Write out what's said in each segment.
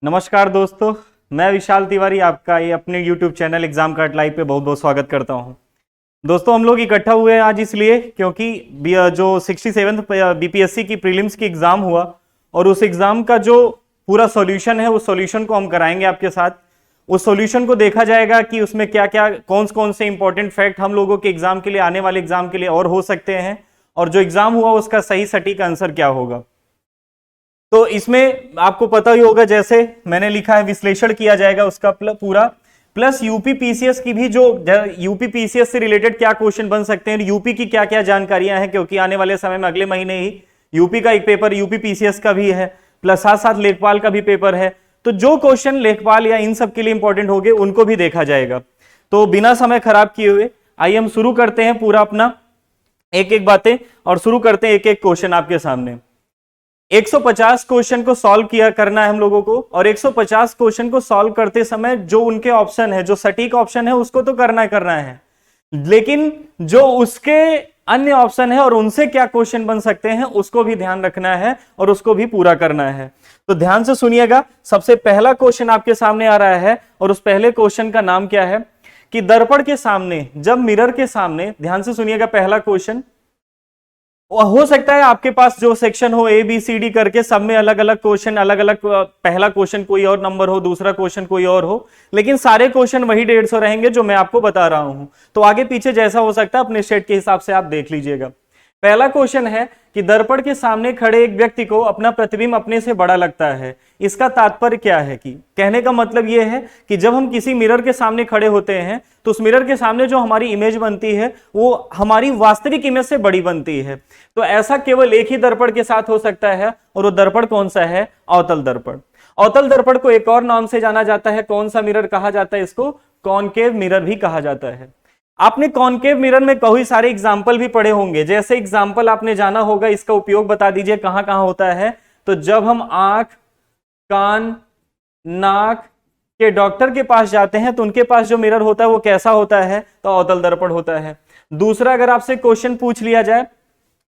नमस्कार दोस्तों, मैं विशाल तिवारी आपका ये अपने YouTube channel exam card live पे बहुत बहुत स्वागत करता हूं। दोस्तों, हम लोग इकट्ठा हुए हैं आज इसलिए क्योंकि जो 67th बीपीएससी की प्रीलिम्स की एग्जाम हुआ और उस एग्जाम का जो पूरा सॉल्यूशन है उस सॉल्यूशन को हम कराएंगे आपके साथ। उस सॉल्यूशन को देखा जाएगा कि उसमें क्या क्या कौन से इंपॉर्टेंट फैक्ट हम लोगों के एग्जाम के लिए, आने वाले एग्जाम के लिए और हो सकते हैं, और जो एग्जाम हुआ उसका सही सटीक आंसर क्या होगा। तो इसमें आपको पता ही होगा, जैसे मैंने लिखा है, विश्लेषण किया जाएगा उसका पूरा, प्लस यूपी पीसीएस की भी, जो यूपी पीसीएस से रिलेटेड क्या क्वेश्चन बन सकते हैं, यूपी की क्या क्या जानकारियां हैं, क्योंकि आने वाले समय में अगले महीने ही यूपी का एक पेपर यूपी पीसीएस का भी है, प्लस साथ साथ लेखपाल का भी पेपर है। तो जो क्वेश्चन लेखपाल या इन सब के लिए इंपॉर्टेंट होंगे उनको भी देखा जाएगा। तो बिना समय खराब किए हुए आइए हम शुरू करते हैं पूरा अपना एक एक बातें, और शुरू करते हैं एक एक क्वेश्चन आपके सामने। 150 क्वेश्चन को सॉल्व किया करना है हम लोगों को, और 150 क्वेश्चन को सॉल्व करते समय जो उनके ऑप्शन है, जो सटीक ऑप्शन है, उसको तो करना है, लेकिन जो उसके अन्य ऑप्शन है और उनसे क्या क्वेश्चन बन सकते हैं उसको भी ध्यान रखना है और उसको भी पूरा करना है। तो ध्यान से सुनिएगा। सबसे पहला क्वेश्चन आपके सामने आ रहा है और उस पहले क्वेश्चन का नाम क्या है कि दर्पण के सामने, जब मिरर के सामने, ध्यान से सुनिएगा, पहला क्वेश्चन हो सकता है आपके पास जो सेक्शन हो ए बी सी डी करके, सब में अलग अलग क्वेश्चन, अलग अलग, पहला क्वेश्चन कोई और नंबर हो, दूसरा क्वेश्चन कोई और हो, लेकिन सारे क्वेश्चन वही 150 रहेंगे जो मैं आपको बता रहा हूं। तो आगे पीछे जैसा हो सकता है अपने स्टेट के हिसाब से आप देख लीजिएगा। पहला क्वेश्चन है कि दर्पण के सामने खड़े एक व्यक्ति को अपना प्रतिबिंब अपने से बड़ा लगता है, इसका तात्पर्य क्या है। कि कहने का मतलब यह है कि जब हम किसी मिरर के सामने खड़े होते हैं तो उस मिरर के सामने जो हमारी इमेज बनती है वो हमारी वास्तविक इमेज से बड़ी बनती है। तो ऐसा केवल एक ही दर्पण के साथ हो सकता है, और वो दर्पण कौन सा है? अवतल दर्पण। अवतल दर्पण को एक और नाम से जाना जाता है, कौन सा मिरर कहा जाता है इसको? कॉनकेव मिरर भी कहा जाता है। आपने कॉनकेव मिरर में कई सारे एग्जाम्पल भी पढ़े होंगे, जैसे एग्जाम्पल आपने जाना होगा, इसका उपयोग बता दीजिए कहां कहां होता है। तो जब हम आंख, कान, नाक के डॉक्टर के पास जाते हैं तो उनके पास जो मिरर होता है वो कैसा होता है? तो अवतल दर्पण होता है। दूसरा, अगर आपसे क्वेश्चन पूछ लिया जाए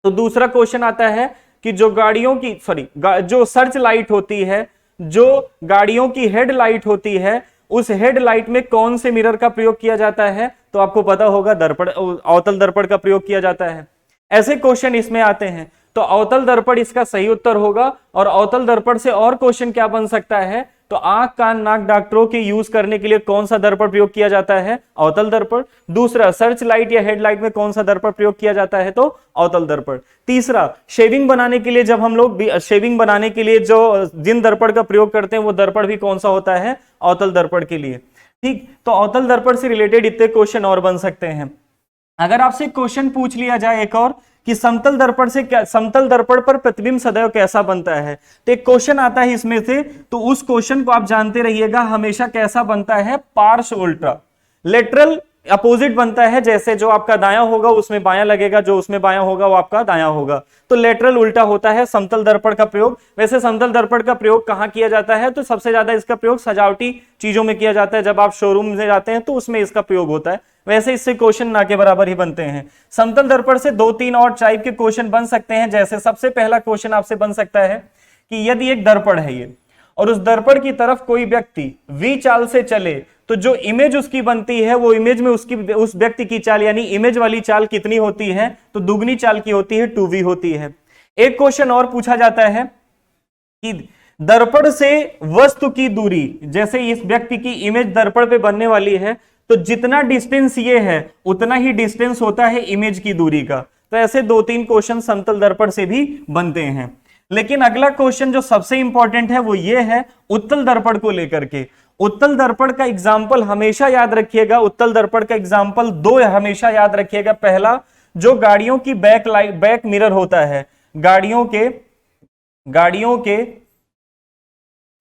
तो दूसरा क्वेश्चन आता है कि जो गाड़ियों की जो सर्च लाइट होती है, जो गाड़ियों की हेडलाइट होती है, उस हेडलाइट में कौन से मिरर का प्रयोग किया जाता है? तो आपको पता होगा दर्पण, अवतल दर्पण का प्रयोग किया जाता है। ऐसे क्वेश्चन इसमें आते हैं, तो अवतल दर्पण इसका सही उत्तर होगा। और अवतल दर्पण से और क्वेश्चन क्या बन सकता है? तो आंख, कान, नाक डॉक्टरों के यूज करने के लिए कौन सा दर्पण प्रयोग किया जाता है? अवतल दर्पण। दूसरा, सर्च लाइट या हेडलाइट में कौन सा दर्पण प्रयोग किया जाता है? तो अवतल दर्पण। तीसरा, शेविंग बनाने के लिए, जब हम लोग शेविंग बनाने के लिए जो जिन दर्पण का प्रयोग करते हैं वो दर्पण भी कौन सा होता है? अवतल दर्पण के लिए। ठीक, तो अवतल दर्पण से रिलेटेड इतने क्वेश्चन और बन सकते हैं। अगर आपसे क्वेश्चन पूछ लिया जाए एक और कि समतल दर्पण से क्या, समतल दर्पण पर प्रतिबिंब सदैव कैसा बनता है, तो एक क्वेश्चन आता है इसमें से, तो उस क्वेश्चन को आप जानते रहिएगा, हमेशा कैसा बनता है? पार्श्व उल्टा, लेटरल अपोजिट बनता है। जैसे जो आपका दायां होगा उसमें बायां लगेगा, जो उसमें बायां होगा वो आपका दायां होगा, तो लेटरल उल्टा होता है समतल दर्पण का प्रयोग। वैसे समतल दर्पण का प्रयोग कहां किया जाता है? तो सबसे ज्यादा इसका प्रयोग सजावटी चीजों में किया जाता है, जब आप शोरूम में जाते हैं तो उसमें इसका प्रयोग होता है। वैसे इससे क्वेश्चन ना के बराबर ही बनते हैं। समतल दर्पण से 2-3 और टाइप के क्वेश्चन बन सकते हैं। जैसे सबसे पहला क्वेश्चन आपसे बन सकता है कि यदि एक दर्पण है ये, और उस दर्पण की तरफ कोई व्यक्ति वी चाल से चले, तो जो इमेज उसकी बनती है वो इमेज में उसकी, उस व्यक्ति की चाल यानी इमेज वाली चाल कितनी होती है? तो दुगनी चाल की होती है, 2v होती है। एक क्वेश्चन और पूछा जाता है कि दर्पण से वस्तु की दूरी, जैसे इस व्यक्ति की इमेज दर्पण पे बनने वाली है, तो जितना डिस्टेंस ये है उतना ही डिस्टेंस होता है इमेज की दूरी का। तो ऐसे 2-3 क्वेश्चन समतल दर्पण से भी बनते हैं। लेकिन अगला क्वेश्चन जो सबसे इंपॉर्टेंट है वो ये है उत्तल दर्पण को लेकर के। उत्तल दर्पण का एग्जाम्पल हमेशा याद रखिएगा, उत्तल दर्पण का एग्जाम्पल 2 हमेशा याद रखिएगा। पहला, जो गाड़ियों की बैक मिरर होता है, गाड़ियों के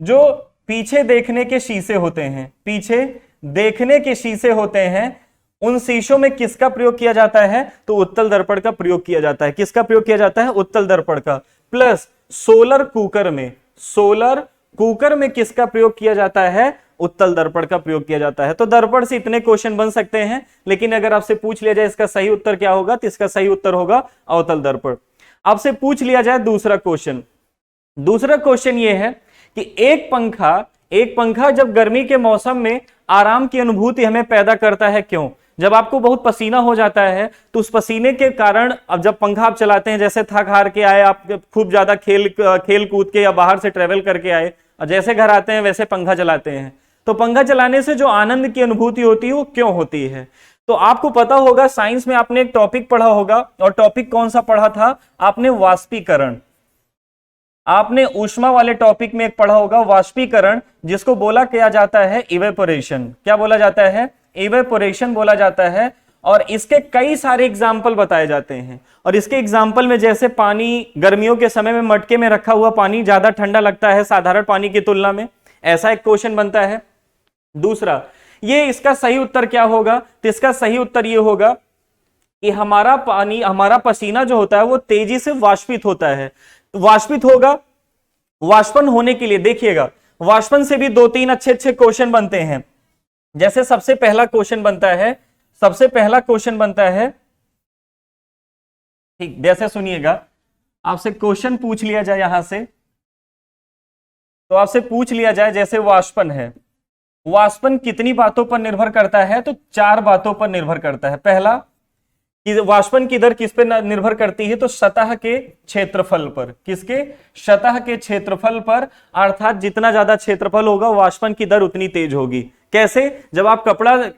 जो पीछे देखने के शीशे होते हैं, पीछे देखने के शीशे होते हैं, उन शीशों में किसका प्रयोग किया जाता है? तो उत्तल दर्पण का प्रयोग किया जाता है। किसका प्रयोग किया जाता है? उत्तल दर्पण का। प्लस सोलर कुकर में किसका प्रयोग किया जाता है? उत्तल दर्पण का प्रयोग किया जाता है। तो दर्पण से इतने क्वेश्चन बन सकते हैं, लेकिन अगर आपसे पूछ लिया जाए इसका सही उत्तर क्या होगा, तो इसका सही उत्तर होगा अवतल दर्पण। आपसे पूछ लिया जाए दूसरा क्वेश्चन, दूसरा क्वेश्चन ये है कि एक पंखा जब गर्मी के मौसम में आराम की अनुभूति हमें पैदा करता है। क्यों? जब आपको बहुत पसीना हो जाता है तो उस पसीने के कारण अब जब पंखा आप चलाते हैं, जैसे थक हार के आए आप, खूब ज्यादा खेल कूद के या बाहर से ट्रेवल करके आए, और जैसे घर आते हैं वैसे पंखा चलाते हैं, तो पंखा चलाने से जो आनंद की अनुभूति होती है वो क्यों होती है? तो आपको पता होगा, साइंस में आपने एक टॉपिक पढ़ा होगा, और टॉपिक कौन सा पढ़ा था आपने? वाष्पीकरण। आपने ऊष्मा वाले टॉपिक में एक पढ़ा होगा वाष्पीकरण, जिसको बोला किया जाता है इवेपोरेशन। क्या बोला जाता है? इवेपोरेशन बोला जाता है। और इसके कई सारे एग्जाम्पल बताए जाते हैं, और इसके एग्जाम्पल में जैसे पानी गर्मियों के समय में मटके में रखा हुआ पानी ज्यादा ठंडा लगता है साधारण पानी की तुलना में, ऐसा एक क्वेश्चन बनता है। दूसरा, ये इसका सही उत्तर क्या होगा? तो इसका सही उत्तर ये होगा कि हमारा पानी, हमारा पसीना जो होता है वो तेजी से वाष्पित होता है। तो वाष्पित होगा, वाष्पन होने के लिए देखिएगा, वाष्पन से भी 2-3 अच्छे क्वेश्चन बनते हैं। जैसे सबसे पहला क्वेश्चन बनता है, ठीक, जैसे सुनिएगा, आपसे क्वेश्चन पूछ लिया जाए यहां से, तो आपसे पूछ लिया जाए जैसे वाष्पन है, वाष्पन कितनी बातों पर निर्भर करता है? तो 4 बातों पर निर्भर करता है। पहला, कि वाष्पन की दर किस पे निर्भर करती है? तो सतह के क्षेत्रफल पर। किसके? सतह के क्षेत्रफल पर, अर्थात जितना ज्यादा क्षेत्रफल होगा वाष्पन की दर उतनी तेज होगी। कैसे? जब आप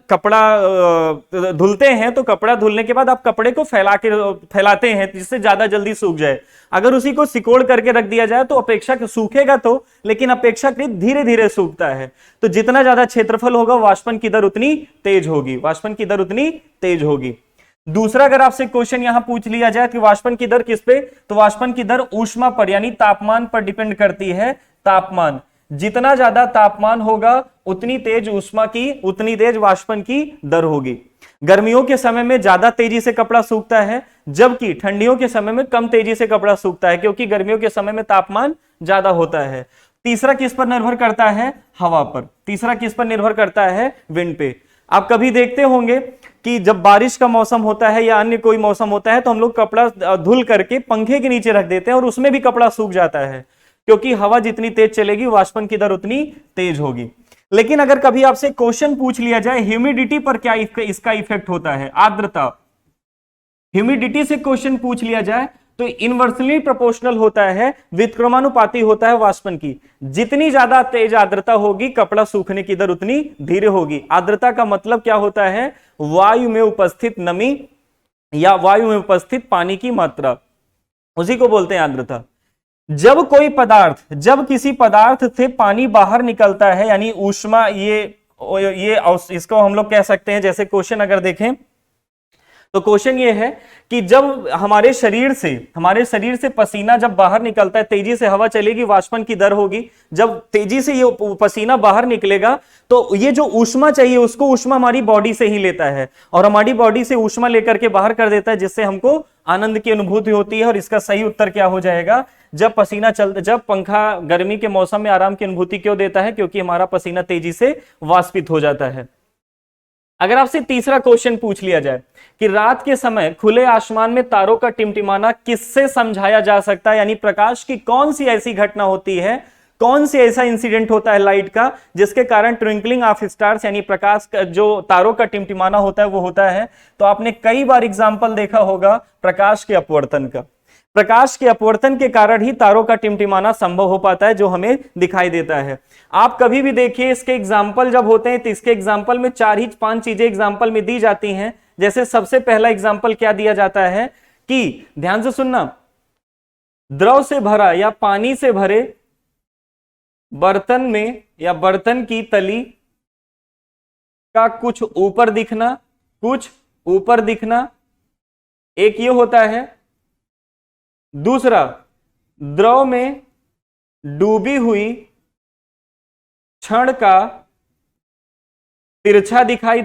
कपड़ा धुलते हैं तो कपड़ा धुलने के बाद आप कपड़े को फैलाते हैं जिससे ज्यादा जल्दी सूख जाए। अगर उसी को सिकोड़ करके रख दिया जाए तो अपेक्षाकृत सूखेगा तो, लेकिन अपेक्षाकृत धीरे धीरे सूखता है। तो जितना ज्यादा क्षेत्रफल होगा वाष्पन की दर उतनी तेज होगी, वाष्पन की दर उतनी तेज होगी। दूसरा, अगर आपसे क्वेश्चन यहां पूछ लिया जाए कि वाष्पन की दर किस पे? तो वाष्पन की दर ऊष्मा पर यानी तापमान पर डिपेंड करती है। तापमान, जितना ज्यादा तापमान होगा उतनी तेज ऊष्मा की, उतनी तेज वाष्पन की दर होगी। गर्मियों के समय में ज्यादा तेजी से कपड़ा सूखता है, जबकि ठंडियों के समय में कम तेजी से कपड़ा सूखता है, क्योंकि गर्मियों के समय में तापमान ज्यादा होता है। तीसरा किस पर निर्भर करता है? हवा पर। तीसरा किस पर निर्भर करता है? विंड पे। आप कभी देखते होंगे कि जब बारिश का मौसम होता है या अन्य कोई मौसम होता है तो हम लोग कपड़ा धुल करके पंखे के नीचे रख देते हैं और उसमें भी कपड़ा सूख जाता है, क्योंकि हवा जितनी तेज चलेगी वाष्पन की दर उतनी तेज होगी। लेकिन अगर कभी आपसे क्वेश्चन पूछ लिया जाए ह्यूमिडिटी पर क्या इसका इफेक्ट होता है, आर्द्रता, ह्यूमिडिटी से क्वेश्चन पूछ लिया जाए तो इनवर्सली प्रोपोर्शनल होता है, व्युत्क्रमानुपाती होता है वाष्पन की। जितनी ज्यादा तेज आर्द्रता होगी कपड़ा सूखने की दर उतनी धीरे होगी। आर्द्रता का मतलब क्या होता है? वायु में उपस्थित नमी या वायु में उपस्थित पानी की मात्रा, उसी को बोलते हैं आर्द्रता। जब कोई पदार्थ, जब किसी पदार्थ से पानी बाहर निकलता है यानी ऊष्मा, ये इसको हम लोग कह सकते हैं, जैसे क्वेश्चन अगर देखें तो क्वेश्चन ये है कि जब हमारे शरीर से पसीना जब बाहर निकलता है, तेजी से हवा चलेगी, वाष्पन की दर होगी। जब तेजी से ये पसीना बाहर निकलेगा तो ये जो ऊष्मा चाहिए उसको ऊष्मा हमारी बॉडी से ही लेता है और हमारी बॉडी से ऊष्मा लेकर के बाहर कर देता है, जिससे हमको आनंद की अनुभूति होती है। और इसका सही उत्तर क्या हो जाएगा? जब पंखा गर्मी के मौसम में आराम की अनुभूति क्यों देता है? क्योंकि हमारा पसीना तेजी से वाष्पित हो जाता है। अगर आपसे तीसरा क्वेश्चन पूछ लिया जाए कि रात के समय खुले आसमान में तारों का टिमटिमाना किससे समझाया जा सकता है, यानी प्रकाश की कौन सी ऐसी घटना होती है, कौन सी ऐसा इंसिडेंट होता है लाइट का जिसके कारण ट्विंकलिंग ऑफ स्टार्स यानी प्रकाश का जो तारों का टिमटिमाना होता है वो होता है? तो आपने कई बार एग्जाम्पल देखा होगा प्रकाश के अपवर्तन का। प्रकाश के अपवर्तन के कारण ही तारों का टिमटिमाना संभव हो पाता है जो हमें दिखाई देता है। आप कभी भी देखिए इसके एग्जाम्पल जब होते हैं तो इसके एग्जाम्पल में 4-5 चीजें एग्जाम्पल में दी जाती हैं। जैसे सबसे पहला एग्जाम्पल क्या दिया जाता है कि, ध्यान से सुनना, द्रव से भरा या पानी से भरे बर्तन में या बर्तन की तली का कुछ ऊपर दिखना, एक ये होता है। दूसरा, द्रव में डूबी हुई क्षण का तिरछा दिखाई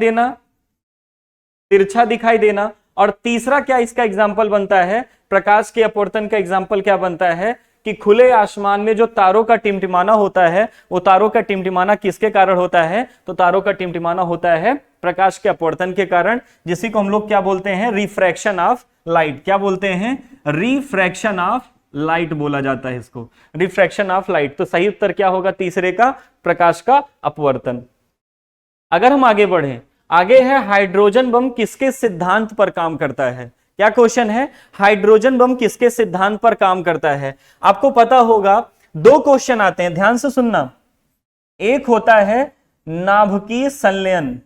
देना। और तीसरा क्या इसका एग्जाम्पल बनता है? प्रकाश के अपवर्तन का एग्जाम्पल क्या बनता है कि खुले आसमान में जो तारों का टिमटिमाना होता है वो तारों का टिमटिमाना किसके कारण होता है? तो तारों का टिमटिमाना होता है प्रकाश के अपवर्तन के कारण, जिसी को हम लोग क्या बोलते हैं? Refraction of light. क्या बोलते हैं? रिफ्रैक्शन ऑफ लाइट बोला जाता है इसको, रिफ्रैक्शन ऑफ लाइट। तो सही उत्तर क्या होगा तीसरे का, प्रकाश का अपवर्तन। अगर हम आगे बढ़े, आगे है हाइड्रोजन बम किसके सिद्धांत पर काम करता है। क्या क्वेश्चन है, हाइड्रोजन बम किसके सिद्धांत पर काम करता है। आपको पता होगा दो क्वेश्चन आते हैं, ध्यान से सुनना। एक होता है नाभिकीय संलयन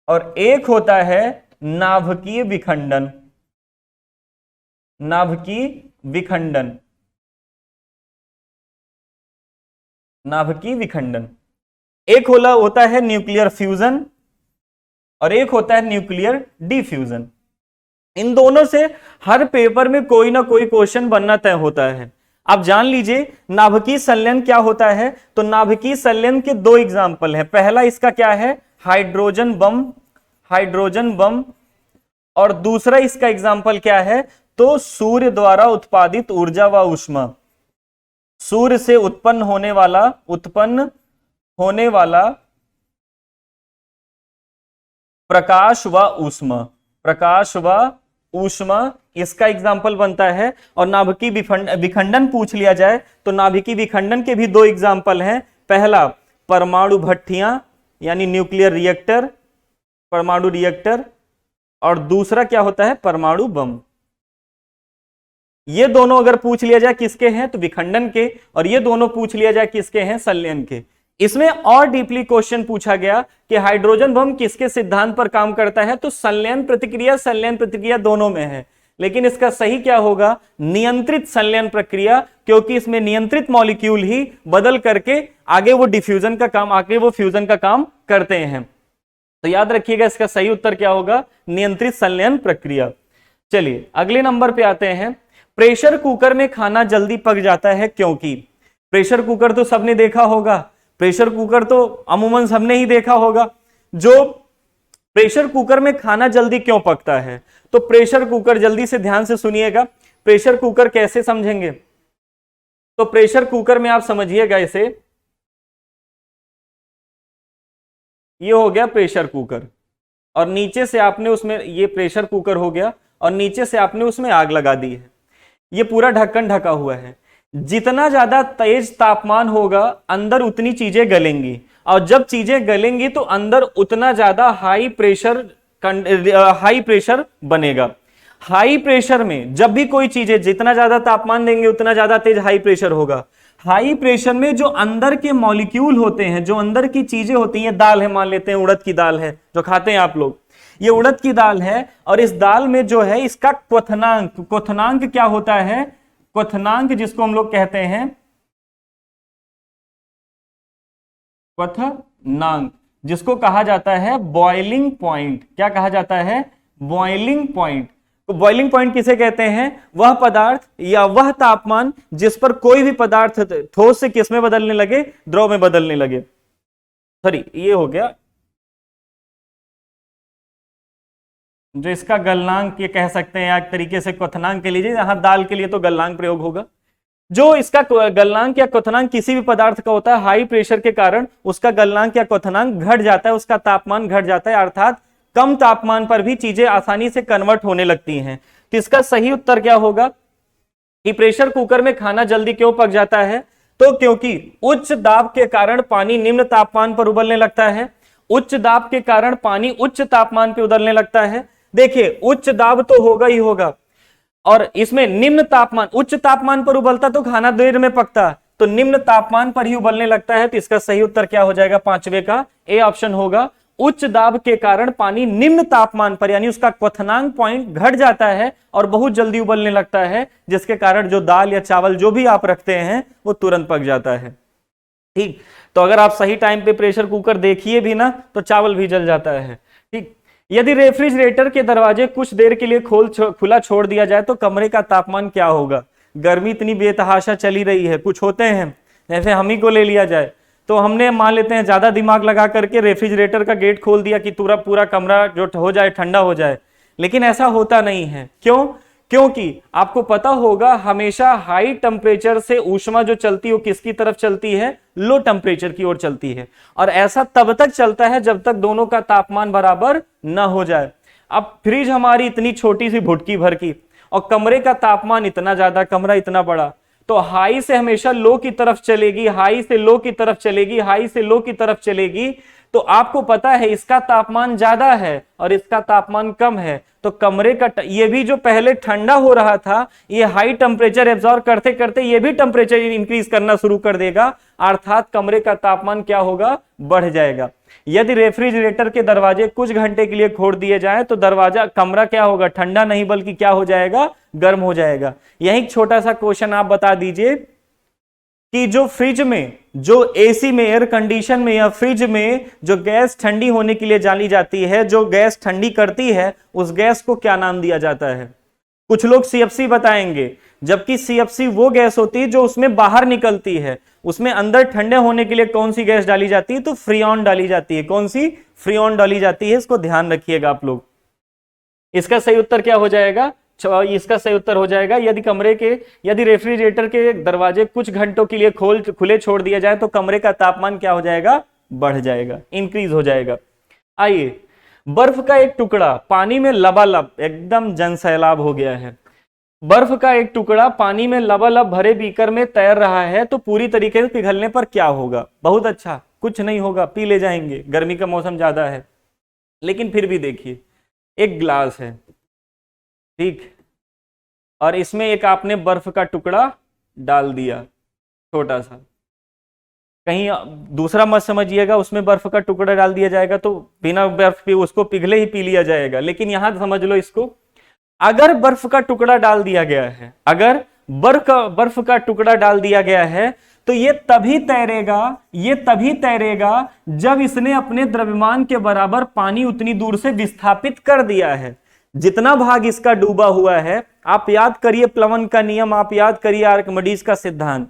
और एक होता है नाभिकीय विखंडन। नाभिकीय विखंडन, नाभिकीय विखंडन। एक होता है न्यूक्लियर फ्यूजन और एक होता है न्यूक्लियर डिफ्यूजन। इन दोनों से हर पेपर में कोई ना कोई क्वेश्चन बनना तय होता है। आप जान लीजिए नाभिकीय संलयन क्या होता है। तो नाभिकीय संलयन के दो एग्जाम्पल है। पहला इसका क्या है, हाइड्रोजन बम, हाइड्रोजन बम। और दूसरा इसका एग्जाम्पल क्या है, तो सूर्य द्वारा उत्पादित ऊर्जा व ऊष्मा। सूर्य से उत्पन्न होने वाला प्रकाश व ऊष्मा, प्रकाश व ऊष्मा इसका एग्जाम्पल बनता है। और नाभिकीय विखंडन पूछ लिया जाए तो नाभिकीय विखंडन के भी दो एग्जाम्पल हैं। पहला परमाणु भट्टियां यानी न्यूक्लियर रिएक्टर, परमाणु रिएक्टर, और दूसरा क्या होता है, परमाणु बम। ये दोनों अगर पूछ लिया जाए किसके हैं तो विखंडन के, और ये दोनों पूछ लिया जाए किसके हैं, संलयन के। इसमें और डीपली क्वेश्चन पूछा गया कि हाइड्रोजन बम किसके सिद्धांत पर काम करता है। तो संलयन प्रतिक्रिया दोनों में है, लेकिन इसका सही क्या होगा, नियंत्रित संलयन प्रक्रिया, क्योंकि इसमें नियंत्रित मॉलिक्यूल ही बदल करके आगे वो डिफ्यूजन का काम, आगे वो फ्यूजन का काम करते हैं। तो याद रखिएगा इसका सही उत्तर क्या होगा, नियंत्रित संलयन प्रक्रिया। चलिए अगले नंबर पे आते हैं। प्रेशर कुकर में खाना जल्दी पक जाता है क्योंकि। प्रेशर कुकर तो सबने देखा होगा, प्रेशर कुकर तो अमूमन सबने ही देखा होगा। जो प्रेशर कुकर में खाना जल्दी क्यों पकता है, तो प्रेशर कुकर, जल्दी से ध्यान से सुनिएगा, प्रेशर कुकर कैसे समझेंगे। तो प्रेशर कुकर में आप समझिएगा इसे, ये हो गया प्रेशर कुकर और नीचे से आपने उसमें, ये प्रेशर कुकर हो गया और नीचे से आपने उसमें आग लगा दी है। ये पूरा ढक्कन ढका हुआ है। जितना ज्यादा तेज तापमान होगा अंदर उतनी चीजें गलेंगी, और जब चीजें गलेंगी तो अंदर उतना ज्यादा हाई प्रेशर बनेगा। हाई प्रेशर में जब भी कोई चीजें, जितना ज्यादा तापमान देंगे उतना ज्यादा तेज हाई प्रेशर होगा। हाई प्रेशर में जो अंदर के मॉलिक्यूल होते हैं, जो अंदर की चीजें होती हैं, दाल है, मान लेते हैं उड़द की दाल है जो खाते हैं आप लोग, ये उड़द की दाल है और इस दाल में जो है इसका क्वथनांक क्या होता है, क्वथनांक जिसको हम लोग कहते हैं क्वथनांक, जिसको कहा जाता है बॉइलिंग पॉइंट। क्या कहा जाता है, बॉइलिंग पॉइंट। तो बॉइलिंग पॉइंट किसे कहते हैं, वह पदार्थ या वह तापमान जिस पर कोई भी पदार्थ ठोस से किस में बदलने लगे, द्रव में बदलने लगे। सॉरी, ये हो गया जो इसका गलनांक, ये कह सकते हैं एक तरीके से क्वथनांक के लिए, यहां दाल के लिए तो गलनांक प्रयोग होगा। जो इसका गलनांक या क्वथनांक किसी भी पदार्थ का होता है, हाई प्रेशर के कारण उसका गलनांक या क्वथनांक घट जाता है, उसका तापमान घट जाता है, अर्थात कम तापमान पर भी चीजें आसानी से कन्वर्ट होने लगती हैं। तो इसका सही उत्तर क्या होगा कि प्रेशर कुकर में खाना जल्दी क्यों पक जाता है, तो क्योंकि उच्च दाब के कारण पानी निम्न तापमान पर उबलने लगता है। उच्च दाब के कारण पानी उच्च तापमान पर उबलने लगता है। देखिए उच्च दाब तो होगा ही होगा, और इसमें निम्न तापमान, उच्च तापमान पर उबलता तो खाना देर में पकता, तो निम्न तापमान पर ही उबलने लगता है। तो इसका सही उत्तर क्या हो जाएगा, पांचवे का ए ऑप्शन होगा। उच्च दाब के कारण पानी निम्न तापमान पर, यानी उसका क्वथनांक पॉइंट घट जाता है और बहुत जल्दी उबलने लगता है, जिसके कारण जो दाल या चावल जो भी आप रखते हैं वो तुरंत पक जाता है। ठीक, तो अगर आप सही टाइम पे प्रेशर कुकर देखिए भी ना तो चावल भी जल जाता है। ठीक, यदि रेफ्रिजरेटर के दरवाजे कुछ देर के लिए खुला छोड़ दिया जाए तो कमरे का तापमान क्या होगा। गर्मी इतनी बेतहाशा चली रही है, कुछ होते हैं जैसे हम ही को ले लिया जाए, तो हमने मान लेते हैं ज्यादा दिमाग लगा करके रेफ्रिजरेटर का गेट खोल दिया कि पूरा कमरा जो हो जाए, ठंडा हो जाए, लेकिन ऐसा होता नहीं है। क्यों, क्योंकि आपको पता होगा हमेशा हाई टेम्परेचर से ऊष्मा जो चलती है वो किसकी तरफ चलती है, लो टेम्परेचर की ओर चलती है, और ऐसा तब तक चलता है जब तक दोनों का तापमान बराबर न हो जाए। अब फ्रिज हमारी इतनी छोटी सी भुटकी भर की, और कमरे का तापमान इतना ज्यादा, कमरा इतना बड़ा, तो हाई से हमेशा लो की तरफ चलेगी, हाई से लो की तरफ चलेगी, हाई से लो की तरफ चलेगी। तो आपको पता है इसका तापमान ज्यादा है और इसका तापमान कम है, तो कमरे का ये भी जो पहले ठंडा हो रहा था, ये हाई टेम्परेचर एब्जॉर्ब करते करते ये भी टेम्परेचर इंक्रीज करना शुरू कर देगा, अर्थात कमरे का तापमान क्या होगा, बढ़ जाएगा। यदि रेफ्रिजरेटर के दरवाजे कुछ घंटे के लिए खोल दिए जाएं तो दरवाजा, कमरा क्या होगा, ठंडा नहीं बल्कि क्या हो जाएगा, गर्म हो जाएगा। यही छोटा सा क्वेश्चन आप बता दीजिए कि जो फ्रिज में, जो एसी में, एयर कंडीशन में या फ्रिज में जो गैस ठंडी होने के लिए डाली जाती है, जो गैस ठंडी करती है, उस गैस को क्या नाम दिया जाता है? कुछ लोग सीएफसी बताएंगे, जबकि सीएफसी वो गैस होती है जो उसमें बाहर निकलती है। उसमें अंदर ठंडे होने के लिए कौन सी गैस डाली जाती है? तो फ्रीऑन डाली जाती है। कौन सी? फ्रीऑन डाली जाती है। इसको ध्यान रखिएगा आप लोग। इसका सही उत्तर क्या हो जाएगा? इसका सही उत्तर हो जाएगा, यदि रेफ्रिजरेटर के दरवाजे कुछ घंटों के लिए खुले छोड़ दिया जाए तो कमरे का तापमान क्या हो जाएगा? बढ़ जाएगा, इंक्रीज हो जाएगा। आइए, बर्फ का एक टुकड़ा पानी में लबालब, एकदम जनसैलाब हो गया है। बर्फ का एक टुकड़ा पानी में लबालब भरे बीकर में तैर रहा है, तो पूरी तरीके से पिघलने पर क्या होगा? बहुत अच्छा, कुछ नहीं होगा, पी ले जाएंगे, गर्मी का मौसम ज्यादा है। लेकिन फिर भी देखिए, एक ग्लास है, ठीक, और इसमें एक आपने बर्फ का टुकड़ा डाल दिया, छोटा सा। कहीं दूसरा मत समझिएगा, उसमें बर्फ का टुकड़ा डाल दिया जाएगा तो बिना बर्फ भी उसको पिघले ही पी लिया जाएगा। लेकिन यहां समझ लो इसको, अगर बर्फ का टुकड़ा डाल दिया गया है, अगर बर्फ का टुकड़ा डाल दिया गया है, तो ये तभी तैरेगा जब इसने अपने द्रव्यमान के बराबर पानी उतनी दूर से विस्थापित कर दिया है। जितना भाग इसका डूबा हुआ है, आप याद करिए प्लवन का नियम, आप याद करिए आर्किमिडीज का सिद्धांत।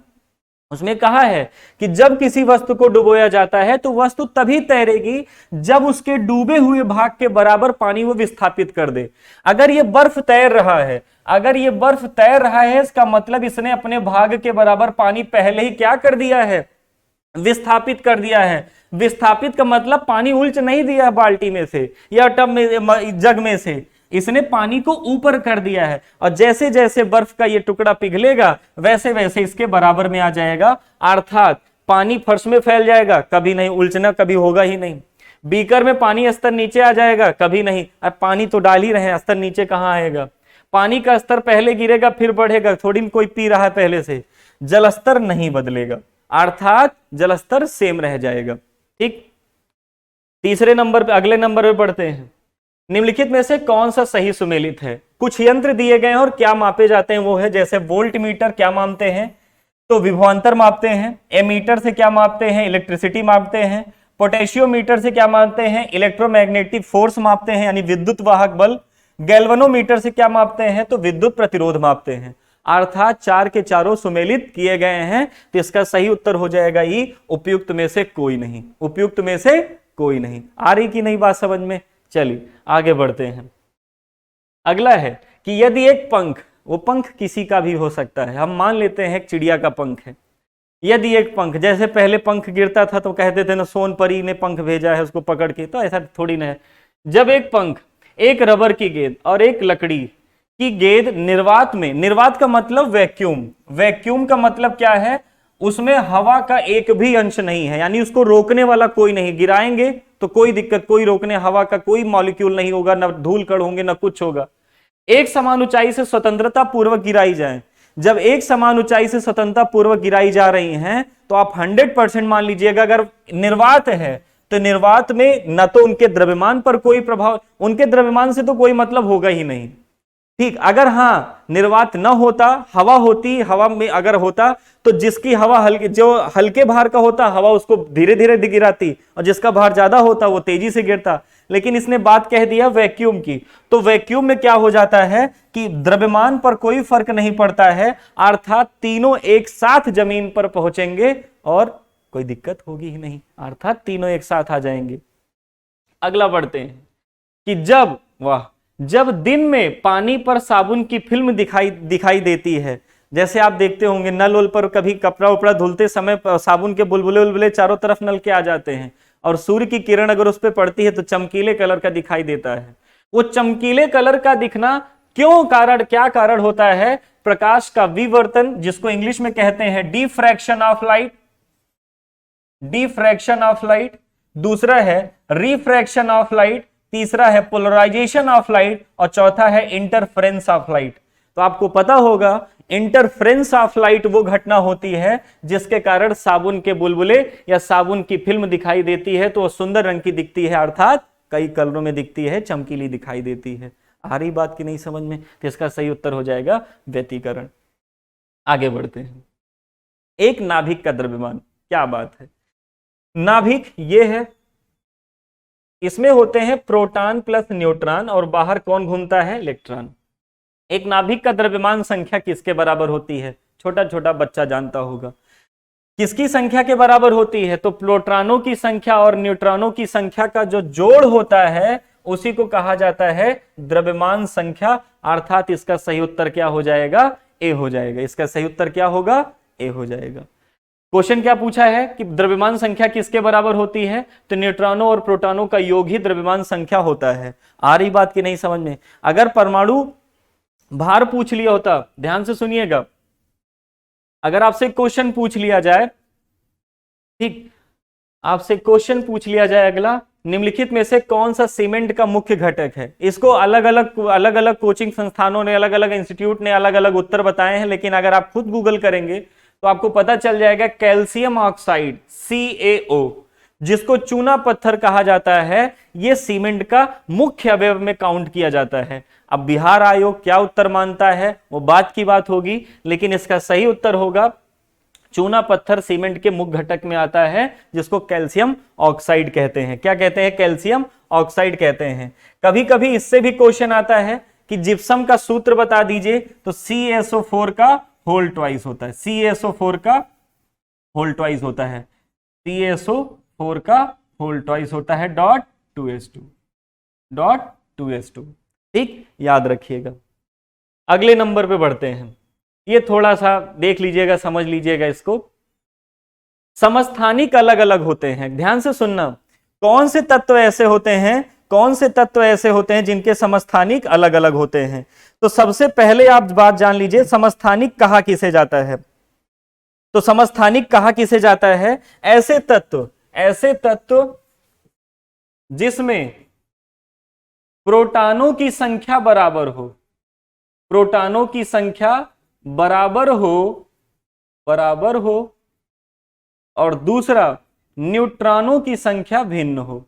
उसमें कहा है कि जब किसी वस्तु को डुबोया जाता है तो वस्तु तभी तैरेगी जब उसके डूबे हुए भाग के बराबर पानी वो विस्थापित कर दे। अगर ये बर्फ तैर रहा है, इसका मतलब इसने अपने भाग के बराबर पानी पहले ही क्या कर दिया है? विस्थापित कर दिया है। विस्थापित का मतलब पानी उल्च नहीं दिया बाल्टी में से या टब में, जग में से, इसने पानी को ऊपर कर दिया है। और जैसे जैसे बर्फ का ये टुकड़ा पिघलेगा वैसे वैसे इसके बराबर में आ जाएगा, अर्थात पानी फर्श में फैल जाएगा, कभी नहीं उलझना, कभी होगा ही नहीं। बीकर में पानी स्तर नीचे आ जाएगा, कभी नहीं। अब पानी तो डाल ही रहे हैं, स्तर नीचे कहां आएगा? पानी का स्तर पहले गिरेगा फिर बढ़ेगा, थोड़ी कोई पी रहा है पहले से। जलस्तर नहीं बदलेगा, अर्थात जलस्तर सेम रह जाएगा। ठीक, तीसरे नंबर पे, अगले नंबर पे बढ़ते हैं। निम्नलिखित में से कौन सा सही सुमेलित है? कुछ यंत्र दिए गए हैं और क्या मापे जाते हैं वो है, जैसे वोल्ट मीटर क्या मापते हैं? तो विभवांतर मापते हैं। एमीटर से क्या मापते हैं? इलेक्ट्रिसिटी मापते हैं। पोटेशियोमीटर से क्या मापते हैं? इलेक्ट्रोमैग्नेटिक फोर्स मापते हैं, यानी विद्युत वाहक बल। गैल्वेनोमीटर से क्या मापते हैं? तो विद्युत प्रतिरोध मापते हैं। अर्थात चार के चारों सुमेलित किए गए हैं, तो इसका सही उत्तर हो जाएगा ई, उपयुक्त में से कोई नहीं। उपयुक्त में से कोई नहीं। आ रही कि नहीं बात समझ में? चलिए आगे बढ़ते हैं। अगला है कि यदि एक पंख, वो पंख किसी का भी हो सकता है, हम मान लेते हैं एक चिड़िया का पंख है। यदि एक पंख, जैसे पहले पंख गिरता था तो कहते थे ना सोन परी ने पंख भेजा है उसको पकड़ के, तो ऐसा थोड़ी ना है। जब एक पंख, एक रबर की गेंद और एक लकड़ी की गेंद निर्वात में, निर्वात का मतलब वैक्यूम, वैक्यूम का मतलब क्या है? उसमें हवा का एक भी अंश नहीं है, यानी उसको रोकने वाला कोई नहीं। गिराएंगे तो कोई दिक्कत, कोई रोकने, हवा का कोई मॉलिक्यूल नहीं होगा, न धूल कण होंगे, न कुछ होगा। एक समान ऊंचाई से स्वतंत्रता पूर्वक गिराई जाए। जब एक समान ऊंचाई से स्वतंत्रता पूर्वक गिराई जा रही हैं, तो आप 100% मान लीजिएगा अगर निर्वात है तो निर्वात में न तो उनके द्रव्यमान पर कोई प्रभाव, उनके द्रव्यमान से तो कोई मतलब होगा ही नहीं। ठीक, अगर हाँ निर्वात न होता, हवा होती, हवा में अगर होता तो जिसकी हवा हल्के, जो हल्के भार का होता, हवा उसको धीरे धीरे गिराती, और जिसका भार ज्यादा होता वो तेजी से गिरता। लेकिन इसने बात कह दिया वैक्यूम की, तो वैक्यूम में क्या हो जाता है कि द्रव्यमान पर कोई फर्क नहीं पड़ता है, अर्थात तीनों एक साथ जमीन पर पहुंचेंगे और कोई दिक्कत होगी ही नहीं, अर्थात तीनों एक साथ आ जाएंगे। अगला बढ़ते हैं कि जब दिन में पानी पर साबुन की फिल्म दिखाई देती है, जैसे आप देखते होंगे नल उल पर कभी कपड़ा उपड़ा धुलते समय साबुन के बुलबुले चारों तरफ नल के आ जाते हैं, और सूर्य की किरण अगर उस पर पड़ती है तो चमकीले कलर का दिखाई देता है। वो चमकीले कलर का दिखना क्यों कारण, क्या कारण होता है प्रकाश का विवर्तन, जिसको इंग्लिश में कहते हैं diffraction of light, diffraction of light. दूसरा है रिफ्रैक्शन ऑफ लाइट, तीसरा है पोलराइजेशन ऑफ लाइट और चौथा है इंटरफेरेंस ऑफ लाइट। तो आपको पता होगा इंटरफेरेंस ऑफ लाइट वो घटना होती है जिसके कारण साबुन के बुलबुले या साबुन की फिल्म दिखाई देती है तो वो सुंदर रंग की दिखती है, अर्थात कई कलरों में दिखती है, चमकीली दिखाई देती है। आ रही बात की नहीं समझ में? तो इसका सही उत्तर हो जाएगा व्यतिकरण। आगे बढ़ते हैं। एक नाभिक का द्रव्यमान, क्या बात है। नाभिक ये है, इसमें होते हैं प्रोटॉन प्लस न्यूट्रॉन और बाहर कौन घूमता है? इलेक्ट्रॉन। एक नाभिक का द्रव्यमान संख्या किसके बराबर होती है? छोटा छोटा बच्चा जानता होगा। किसकी संख्या के बराबर होती है? तो प्रोटॉनों की संख्या और न्यूट्रॉनों की संख्या का जो जोड़ होता है उसी को कहा जाता है द्रव्यमान संख्या, अर्थात इसका सही उत्तर क्या हो जाएगा? ए हो जाएगा। इसका सही उत्तर क्या होगा? ए हो जाएगा। क्वेश्चन क्या पूछा है कि द्रव्यमान संख्या किसके बराबर होती है? तो न्यूट्रॉनों और प्रोटॉनों का योग ही द्रव्यमान संख्या होता है। आ रही बात की नहीं समझ में? अगर परमाणु भार पूछ लिया होता, ध्यान से सुनिएगा, अगर आपसे क्वेश्चन पूछ लिया जाए, ठीक, आपसे क्वेश्चन पूछ लिया जाए अगला, निम्नलिखित में से कौन सा सीमेंट का मुख्य घटक है? इसको अलग अलग कोचिंग संस्थानों ने, अलग अलग इंस्टीट्यूट ने अलग अलग उत्तर बताए हैं, लेकिन अगर आप खुद गूगल करेंगे तो आपको पता चल जाएगा कैल्शियम ऑक्साइड, CaO, जिसको चूना पत्थर कहा जाता है, यह सीमेंट का मुख्य अवयव में काउंट किया जाता है। अब बिहार आयोग क्या उत्तर मानता है वो बात की बात होगी, लेकिन इसका सही उत्तर होगा चूना पत्थर सीमेंट के मुख्य घटक में आता है, जिसको कैल्शियम ऑक्साइड कहते हैं। क्या कहते हैं? कैल्शियम ऑक्साइड कहते हैं। कभी कभी इससे भी क्वेश्चन आता है कि जिप्सम का सूत्र बता दीजिए, तो CaSO4 का होल ट्वाइस होता है, CaSO4 का होल ट्वाइस होता है, CaSO4 का होल ट्वाइस होता है .2s2। ठीक, याद रखिएगा। अगले नंबर पे बढ़ते हैं। ये थोड़ा सा देख लीजिएगा, समझ लीजिएगा इसको। समस्थानिक अलग अलग होते हैं, ध्यान से सुनना। कौन से तत्व ऐसे होते हैं, कौन से तत्व ऐसे होते हैं जिनके समस्थानिक अलग अलग होते हैं? तो सबसे पहले आप बात जान लीजिए, समस्थानिक कहा किसे जाता है? तो समस्थानिक कहा किसे जाता है? ऐसे तत्व जिसमें प्रोटॉनों की संख्या बराबर हो, प्रोटॉनों की संख्या बराबर हो और दूसरा न्यूट्रॉनों की संख्या भिन्न हो,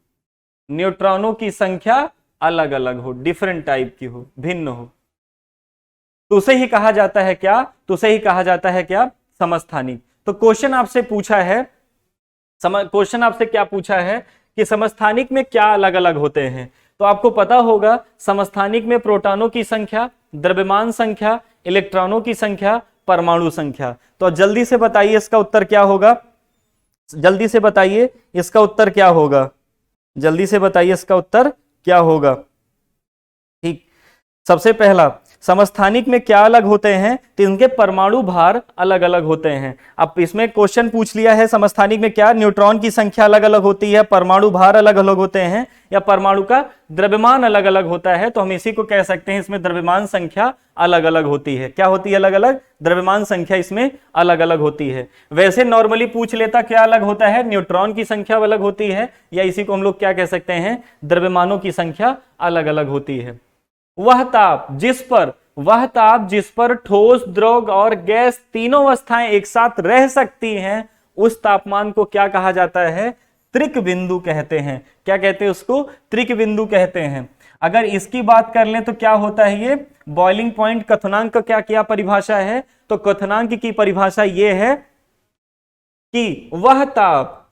न्यूट्रॉनों की संख्या अलग अलग हो, डिफरेंट टाइप की हो, भिन्न हो, तो उसे ही कहा जाता है क्या? तो उसे ही कहा जाता है क्या? समस्थानिक। तो क्वेश्चन आपसे पूछा है, क्वेश्चन आपसे क्या पूछा है कि समस्थानिक में क्या अलग अलग होते हैं? तो आपको पता होगा समस्थानिक में प्रोटॉनों की संख्या, द्रव्यमान संख्या, इलेक्ट्रॉनों की संख्या, परमाणु संख्या। तो जल्दी से बताइए इसका उत्तर क्या होगा? जल्दी से बताइए इसका उत्तर क्या होगा? जल्दी से बताइए इसका उत्तर क्या होगा? ठीक, सबसे पहला समस्थानिक में क्या अलग होते हैं? तो इनके परमाणु भार अलग अलग होते हैं। अब इसमें क्वेश्चन पूछ लिया है समस्थानिक में क्या? न्यूट्रॉन की संख्या अलग अलग होती है, परमाणु भार अलग अलग होते हैं, या परमाणु का द्रव्यमान अलग अलग होता है, तो हम इसी को कह सकते हैं इसमें द्रव्यमान संख्या अलग अलग होती है। क्या होती है? अलग अलग द्रव्यमान संख्या इसमें अलग अलग होती है। वैसे नॉर्मली पूछ लेता क्या अलग होता है? न्यूट्रॉन की संख्या अलग होती है, या इसी को हम लोग क्या कह सकते हैं? द्रव्यमानों की संख्या अलग अलग होती है। वह ताप जिस पर ठोस, द्रव और गैस तीनों अवस्थाएं एक साथ रह सकती हैं, उस तापमान को क्या कहा जाता है? त्रिक बिंदु कहते हैं। क्या कहते हैं उसको? त्रिक बिंदु कहते हैं। अगर इसकी बात कर लें तो क्या होता है ये? बॉइलिंग पॉइंट क्वथनांक का क्या परिभाषा है? तो क्वथनांक की परिभाषा ये है कि वह ताप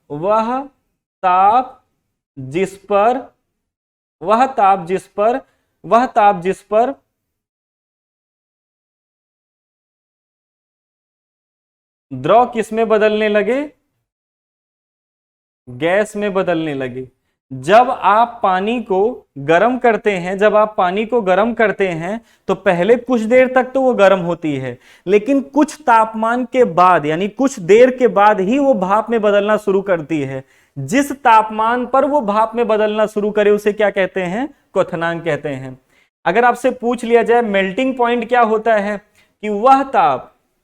जिस पर द्रव किस में बदलने लगे? गैस में बदलने लगे। जब आप पानी को गर्म करते हैं तो पहले कुछ देर तक तो वो गर्म होती है, लेकिन कुछ तापमान के बाद, यानी कुछ देर के बाद ही वो भाप में बदलना शुरू करती है। जिस तापमान पर वो भाप में बदलना शुरू करे उसे क्या कहते हैं? क्वथनांक कहते हैं। अगर आपसे पूछ लिया जाए मेल्टिंग पॉइंट क्या होता है, कि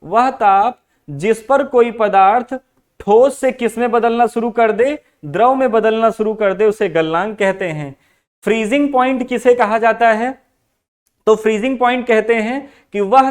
वह ताप जिस पर कोई पदार्थ ठोस से किस में बदलना शुरू कर दे, द्रव में बदलना शुरू कर दे, उसे गलनांक कहते हैं। फ्रीजिंग पॉइंट किसे कहा जाता है, तो फ्रीजिंग पॉइंट कहते हैं कि वह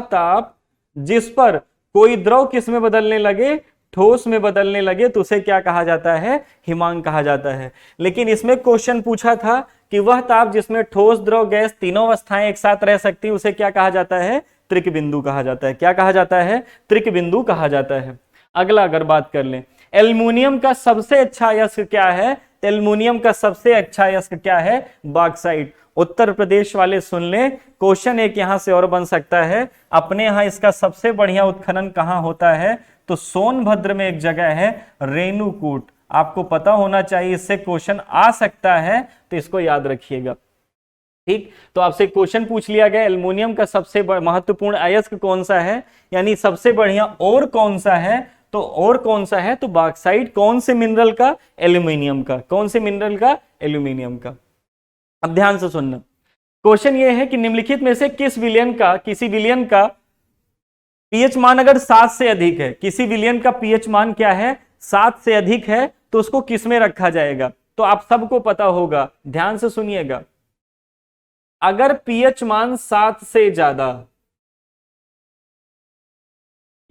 ताप जिस पर कोई द्रव किस में बदलने लगे, ठोस में बदलने लगे, तो उसे क्या कहा जाता है, हिमांक कहा जाता है। लेकिन इसमें क्वेश्चन पूछा था कि वह ताप जिसमें ठोस, द्रव, गैस तीनों अवस्थाएं एक साथ रह सकती हैं, उसे क्या कहा जाता है, त्रिक बिंदु कहा जाता है। क्या कहा जाता है, त्रिक बिंदु कहा जाता है। अगला अगर बात कर लें, एल्युमिनियम का सबसे अच्छा अयस्क क्या है, एल्युमिनियम का सबसे अच्छा अयस्क क्या है, बॉक्साइट। उत्तर प्रदेश वाले सुन लें, क्वेश्चन एक यहां से और बन सकता है, अपने यहां इसका सबसे बढ़िया उत्खनन कहां होता है, तो सोनभद्र में एक जगह है रेणुकूट। आपको पता होना चाहिए, इससे क्वेश्चन आ सकता है, तो इसको याद रखिएगा। ठीक, तो आपसे क्वेश्चन पूछ लिया गया एल्युमिनियम का सबसे महत्वपूर्ण अयस्क कौन सा है, यानी सबसे बढ़िया और कौन सा है, तो और कौन सा है, तो बॉक्साइट। कौन से मिनरल का, एल्यूमिनियम का। कौन से मिनरल का, एल्यूमिनियम का। अब ध्यान से सुनना, क्वेश्चन ये है कि निम्नलिखित में से किसी विलयन का पीएच मान अगर 7 से अधिक है, किसी विलयन का पीएच मान क्या है, 7 से अधिक है, तो उसको किस में रखा जाएगा, तो आप सबको पता होगा, ध्यान से सुनिएगा। अगर पीएच मान 7 से ज्यादा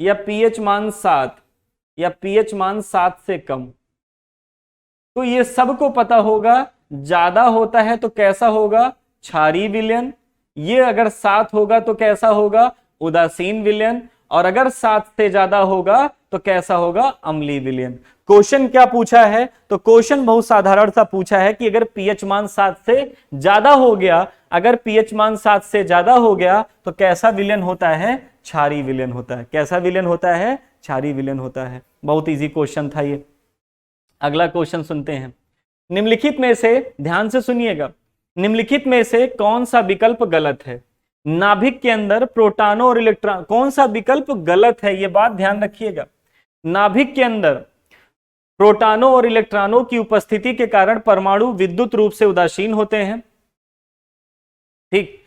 या पीएच मान 7 या पीएच मान 7 से कम, तो ये सबको पता होगा, ज्यादा होता है तो कैसा होगा, क्षारीय विलयन। ये अगर 7 होगा तो कैसा होगा, उदासीन विलयन। और अगर 7 से ज्यादा होगा तो कैसा होगा, अम्लीय विलयन। क्वेश्चन क्या पूछा है, तो क्वेश्चन बहुत साधारण सा पूछा है कि अगर पीएच मान 7 से ज्यादा हो गया, अगर पीएच मान 7 से ज्यादा हो गया तो कैसा विलयन होता है, क्षारीय विलयन होता है। कैसा विलयन होता है, क्षारीय विलयन होता है। बहुत इजी क्वेश्चन था ये। अगला क्वेश्चन सुनते हैं, निम्नलिखित में से, ध्यान से सुनिएगा, निम्नलिखित में से कौन सा विकल्प गलत है। नाभिक के अंदर प्रोटॉनों और इलेक्ट्रॉन, कौन सा विकल्प गलत है, यह बात ध्यान रखिएगा। नाभिक के अंदर प्रोटॉनों और इलेक्ट्रॉनों की उपस्थिति के कारण परमाणु विद्युत रूप से उदासीन होते हैं। ठीक,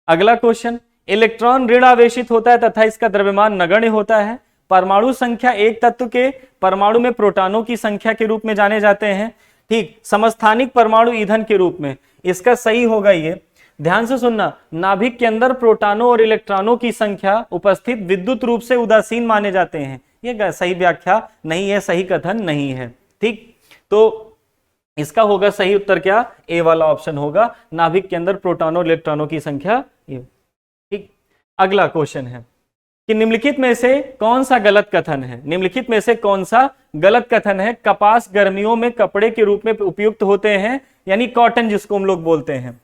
अगला क्वेश्चन, इलेक्ट्रॉन ऋण आवेशित होता है तथा इसका द्रव्यमान नगण्य होता है। परमाणु संख्या एक तत्व के परमाणु में प्रोटॉनों की संख्या के रूप में जाने जाते हैं। ठीक, समस्थानिक परमाणु ईंधन के रूप में। इसका सही होगा ये, ध्यान से सुनना, नाभिक के अंदर प्रोटॉनों और इलेक्ट्रॉनों की संख्या उपस्थित विद्युत रूप से उदासीन माने जाते हैं। ये सही व्याख्या नहीं है, सही कथन नहीं है। ठीक, तो इसका होगा सही उत्तर क्या, ए वाला ऑप्शन होगा, नाभिक के अंदर प्रोटॉनों और इलेक्ट्रॉनों की संख्या। ठीक, अगला क्वेश्चन है कि निम्नलिखित में से कौन सा गलत कथन है, निम्नलिखित में से कौन सा गलत कथन है। कपास गर्मियों में कपड़े के रूप में उपयुक्त होते हैं, यानी कॉटन जिसको हम लोग बोलते हैं,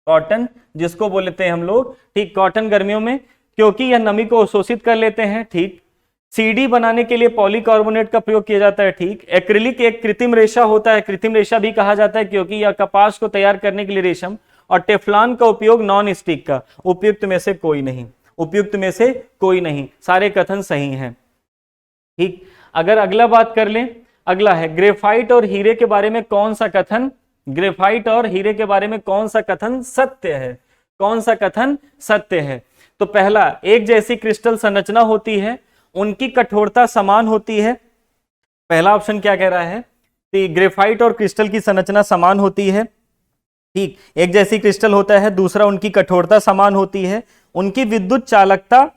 कॉटन जिसको बोलते हैं हम लोग। ठीक, कॉटन गर्मियों में, क्योंकि यह नमी को अवशोषित कर लेते हैं। ठीक, सीडी बनाने के लिए पॉलीकार्बोनेट का प्रयोग किया जाता है। ठीक, एक्रिलिक एक कृत्रिम रेशा होता है, कृत्रिम रेशा भी कहा जाता है क्योंकि यह कपास को तैयार करने के लिए रेशम। और टेफ्लॉन का उपयोग नॉन स्टिक का। उपयुक्त में से कोई नहीं, उपयुक्त में से कोई नहीं, सारे कथन सही हैं। ठीक, अगर अगला बात कर लें, अगला है ग्रेफाइट और हीरे के बारे में कौन सा कथन, ग्रेफाइट और हीरे के बारे में कौन सा कथन सत्य है, कौन सा कथन सत्य है। तो पहला, एक जैसी क्रिस्टल संरचना होती है, उनकी कठोरता समान होती है। पहला ऑप्शन क्या कह रहा है कि ग्रेफाइट और क्रिस्टल की संरचना समान होती है। ठीक, एक जैसी क्रिस्टल होता है। दूसरा, उनकी कठोरता समान होती है, उनकी विद्युत चालकता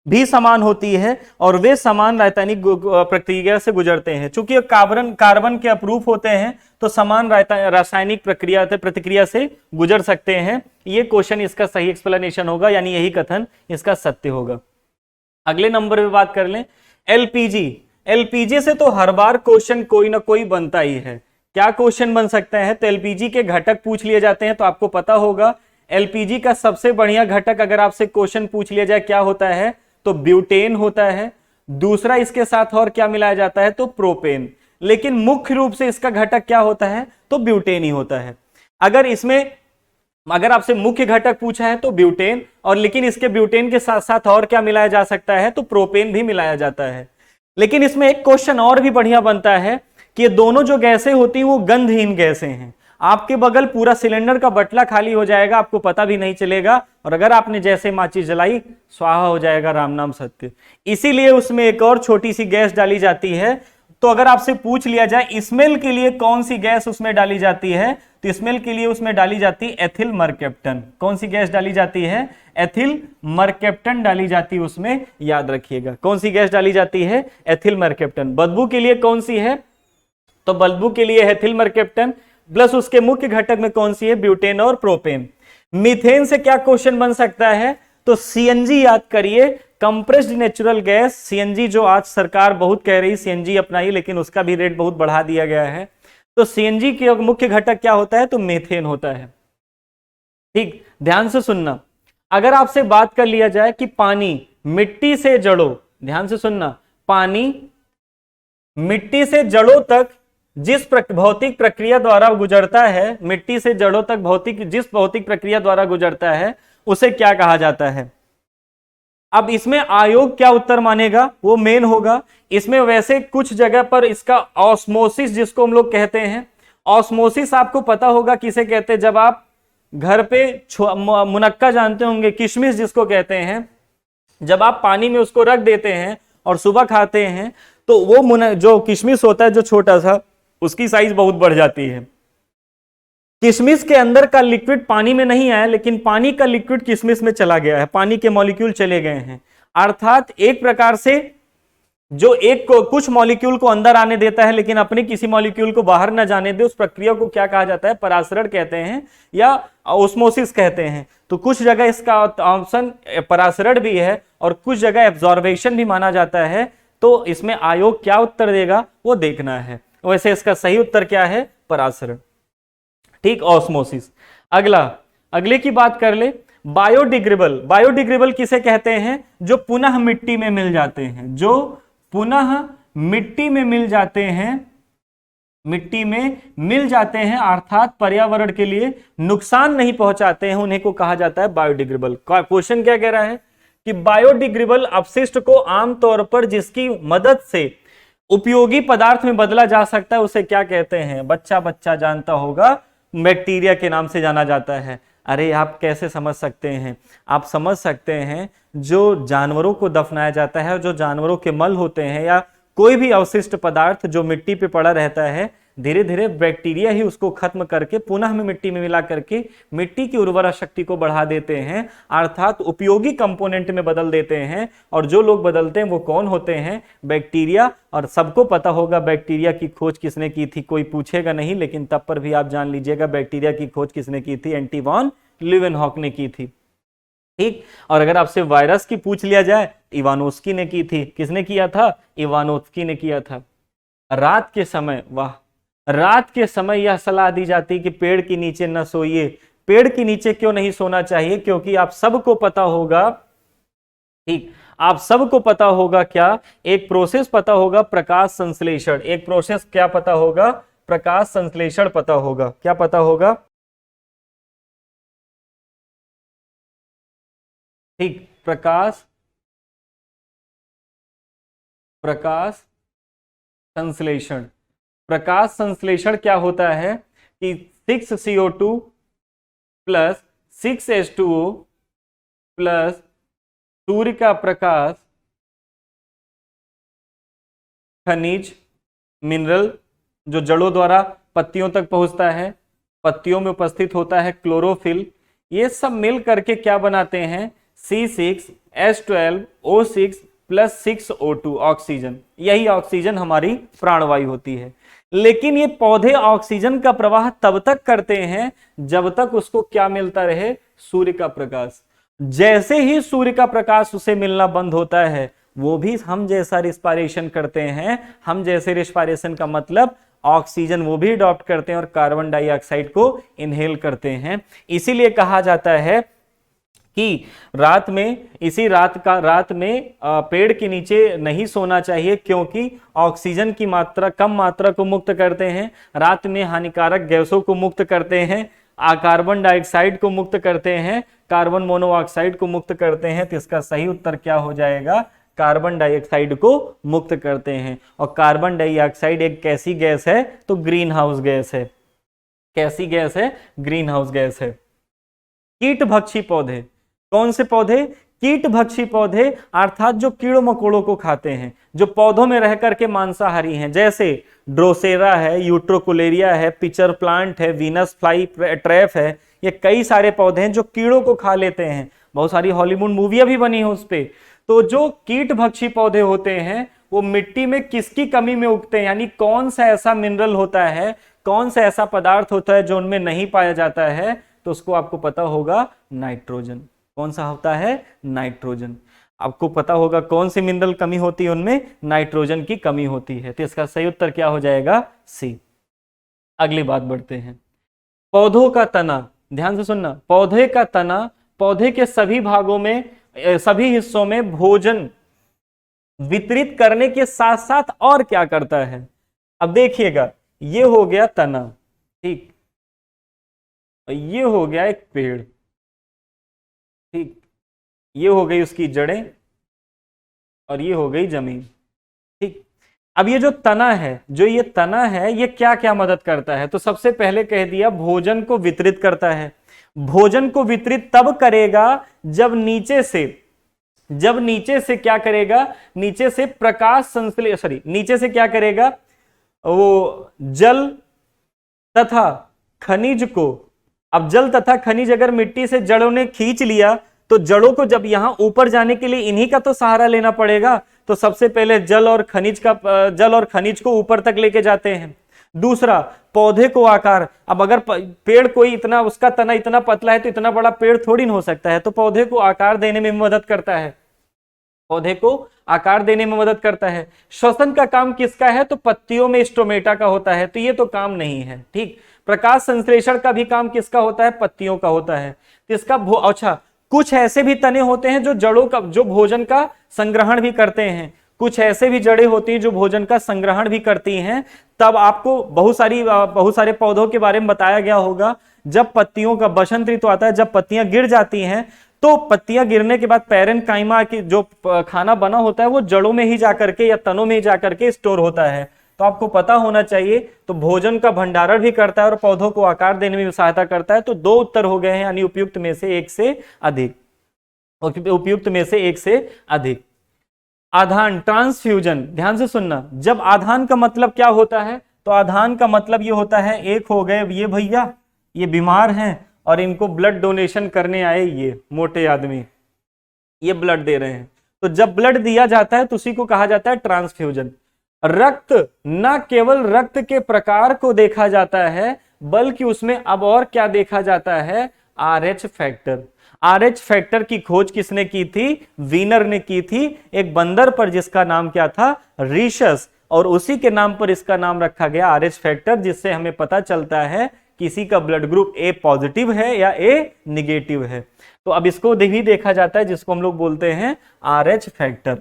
भी समान होती है और वे समान रासायनिक प्रक्रिया से गुजरते हैं। चूंकि कार्बन के अपरूप होते हैं तो समान रासायनिक प्रतिक्रिया से गुजर सकते हैं। ये क्वेश्चन इसका सही एक्सप्लेनेशन होगा, यानी यही कथन इसका सत्य होगा। अगले नंबर पे बात कर लें, एलपीजी। एलपीजी से तो हर बार क्वेश्चन कोई ना कोई बनता ही है। क्या क्वेश्चन बन सकता है, तो एलपीजी के घटक पूछ लिए जाते हैं, तो आपको पता होगा एलपीजी का सबसे बढ़िया घटक अगर आपसे क्वेश्चन पूछ लिया जाए क्या होता है, तो ब्यूटेन होता है। दूसरा, इसके साथ और क्या मिलाया जाता है, तो प्रोपेन। लेकिन मुख्य रूप से इसका घटक क्या होता है, तो ब्यूटेन ही होता है। अगर आपसे मुख्य घटक पूछा है तो ब्यूटेन, और लेकिन इसके ब्यूटेन के साथ साथ और क्या मिलाया जा सकता है, तो प्रोपेन भी मिलाया जाता है। लेकिन इसमें एक क्वेश्चन और भी बढ़िया बनता है कि ये दोनों जो गैसें होती हैं वो गंधहीन गैसें हैं। आपके बगल पूरा सिलेंडर का बटला खाली हो जाएगा, आपको पता भी नहीं चलेगा, और अगर आपने जैसे माचिस जलाई स्वाहा हो जाएगा, राम नाम सत्य। इसीलिए उसमें एक और छोटी सी गैस डाली जाती है। तो अगर आपसे पूछ लिया जाए स्मेल के लिए कौन सी गैस उसमें डाली जाती है, तो स्मेल के लिए उसमें डाली जाती है एथिल मरकैप्टन। कौन सी गैस डाली जाती है? एथिल मरकैप्टन डाली जाती है उसमें, याद रखिएगा। कौन सी गैस डाली जाती है? Ethyl mercaptan. बदबू के लिए कौन सी है? तो बदबू के लिए एथिल मरकैप्टन, प्लस उसके मुख्य घटक में कौन सी है? ब्यूटेन और प्रोपेन। मीथेन से क्या क्वेश्चन बन सकता है? तो सीएनजी याद करिए, कंप्रेस्ड नेचुरल गैस। सीएनजी जो आज सरकार बहुत कह रही सीएनजी अपनाई, लेकिन उसका भी रेट बहुत बढ़ा दिया गया है। तो सीएनजी के मुख्य घटक क्या होता है? तो मीथेन होता है। ठीक, ध्यान से सुनना। अगर आपसे बात कर लिया जाए कि पानी मिट्टी से जड़ों, ध्यान से सुनना, पानी मिट्टी से जड़ों तक जिस भौतिक प्रक्रिया द्वारा गुजरता है, मिट्टी से जड़ों तक जिस भौतिक प्रक्रिया द्वारा गुजरता है, उसे क्या कहा जाता है? अब इसमें आयोग क्या उत्तर मानेगा वो मेन होगा। इसमें वैसे कुछ जगह पर इसका ऑस्मोसिस जिसको हम लोग कहते हैं, ऑस्मोसिस आपको पता होगा किसे कहते हैं? जब आप घर पे मुनक्का जानते होंगे, किशमिश जिसको कहते हैं, जब आप पानी में उसको रख देते हैं और सुबह खाते हैं तो वो जो किशमिश होता है जो छोटा सा, उसकी साइज बहुत बढ़ जाती है। किशमिश के अंदर का लिक्विड पानी में नहीं आया, लेकिन पानी का लिक्विड किशमिश में चला गया है, पानी के मॉलिक्यूल चले गए हैं। अर्थात एक प्रकार से जो कुछ मॉलिक्यूल को अंदर आने देता है लेकिन अपने किसी मॉलिक्यूल को बाहर ना जाने दे, उस प्रक्रिया को क्या कहा जाता है? परासरण कहते हैं या ऑस्मोसिस कहते हैं। तो कुछ जगह इसका ऑप्शन परासरण भी है और कुछ जगह एब्जॉर्बेशन भी माना जाता है। तो इसमें आयोग क्या उत्तर देगा वो देखना है। वैसे इसका सही उत्तर क्या है? परासरण। ठीक, ऑस्मोसिस। अगले की बात कर ले, बायोडिग्रेबल। बायोडिग्रेबल किसे कहते हैं? जो पुनः मिट्टी में मिल जाते हैं, जो पुनः मिट्टी में मिल जाते हैं, मिट्टी में मिल जाते हैं, अर्थात पर्यावरण के लिए नुकसान नहीं पहुंचाते हैं, उन्हें को कहा जाता है बायोडिग्रेबल। क्वेश्चन क्या कह रहा है कि बायोडिग्रेबल अपशिष्ट को आमतौर पर जिसकी मदद से उपयोगी पदार्थ में बदला जा सकता है उसे क्या कहते हैं? बच्चा जानता होगा, बैक्टीरिया के नाम से जाना जाता है। अरे आप कैसे समझ सकते हैं? आप समझ सकते हैं, जो जानवरों को दफनाया जाता है, जो जानवरों के मल होते हैं या कोई भी अवशिष्ट पदार्थ जो मिट्टी पे पड़ा रहता है, धीरे धीरे बैक्टीरिया ही उसको खत्म करके पुनः में मिट्टी में मिला करके मिट्टी की उर्वरा शक्ति को बढ़ा देते हैं, अर्थात उपयोगी कंपोनेंट में बदल देते हैं। और जो लोग बदलते हैं वो कौन होते हैं? बैक्टीरिया। और सबको पता होगा बैक्टीरिया की खोज किसने की थी, कोई पूछेगा नहीं, लेकिन तब पर भी आप जान लीजिएगा बैक्टीरिया की खोज किसने की थी? एंटी वॉन लीवेनहॉक ने की थी। ठीक, और अगर आपसे वायरस की पूछ लिया जाए, इवानोस्की ने की थी। किसने किया था? इवानोस्की ने किया था। रात के समय, वाह, रात के समय यह सलाह दी जाती कि पेड़ के नीचे न सोइए। पेड़ के नीचे क्यों नहीं सोना चाहिए? क्योंकि आप सबको पता होगा, ठीक, आप सबको पता होगा क्या? एक प्रोसेस पता होगा, प्रकाश संश्लेषण। एक प्रोसेस क्या पता होगा? प्रकाश संश्लेषण पता होगा। क्या पता होगा? ठीक, प्रकाश संश्लेषण। प्रकाश संश्लेषण क्या होता है कि 6CO2 प्लस 6H2O प्लस सूर्य का प्रकाश, खनिज, मिनरल जो जड़ों द्वारा पत्तियों तक पहुंचता है, पत्तियों में उपस्थित होता है क्लोरोफिल, ये सब मिल करके क्या बनाते हैं? C6H12O6 plus 6O2 oxygen. यही ऑक्सीजन हमारी प्राणवायु होती है। लेकिन ये पौधे ऑक्सीजन का प्रवाह तब तक करते हैं जब तक उसको क्या मिलता रहे? सूर्य का प्रकाश। जैसे ही सूर्य का प्रकाश उसे मिलना बंद होता है, वो भी हम जैसा रिस्पायरेशन करते हैं। हम जैसे रिस्पायरेशन का मतलब ऑक्सीजन वो भी अडॉप्ट करते हैं और कार्बन डाइऑक्साइड को इनहेल करते हैं। इसीलिए कहा जाता है कि रात में पेड़ के नीचे नहीं सोना चाहिए, क्योंकि ऑक्सीजन की मात्रा, कम मात्रा को मुक्त करते हैं, रात में हानिकारक गैसों को मुक्त करते हैं, कार्बन डाइऑक्साइड को मुक्त करते हैं, कार्बन मोनोऑक्साइड को मुक्त करते हैं। तो इसका सही उत्तर क्या हो जाएगा? कार्बन डाइऑक्साइड को मुक्त करते हैं। और कार्बन डाइऑक्साइड एक कैसी गैस है? तो ग्रीन हाउस गैस है। कैसी गैस है? ग्रीन हाउस गैस है। कीटभक्षी पौधे, कौन से पौधे? कीटभक्षी पौधे, अर्थात जो कीड़ों मकोड़ों को खाते हैं, जो पौधों में रह करके मांसाहारी हैं, जैसे ड्रोसेरा है, यूट्रोकुलेरिया है, पिचर प्लांट है, वीनस फ्लाई ट्रैप है। ये कई सारे पौधे हैं जो कीड़ों को खा लेते हैं। बहुत सारी हॉलीवुड मूवियां भी बनी है उस पे। तो जो कीटभक्षी पौधे होते हैं वो मिट्टी में किसकी कमी में उगते हैं, यानी कौन सा ऐसा मिनरल होता है, कौन सा ऐसा पदार्थ होता है जो उनमें नहीं पाया जाता है? तो उसको आपको पता होगा, नाइट्रोजन। कौन सा होता है? नाइट्रोजन। आपको पता होगा कौन सी मिनरल कमी होती है उनमें? नाइट्रोजन की कमी होती है। तो इसका सही उत्तर क्या हो जाएगा? सी। अगली बात बढ़ते हैं। पौधों का तना, ध्यान से सुनना, पौधे का तना पौधे के सभी भागों में, सभी हिस्सों में भोजन वितरित करने के साथ साथ और क्या करता है? अब देखिएगा, ये हो गया तना, ठीक, ये हो गया एक पेड़, ठीक, ये हो गई उसकी जड़ें और ये हो गई जमीन, ठीक। अब ये जो तना है, जो ये तना है, ये क्या क्या मदद करता है? तो सबसे पहले कह दिया भोजन को वितरित करता है। भोजन को वितरित तब करेगा जब नीचे से क्या करेगा? नीचे से प्रकाश संश्लेषण, नीचे से क्या करेगा? वो जल तथा खनिज को, अब जल तथा खनिज अगर मिट्टी से जड़ों ने खींच लिया तो जड़ों को जब यहां ऊपर जाने के लिए इन्हीं का तो सहारा लेना पड़ेगा। तो सबसे पहले जल और खनिज को ऊपर तक लेके जाते हैं। दूसरा, पौधे को आकार, अब अगर पेड़ कोई इतना, उसका तना इतना पतला है तो इतना बड़ा पेड़ थोड़ी ना हो सकता है, तो पौधे को आकार देने में मदद करता है, पौधे को आकार देने में मदद करता है। श्वसन का काम किसका है? तो पत्तियों में स्टोमेटा का होता है, तो ये तो काम नहीं है, ठीक। प्रकाश संश्लेषण का भी काम किसका होता है? पत्तियों का होता है। तो इसका अच्छा, कुछ ऐसे भी तने होते हैं जो जड़ों का, जो भोजन का संग्रहण भी करते हैं। कुछ ऐसे भी जड़ें होती हैं जो भोजन का संग्रहण भी करती हैं। तब आपको बहुत सारे पौधों के बारे में बताया गया होगा। जब पत्तियों का बसंत ऋतु आता है, जब पत्तियां गिर जाती हैं, तो पत्तियां गिरने के बाद पैरेनकाइमा की जो खाना बना होता है वो जड़ों में ही जाकर के या तनों में ही जाकर के स्टोर होता है। तो आपको पता होना चाहिए। तो भोजन का भंडारण भी करता है और पौधों को आकार देने में भी सहायता करता है। तो दो उत्तर हो गए हैं, यानी उपयुक्त में से एक से अधिक, उपयुक्त में से एक से अधिक। आधान, ट्रांसफ्यूजन, ध्यान से सुनना। जब आधान का मतलब क्या होता है? तो आधान का मतलब ये होता है, एक हो गए ये भैया, ये बीमार हैं और इनको ब्लड डोनेशन करने आए, ये मोटे आदमी, ये ब्लड दे रहे हैं। तो जब ब्लड दिया जाता है तो उसी को कहा जाता है ट्रांसफ्यूजन। रक्त, न केवल रक्त के प्रकार को देखा जाता है बल्कि उसमें अब और क्या देखा जाता है? RH factor. RH फैक्टर की खोज किसने की थी? वीनर ने की थी, एक बंदर पर जिसका नाम क्या था? रीशस। और उसी के नाम पर इसका नाम रखा गया RH फैक्टर, जिससे हमें पता चलता है किसी का ब्लड ग्रुप A पॉजिटिव है या A निगेटिव है। तो अब इसको भी देखा जाता है, जिसको हम लोग बोलते हैं RH फैक्टर।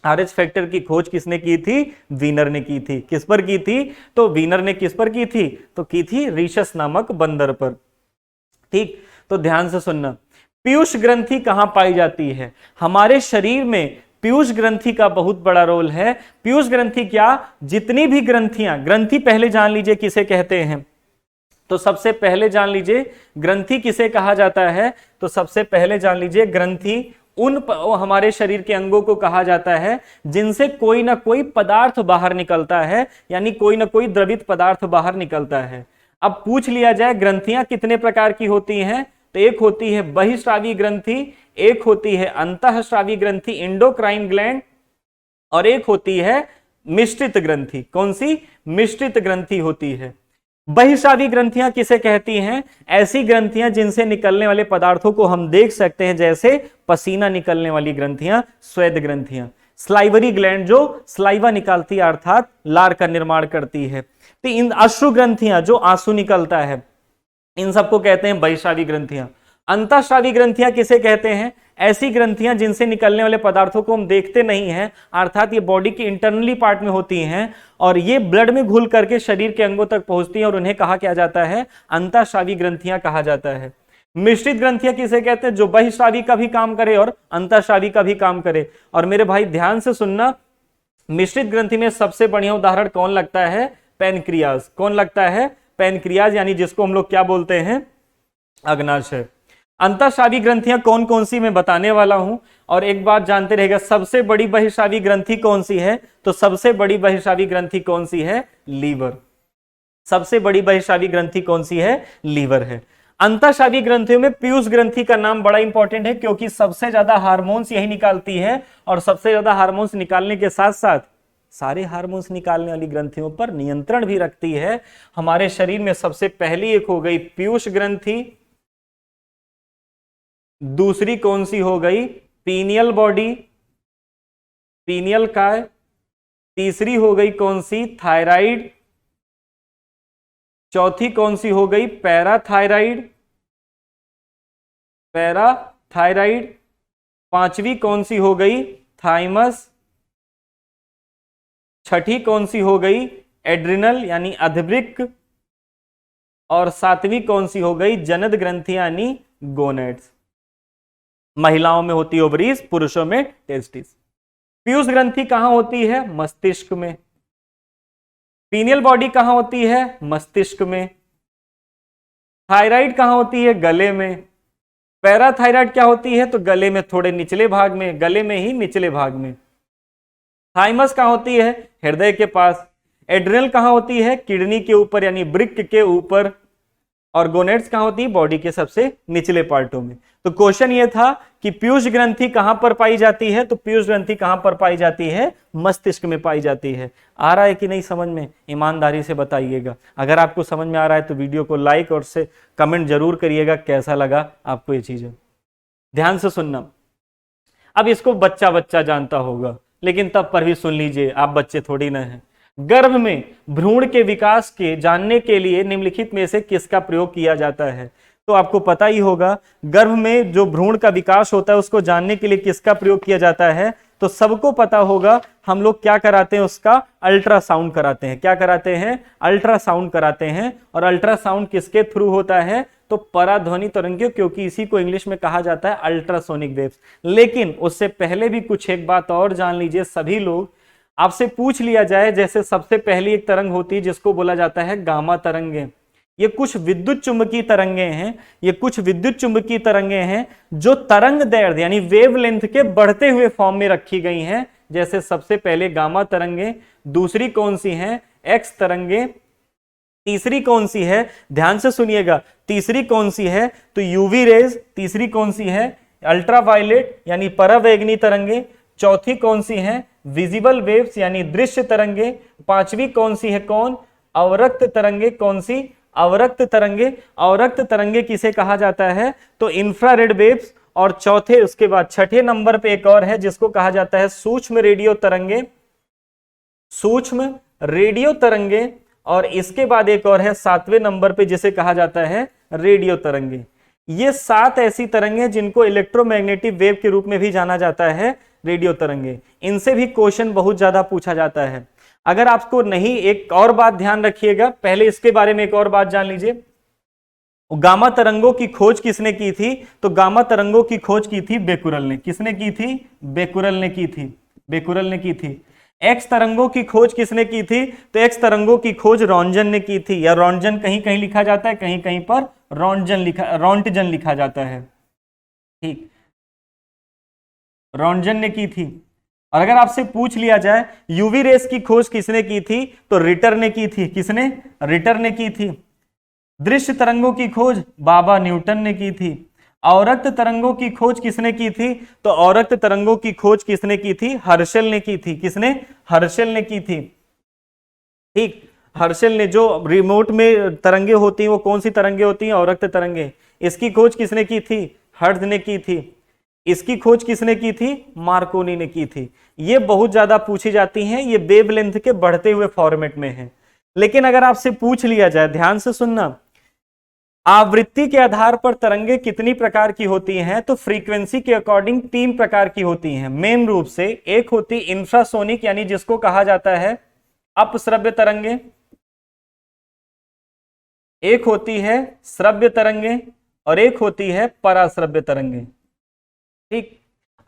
RH फैक्टर की खोज किसने की थी? वीनर ने की थी। किस पर की थी? तो वीनर ने किस पर की थी? तो की थी रीशस नामक बंदर पर, ठीक। तो ध्यान से सुनना, पीयूष ग्रंथि कहां पाई जाती है? हमारे शरीर में पीयूष ग्रंथि का बहुत बड़ा रोल है। पीयूष ग्रंथि क्या? जितनी भी ग्रंथियां, ग्रंथि पहले जान लीजिए किसे कहते हैं। तो सबसे पहले जान लीजिए ग्रंथि किसे कहा जाता है। तो सबसे पहले जान लीजिए ग्रंथि उन हमारे शरीर के अंगों को कहा जाता है जिनसे कोई ना कोई पदार्थ बाहर निकलता है, यानी कोई ना कोई द्रवित पदार्थ बाहर निकलता है। अब पूछ लिया जाए ग्रंथियां कितने प्रकार की होती हैं? तो एक होती है बहिस्रावी ग्रंथि, एक होती है अंतःस्रावी ग्रंथि इंडोक्राइन ग्लैंड, और एक होती है मिश्रित ग्रंथि। कौन सी? मिश्रित ग्रंथि होती है। बहिस्रावी ग्रंथियां किसे कहती हैं? ऐसी ग्रंथियां जिनसे निकलने वाले पदार्थों को हम देख सकते हैं, जैसे पसीना निकलने वाली ग्रंथियां, स्वेद ग्रंथियां। स्लाइवरी ग्लैंड जो स्लाइवा निकालती है, अर्थात लार का निर्माण करती है। तो इन अश्रु ग्रंथियां जो आंसू निकलता है, इन सबको कहते हैं बहिस्रावी ग्रंथियां। अंतःस्रावी ग्रंथियां किसे कहते हैं? ऐसी ग्रंथियां जिनसे निकलने वाले पदार्थों को हम देखते नहीं हैं, अर्थात ये बॉडी की इंटरनली पार्ट में होती हैं और ये ब्लड में घुल करके शरीर के अंगों तक पहुंचती हैं और उन्हें कहा क्या जाता है? अंतःस्रावी ग्रंथियां कहा जाता है। मिश्रित ग्रंथियां किसे कहते हैं? जो बहिःस्रावी का भी काम करे और अंतःस्रावी का भी काम करे। और मेरे भाई ध्यान से सुनना, मिश्रित ग्रंथि में सबसे बढ़िया उदाहरण कौन लगता है? पैनक्रियाज। कौन लगता है? पैनक्रियाज, यानी जिसको हम लोग क्या बोलते हैं? अग्नाशय। अंतःस्रावी ग्रंथियां कौन कौन सी मैं बताने वाला हूं, और एक बात जानते रहेगा, सबसे बड़ी बहिःस्रावी ग्रंथि कौन सी है? तो सबसे बड़ी बहिःस्रावी ग्रंथि कौन सी है? लीवर। सबसे बड़ी बहिःस्रावी ग्रंथि कौन सी है? लीवर है। अंतःस्रावी ग्रंथियों में पीयूष ग्रंथि का नाम बड़ा इंपॉर्टेंट है, क्योंकि सबसे ज्यादा हार्मोन्स यही निकालती है, और सबसे ज्यादा हार्मोन्स निकालने के साथ साथ सारे हार्मोन्स निकालने वाली ग्रंथियों पर नियंत्रण भी रखती है। हमारे शरीर में सबसे पहली एक हो गई पीयूष ग्रंथि, दूसरी कौन सी हो गई? पीनियल बॉडी, पीनियल काय। तीसरी हो गई कौन सी? थायराइड। चौथी कौन सी हो गई? Parathyroid, parathyroid. पांचवी कौन सी हो गई? थाइमस। छठी कौन सी हो गई? एड्रिनल यानी अधवृक्क। और सातवीं कौन सी हो गई? जनद ग्रंथि यानी गोनेड्स। महिलाओं में होती ओवरीज, पुरुषों में टेस्टिस। पीयूष ग्रंथि कहां होती है? मस्तिष्क में। पीनियल बॉडी कहां होती है? मस्तिष्क में। थायराइड कहां होती है? गले में। पैराथायराइड क्या होती है? तो गले में थोड़े निचले भाग में, गले में ही निचले भाग में। थाइमस कहां होती है? हृदय के पास। एड्रिनल कहां होती है? किडनी के ऊपर यानी वृक्क के ऊपर। और गोनेड्स कहां होती है? बॉडी के सबसे निचले पार्टों में। तो क्वेश्चन ये था कि पीयूष ग्रंथि कहां पर पाई जाती है? तो पीयूष ग्रंथि कहां पर पाई जाती है? मस्तिष्क में पाई जाती है। आ रहा है कि नहीं समझ में? ईमानदारी से बताइएगा। अगर आपको समझ में आ रहा है तो वीडियो को लाइक और से कमेंट जरूर करिएगा कैसा लगा आपको ये चीजें। ध्यान से सुनना। अब इसको बच्चा बच्चा जानता होगा, लेकिन तब पर भी सुन लीजिए, आप बच्चे थोड़ी ना हैं। गर्भ में भ्रूण के विकास के जानने के लिए निम्नलिखित में से किसका प्रयोग किया जाता है? तो आपको पता ही होगा, गर्भ में जो भ्रूण का विकास होता है उसको जानने के लिए किसका प्रयोग किया जाता है? तो सबको पता होगा, हम लोग क्या कराते हैं? उसका अल्ट्रासाउंड कराते हैं। क्या कराते हैं? अल्ट्रासाउंड कराते हैं। और अल्ट्रासाउंड किसके थ्रू होता है? तो पराध्वनि तरंगियों, क्योंकि इसी को इंग्लिश में कहा जाता है अल्ट्रासोनिक वेव्स। लेकिन उससे पहले भी कुछ एक बात और जान लीजिए सभी लोग। आपसे पूछ लिया जाए, जैसे सबसे पहली एक तरंग होती है जिसको बोला जाता है गामा तरंगे। ये कुछ विद्युत चुंबकीय तरंगे हैं, ये कुछ विद्युत चुंबकीय तरंगे हैं जो तरंग दैर्ध्य यानी वेवलेंथ के बढ़ते हुए फॉर्म में रखी गई हैं। जैसे सबसे पहले गामा तरंगे, दूसरी कौन सी हैं? एक्स तरंगे। तीसरी कौन सी है? ध्यान से सुनिएगा, तीसरी कौन सी है? तो यूवी रेज। तीसरी कौन सी है? अल्ट्रावायलेट यानी परावैगनी तरंगे। चौथी कौन सी है? विजिबल वेव्स यानी दृश्य तरंगे। पांचवी कौन सी है? कौन? अवरक्त तरंगे। कौन सी? अवरक्त तरंगे। अवरक्त तरंगे किसे कहा जाता है? तो इंफ्रारेड वेव्स। और चौथे, उसके बाद छठे नंबर पे एक और है जिसको कहा जाता है सूक्ष्म रेडियो तरंगे। सूक्ष्म रेडियो तरंगे। और इसके बाद एक और है सातवें नंबर पे जिसे कहा जाता है रेडियो तरंगे। ये 7 ऐसी तरंगे जिनको इलेक्ट्रोमैग्नेटिक वेव के रूप में भी जाना जाता है, रेडियो तरंगे। इनसे भी क्वेश्चन बहुत ज्यादा पूछा जाता है। अगर आपको नहीं, एक और बात ध्यान रखिएगा, पहले इसके बारे में एक और बात जान लीजिए। गामा तरंगों की खोज किसने की थी? तो गामा तरंगों की खोज की थी बेकुरल ने। किसने की थी? बेकुरल ने की थी। बेकुरल ने की थी। एक्स तरंगों की खोज किसने की थी? तो एक्स तरंगों की खोज रॉन्टजन ने की थी, या रॉन्टजन कहीं कहीं लिखा जाता है, कहीं कहीं पर रॉन्टजन लिखा जाता है। ठीक, रॉन्टजन ने की थी। और अगर आपसे पूछ लिया जाए यूवी रेस की खोज किसने की थी? तो रिटर ने की थी। किसने? रिटर ने की थी। दृश्य तरंगों की खोज बाबा न्यूटन ने की थी। अवरक्त तरंगों की खोज किसने की थी? तो अवरक्त तरंगों की खोज किसने की थी? हर्शल ने की थी। किसने? हर्शल ने की थी। ठीक, हर्शल ने। जो रिमोट में तरंगे होती हैं वो कौन सी तरंगे होती हैं? अवरक्त तरंगे। इसकी खोज किसने की थी? हर्ट्ज ने की थी। इसकी खोज किसने की थी? मार्कोनी ने की थी। ये बहुत ज्यादा पूछी जाती हैं, ये वेवलेंथ के बढ़ते हुए फॉर्मेट में है। लेकिन अगर आपसे पूछ लिया जाए, ध्यान से सुनना, आवृत्ति के आधार पर तरंगे कितनी प्रकार की होती हैं? तो फ्रीक्वेंसी के अकॉर्डिंग 3 प्रकार की होती हैं मेन रूप से। एक होती इंफ्रासोनिक यानी जिसको कहा जाता है अपश्रव्य तरंगे। एक होती है श्रव्य तरंगे और एक होती है पराश्रव्य तरंगे। ठीक,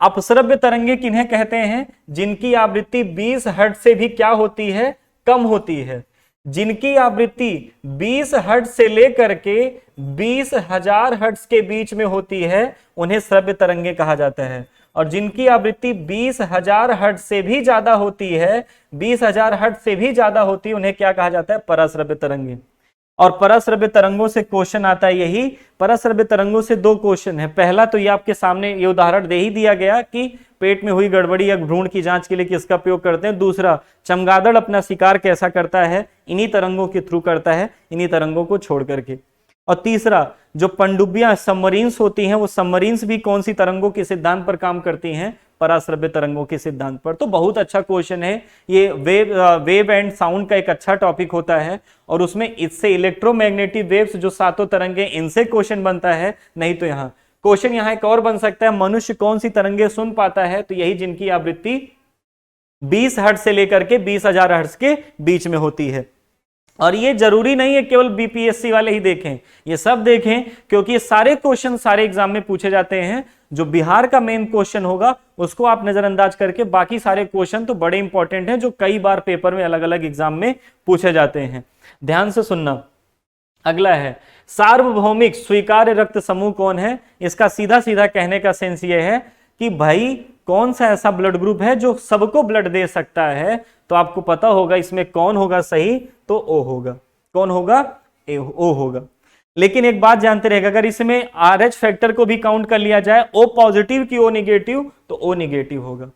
अपश्रव्य तरंगे किन्हें कहते हैं? जिनकी आवृत्ति 20 हर्ट्ज से भी क्या होती है? कम होती है। जिनकी आवृत्ति 20 हर्ट्ज से लेकर के 20,000 हर्ट्ज के बीच में होती है उन्हें श्रव्य तरंगे कहा जाता है। और जिनकी आवृत्ति 20,000 हर्ट्ज से भी ज्यादा होती है, 20,000 हर्ट्ज से भी ज्यादा होती है, उन्हें क्या कहा जाता है? पराश्रव्य तरंगे। और पराश्रव्य तरंगों से क्वेश्चन आता है यही। पराश्रव्य तरंगों से दो क्वेश्चन है। पहला तो ये आपके सामने ये उदाहरण दे ही दिया गया कि पेट में हुई गड़बड़ी या भ्रूण की जांच के लिए किसका प्रयोग करते हैं। दूसरा, चमगादड़ अपना शिकार कैसा करता है? इन्हीं तरंगों के थ्रू करता है, इन्हीं तरंगों को छोड़ करके। और तीसरा, जो पनडुब्बियां सबमरीन्स होती हैं, वो सबमरीन्स भी कौन सी तरंगों के सिद्धांत पर काम करती हैं? पराश्रव्य तरंगों के सिद्धांत पर। तो बहुत अच्छा क्वेश्चन है ये। वेव एंड साउंड का एक अच्छा टॉपिक होता है और उसमें इससे इलेक्ट्रोमैग्नेटिक वेव्स जो सातों तरंगे, इनसे क्वेश्चन बनता है। नहीं तो यहाँ क्वेश्चन यहाँ एक और बन सकता है, मनुष्य कौन सी तरंगे सुन पाता है? तो यही जिनकी आवृत्ति 20 हर्ट्ज से लेकर के 20,000 हर्ट्ज के बीच में होती है। और ये जरूरी नहीं है केवल बीपीएससी वाले ही देखें, ये सब देखें, क्योंकि ये सारे क्वेश्चन सारे एग्जाम में पूछे जाते हैं। जो बिहार का मेन क्वेश्चन होगा उसको आप नजरअंदाज करके बाकी सारे क्वेश्चन तो बड़े इंपॉर्टेंट हैं, जो कई बार पेपर में अलग अलग एग्जाम में पूछे जाते हैं। ध्यान से सुनना। अगला है सार्वभौमिक स्वीकार्य रक्त समूह कौन है? इसका सीधा सीधा कहने का सेंस ये है कि भाई कौन सा ऐसा ब्लड ग्रुप है जो सबको ब्लड दे सकता है। तो आपको पता होगा इसमें कौन होगा सही, तो ओ होगा। कौन होगा? ओ होगा। लेकिन एक बात जानते रहेगा, अगर इसमें RH फैक्टर को भी काउंट कर लिया जाए, O पॉजिटिव की O निगेटिव, तो O निगेटिव होगा।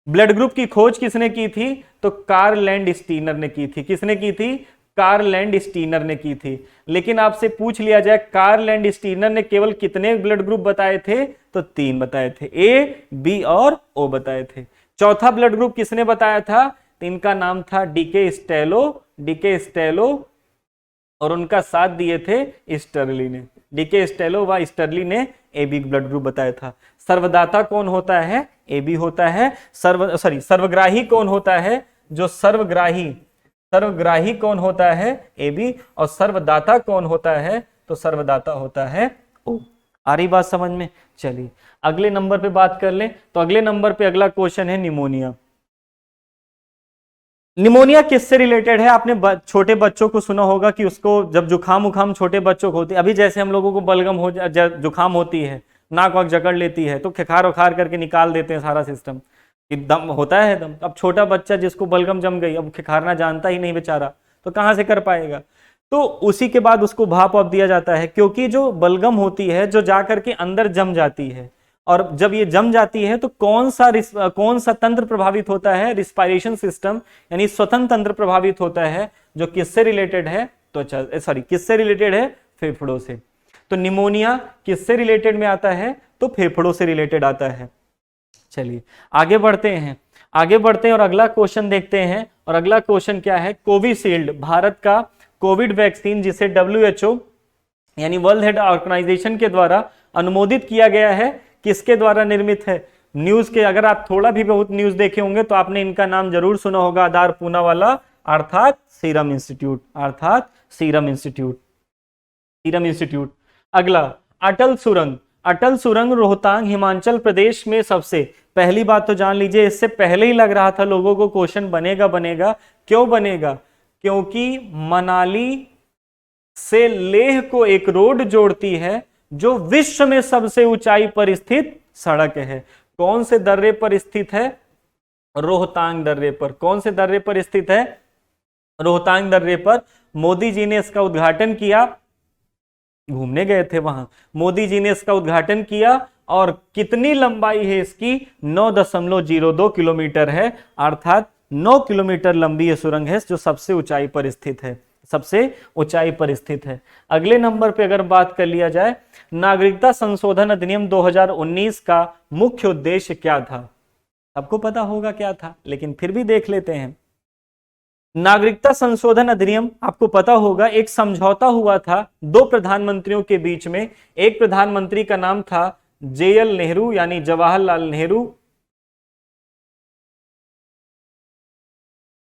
ब्लड ग्रुप की खोज किसने की थी? तो कार्ल लैंडस्टीनर ने की थी। किसने की थी? कार्ल लैंडस्टीनर ने की थी। लेकिन आपसे पूछ लिया जाए कार्ल लैंडस्टीनर ने केवल कितने ब्लड ग्रुप बताए थे? तो 3 बताए थे, A, B और O बताए थे। चौथा ब्लड ग्रुप किसने बताया था? तो इनका नाम था डीके स्टेलो और उनका साथ दिए थे स्टर्ली ने। डीके स्टेलो व स्टर्ली ने AB ब्लड ग्रुप बताया था। सर्वदाता कौन होता है? AB होता है। सर्वग्राही कौन होता है? जो सर्वग्राही कौन होता है? AB। और सर्वदाता कौन होता है? तो सर्वदाता होता है O। आ रही बात समझ में? चलिए अगले नंबर पे बात कर लें। तो अगले नंबर पे अगला क्वेश्चन है निमोनिया। निमोनिया किससे रिलेटेड है? आपने छोटे बच्चों को सुना होगा कि उसको जब जुकाम उखाम छोटे बच्चों को होती है, अभी जैसे हम लोगों को बलगम हो जुकाम होती है, नाक वाक जकड़ लेती है, तो खिखार उखार करके निकाल देते हैं सारा सिस्टम, दम होता है दम। अब छोटा बच्चा जिसको बलगम जम गई, अब खिखारना जानता ही नहीं बेचारा, तो कहाँ से कर पाएगा? तो उसी के बाद उसको भाप वाप दिया जाता है, क्योंकि जो बलगम होती है जो जा करके अंदर जम जाती है, और जब ये जम जाती है तो कौन सा तंत्र प्रभावित होता है? रिस्पायरेशन सिस्टम, यानी श्वसन तंत्र प्रभावित होता है, जो किससे रिलेटेड है? तो किससे रिलेटेड है? फेफड़ों से। तो निमोनिया किससे रिलेटेड में आता है? तो फेफड़ों से रिलेटेड आता है। चलिए आगे बढ़ते हैं और अगला क्वेश्चन देखते हैं। और अगला क्वेश्चन क्या है? कोविशील्ड, भारत का कोविड वैक्सीन, जिसे WHO यानी वर्ल्ड हेल्थ ऑर्गेनाइजेशन के द्वारा अनुमोदित किया गया है, किसके द्वारा निर्मित है? न्यूज के, अगर आप थोड़ा भी बहुत न्यूज देखे होंगे तो आपने इनका नाम जरूर सुना होगा, आधार पूना वाला, अर्थात सीरम इंस्टीट्यूट। अगला अटल सुरंग रोहतांग हिमाचल प्रदेश में सबसे, पहली बात तो जान लीजिए, इससे पहले ही लग रहा था लोगों को क्वेश्चन बनेगा। क्यों बनेगा? क्योंकि मनाली से लेह को एक रोड जोड़ती है जो विश्व में सबसे ऊंचाई पर स्थित सड़क है। कौन से दर्रे पर स्थित है? रोहतांग दर्रे पर। कौन से दर्रे पर स्थित है? रोहतांग दर्रे पर। मोदी जी ने इसका उद्घाटन किया, घूमने गए थे वहां, मोदी जी ने इसका उद्घाटन किया। और कितनी लंबाई है इसकी? 9.02 किलोमीटर है, अर्थात 9 किलोमीटर लंबी ये सुरंग है जो सबसे ऊंचाई पर स्थित है। अगले नंबर पे अगर बात कर लिया जाए, नागरिकता संशोधन अधिनियम 2019 का मुख्य उद्देश्य क्या था? आपको पता होगा क्या था, लेकिन फिर भी देख लेते हैं। नागरिकता संशोधन अधिनियम, आपको पता होगा, एक समझौता हुआ था 2 प्रधानमंत्रियों के बीच में। एक प्रधानमंत्री का नाम था JL नेहरू, यानी जवाहरलाल नेहरू,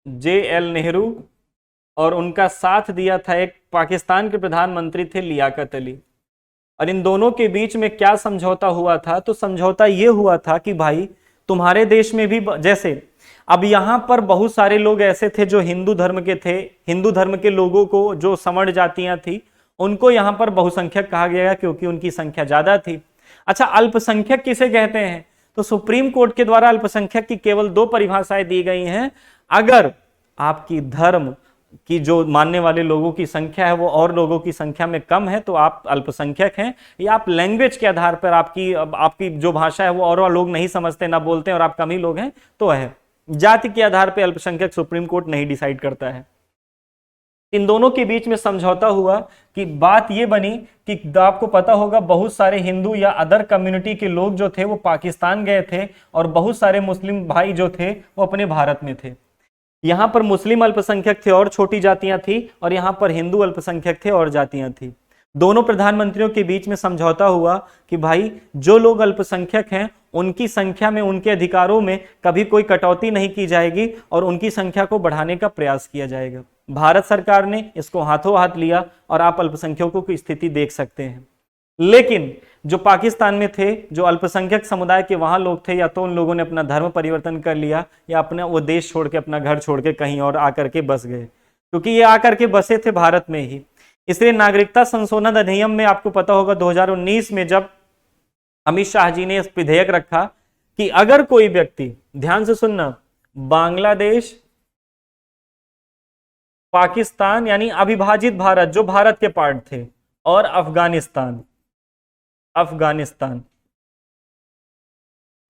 JL नेहरू, और उनका साथ दिया था एक पाकिस्तान के प्रधानमंत्री थे लियाकत अली। और इन दोनों के बीच में क्या समझौता हुआ था? तो समझौता ये हुआ था कि भाई तुम्हारे देश में भी, जैसे अब यहां पर बहुत सारे लोग ऐसे थे जो हिंदू धर्म के थे, हिंदू धर्म के लोगों को, जो सवर्ण जातियां थी, उनको यहां पर बहुसंख्यक कहा गया क्योंकि उनकी संख्या ज्यादा थी। अच्छा, अल्पसंख्यक किसे कहते हैं? तो सुप्रीम कोर्ट के द्वारा अल्पसंख्यक की केवल दो परिभाषाएं दी गई हैं। अगर आपकी धर्म की जो मानने वाले लोगों की संख्या है वो और लोगों की संख्या में कम है तो आप अल्पसंख्यक हैं, या आप लैंग्वेज के आधार पर आपकी जो भाषा है वो और लोग नहीं समझते ना बोलते हैं और आप कम ही लोग हैं तो है। जाति के आधार पर अल्पसंख्यक सुप्रीम कोर्ट नहीं डिसाइड करता है। इन दोनों के बीच में समझौता हुआ कि बात यह बनी कि आपको पता होगा बहुत सारे हिंदू या अदर कम्युनिटी के लोग जो थे वो पाकिस्तान गए थे और बहुत सारे मुस्लिम भाई जो थे वो अपने भारत में थे। यहां पर मुस्लिम अल्पसंख्यक थे और छोटी जातियां थी, और यहां पर हिंदू अल्पसंख्यक थे और जातियां थी। दोनों प्रधानमंत्रियों के बीच में समझौता हुआ कि भाई जो लोग अल्पसंख्यक हैं उनकी संख्या में, उनके अधिकारों में कभी कोई कटौती नहीं की जाएगी और उनकी संख्या को बढ़ाने का प्रयास किया जाएगा। भारत सरकार ने इसको हाथों हाथ लिया और आप अल्पसंख्यकों की स्थिति देख सकते हैं। लेकिन जो पाकिस्तान में थे, जो अल्पसंख्यक समुदाय के वहां लोग थे, या तो उन लोगों ने अपना धर्म परिवर्तन कर लिया या अपना वो देश छोड़ के, अपना घर छोड़ के कहीं और आकर के बस गए, क्योंकि ये आकर के बसे थे भारत में ही। इसलिए नागरिकता संशोधन अधिनियम में आपको पता होगा 2019 में जब अमित शाह जी ने इस विधेयक रखा कि अगर कोई व्यक्ति, ध्यान से सुनना, बांग्लादेश, पाकिस्तान यानी अविभाजित भारत जो भारत के पार्ट थे, और अफगानिस्तान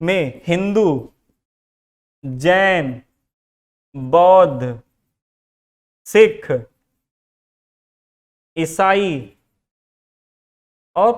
में हिंदू, जैन, बौद्ध, सिख, ईसाई और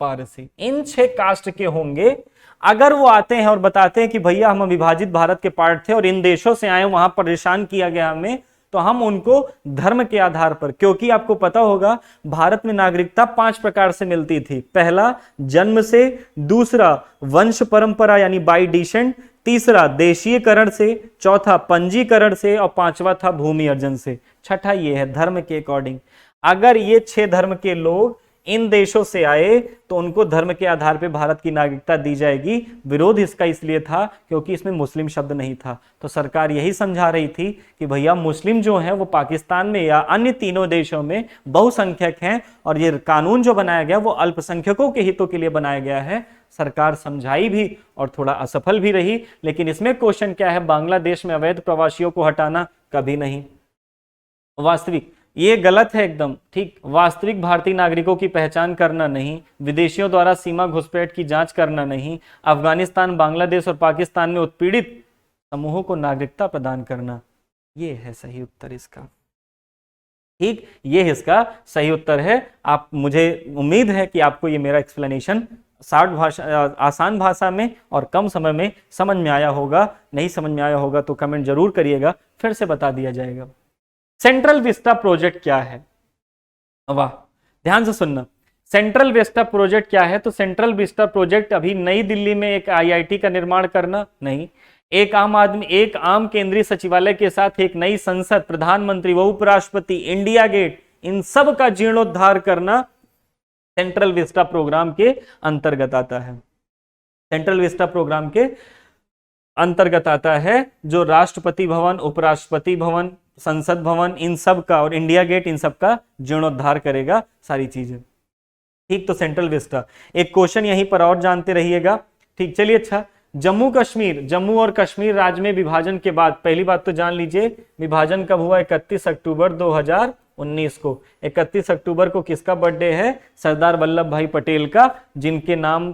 पारसी इन 6 कास्ट के होंगे। अगर वो आते हैं और बताते हैं कि भैया हम विभाजित भारत के पार्ट थे और इन देशों से आए, वहां परेशान किया गया हमें, तो हम उनको धर्म के आधार पर, क्योंकि आपको पता होगा भारत में नागरिकता 5 प्रकार से मिलती थी। पहला जन्म से, दूसरा वंश परंपरा यानी बाई डिसेंट, तीसरा देशीयकरण से, चौथा पंजीकरण से और पांचवा था भूमि अर्जन से। छठा ये है धर्म के अकॉर्डिंग। अगर ये 6 धर्म के लोग इन देशों से आए तो उनको धर्म के आधार पर भारत की नागरिकता दी जाएगी। विरोध इसका इसलिए था क्योंकि इसमें मुस्लिम शब्द नहीं था। तो सरकार यही समझा रही थी कि भैया मुस्लिम जो हैं वो पाकिस्तान में या अन्य तीनों देशों में बहुसंख्यक हैं और ये कानून जो बनाया गया वो अल्पसंख्यकों के हितों के लिए बनाया गया है। सरकार समझाई भी और थोड़ा असफल भी रही। लेकिन इसमें क्वेश्चन क्या है, बांग्लादेश में अवैध प्रवासियों को हटाना कभी नहीं। वास्तविक, ये गलत है एकदम, ठीक। वास्तविक भारतीय नागरिकों की पहचान करना नहीं, विदेशियों द्वारा सीमा घुसपैठ की जांच करना नहीं, अफगानिस्तान, बांग्लादेश और पाकिस्तान में उत्पीड़ित समूहों को नागरिकता प्रदान करना, ये है सही उत्तर इसका, ठीक। ये इसका सही उत्तर है। आप, मुझे उम्मीद है कि आपको ये मेरा एक्सप्लेनेशन आसान भाषा में और कम समय में समझ में आया होगा। नहीं समझ में आया होगा तो कमेंट जरूर करिएगा, फिर से बता दिया जाएगा। सेंट्रल विस्टा प्रोजेक्ट क्या है? वाह, ध्यान से सुनना। सेंट्रल विस्टा प्रोजेक्ट क्या है? तो सेंट्रल विस्टा प्रोजेक्ट अभी नई दिल्ली में एक आईआईटी का निर्माण करना नहीं, एक आम केंद्रीय सचिवालय के साथ एक नई संसद, प्रधानमंत्री व उपराष्ट्रपति, इंडिया गेट, इन सब का जीर्णोद्धार करना सेंट्रल विस्टा प्रोग्राम के अंतर्गत आता है। सेंट्रल विस्टा प्रोग्राम के अंतर्गत आता है जो राष्ट्रपति भवन, उपराष्ट्रपति भवन, संसद भवन, इन सब का, और इंडिया गेट, इन सब का जीर्णोद्धार करेगा, सारी चीजें, ठीक। तो सेंट्रल विस्टा एक क्वेश्चन यहीं पर और जानते रहिएगा, ठीक। चलिए, अच्छा, जम्मू और कश्मीर राज्य में विभाजन के बाद, पहली बात तो जान लीजिए विभाजन कब हुआ? 31 अक्टूबर 2019 को। 31 अक्टूबर को किसका बर्थडे है? सरदार वल्लभ भाई पटेल का, जिनके नाम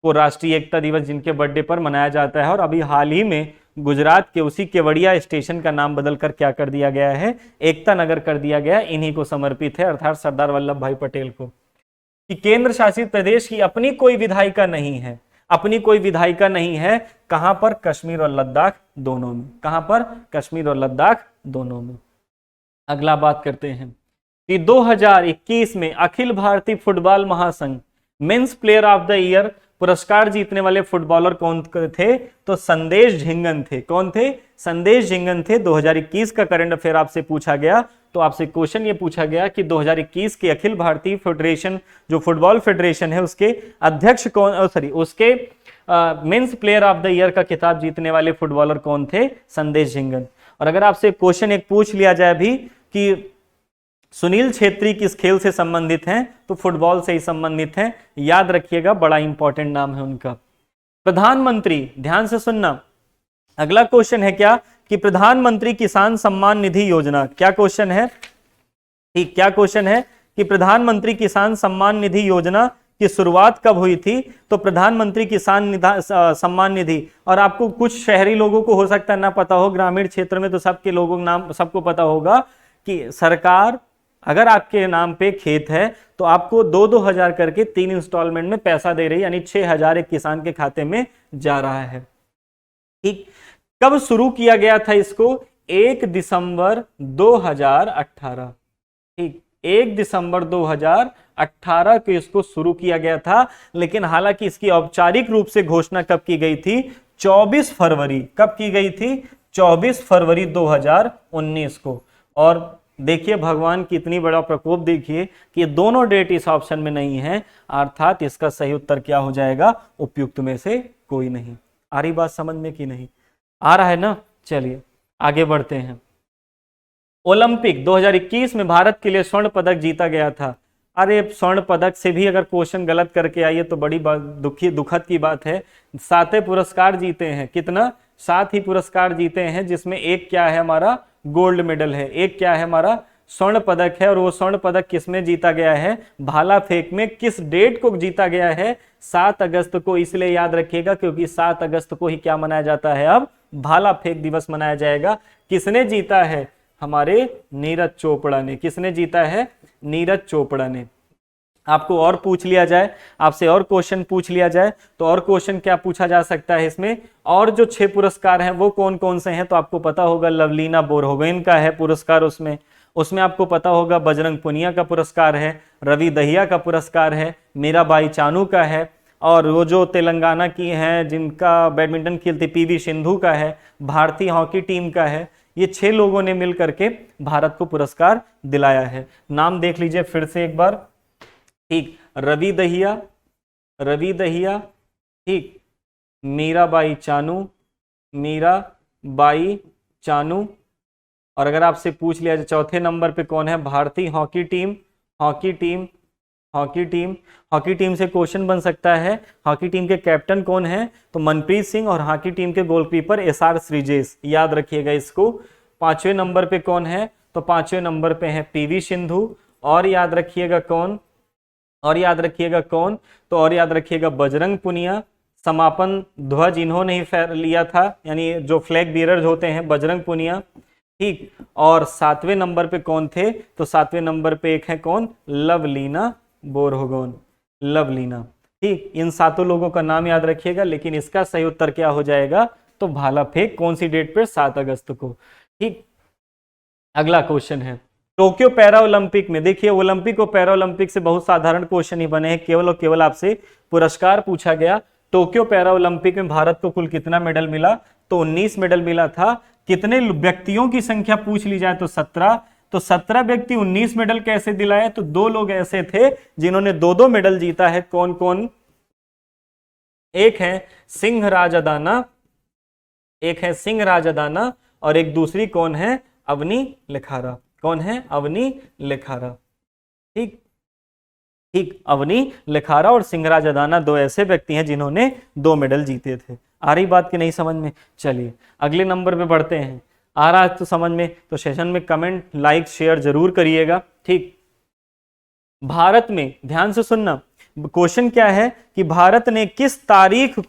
को राष्ट्रीय एकता दिवस जिनके बर्थडे पर मनाया जाता है। और अभी हाल ही में गुजरात के उसी केवड़िया स्टेशन का नाम बदलकर क्या कर दिया गया है? एकता नगर कर दिया गया। इन्हीं को समर्पित है, अर्थात सरदार वल्लभ भाई पटेल को। कि केंद्र शासित प्रदेश की अपनी कोई विधायिका नहीं है, अपनी कोई विधायिका नहीं है। कहां पर? कश्मीर और लद्दाख दोनों में। कहां पर? कश्मीर और लद्दाख दोनों में। अगला बात करते हैं कि 2021 में अखिल भारतीय फुटबॉल महासंघ men's player of the year पुरस्कार जीतने वाले फुटबॉलर कौन थे? तो संदेश झिंगन थे। कौन थे? संदेश झिंगन थे। 2021 का करंट अफेयर आपसे पूछा गया, तो आपसे क्वेश्चन ये पूछा गया कि 2021 के अखिल भारतीय फेडरेशन, जो फुटबॉल फेडरेशन है, उसके अध्यक्ष कौन, उसके men's player of the year का खिताब जीतने वाले फुटबॉलर कौन थे? संदेश झिंगन। और अगर आपसे क्वेश्चन एक पूछ लिया जाए भी कि सुनील छेत्री किस खेल से संबंधित हैं, तो फुटबॉल से ही संबंधित हैं। याद रखिएगा, बड़ा इंपॉर्टेंट नाम है उनका। प्रधानमंत्री, ध्यान से सुनना, अगला क्वेश्चन है क्या कि प्रधानमंत्री किसान सम्मान निधि योजना, क्या क्वेश्चन है? ठीक, क्या क्वेश्चन है कि प्रधानमंत्री किसान सम्मान निधि योजना की शुरुआत कब हुई थी? तो प्रधानमंत्री किसान सम्मान निधि, और आपको कुछ शहरी लोगों को हो सकता है ना पता हो, ग्रामीण क्षेत्र में तो सबके लोगों के नाम सबको पता होगा कि सरकार, अगर आपके नाम पे खेत है तो आपको 2-2 हजार करके 3 इंस्टॉलमेंट में पैसा दे रही है, यानी 6,000 एक किसान के खाते में जा रहा है। ठीक, कब शुरू किया गया था इसको? 1 दिसंबर 2018। ठीक, 1 दिसंबर 2018 को इसको शुरू किया गया था, लेकिन हालांकि इसकी औपचारिक रूप से घोषणा कब की गई थी? 24 फरवरी। कब की गई थी? 24 फरवरी 2019 को। और देखिए भगवान की इतनी बड़ा प्रकोप, देखिए कि ये दोनों डेट इस ऑप्शन में नहीं है, अर्थात इसका सही उत्तर क्या हो जाएगा? उपयुक्त में से कोई नहीं। आ रही बात समझ में कि नहीं? आ रहा है ना? चलिए आगे बढ़ते हैं। ओलंपिक 2021 में भारत के लिए स्वर्ण पदक जीता गया था। अरे स्वर्ण पदक से भी अगर क्वेश्चन गलत करके आइए तो बड़ी दुखद की बात है। 7 पुरस्कार जीते हैं। कितना? 7 ही पुरस्कार जीते हैं, जिसमें एक क्या है? हमारा गोल्ड मेडल है। एक क्या है? हमारा स्वर्ण पदक है। और वो स्वर्ण पदक किसमें जीता गया है? भाला फेंक में। किस डेट को जीता गया है? 7 अगस्त को। इसलिए याद रखिएगा, क्योंकि 7 अगस्त को ही क्या मनाया जाता है? अब भाला फेंक दिवस मनाया जाएगा। किसने जीता है? हमारे नीरज चोपड़ा ने। किसने जीता है? नीरज चोपड़ा ने। आपको और पूछ लिया जाए, आपसे और क्वेश्चन पूछ लिया जाए, तो और क्वेश्चन क्या पूछा जा सकता है इसमें? और जो 6 पुरस्कार हैं वो कौन कौन से हैं? तो आपको पता होगा लवलीना बोरगोहेन का है पुरस्कार, उसमें आपको पता होगा बजरंग पुनिया का पुरस्कार है, रवि दहिया का पुरस्कार है, मीराबाई चानू का है, और वो जो तेलंगाना की हैं जिनका बैडमिंटन खेलती पीवी सिंधु का है, भारतीय हॉकी टीम का है। ये 6 लोगों ने मिल करके भारत को पुरस्कार दिलाया है। नाम देख लीजिए फिर से एक बार। ठीक, रवि दहिया, ठीक, मीराबाई चानू। और अगर आपसे पूछ लिया जाए चौथे नंबर पे कौन है? भारतीय हॉकी टीम से क्वेश्चन बन सकता है। हॉकी टीम के कैप्टन कौन है? तो मनप्रीत सिंह। और हॉकी टीम के गोलकीपर SR श्रीजेश। याद रखिएगा इसको। 5वें नंबर पे कौन है? तो 5वें नंबर पे है PV सिंधु। और याद रखिएगा कौन? तो और याद रखिएगा बजरंग पुनिया। समापन ध्वज इन्होंने ही लिया था, यानी जो फ्लैग बीयरर्स होते हैं, बजरंग पुनिया। ठीक, और 7वें नंबर पे कौन थे? तो 7वें नंबर पे एक है कौन? लवलीना बोरगोहेन। लवलीना। ठीक, इन 7 लोगों का नाम याद रखिएगा, लेकिन इसका सही उत्तर क्या हो जाएगा? तो भाला फेंक। कौन सी डेट पर? 7 अगस्त को। ठीक, अगला क्वेश्चन है टोक्यो पैरा ओलंपिक में। देखिए ओलंपिक और पैरा ओलंपिक से बहुत साधारण क्वेश्चन ही बने हैं, केवल और केवल आपसे पुरस्कार पूछा गया। टोक्यो पैरा ओलंपिक में भारत को कुल कितना मेडल मिला? तो 19 मेडल मिला था। कितने व्यक्तियों की संख्या पूछ ली जाए तो 17। तो 17 व्यक्ति 19 मेडल कैसे दिलाए? तो 2 लोग ऐसे थे जिन्होंने 2-2 मेडल जीता है। कौन कौन? एक है सिंहराज अदाना, और एक दूसरी कौन है? अवनी लेखारा। कौन है? अवनी लेखारा। ठीक, अवनी लेखारा और सिंहराज अदाना 2 ऐसे व्यक्ति हैं जिन्होंने 2 मेडल जीते थे। आ रही बात की नहीं समझ में? चलिए अगले नंबर पे बढ़ते हैं। आ रहा है तो समझ में? तो सेशन में कमेंट, लाइक, शेयर जरूर करिएगा। ठीक, भारत में, ध्यान से सुनना, क्वेश्चन क्या है कि भारत ने किस तारीख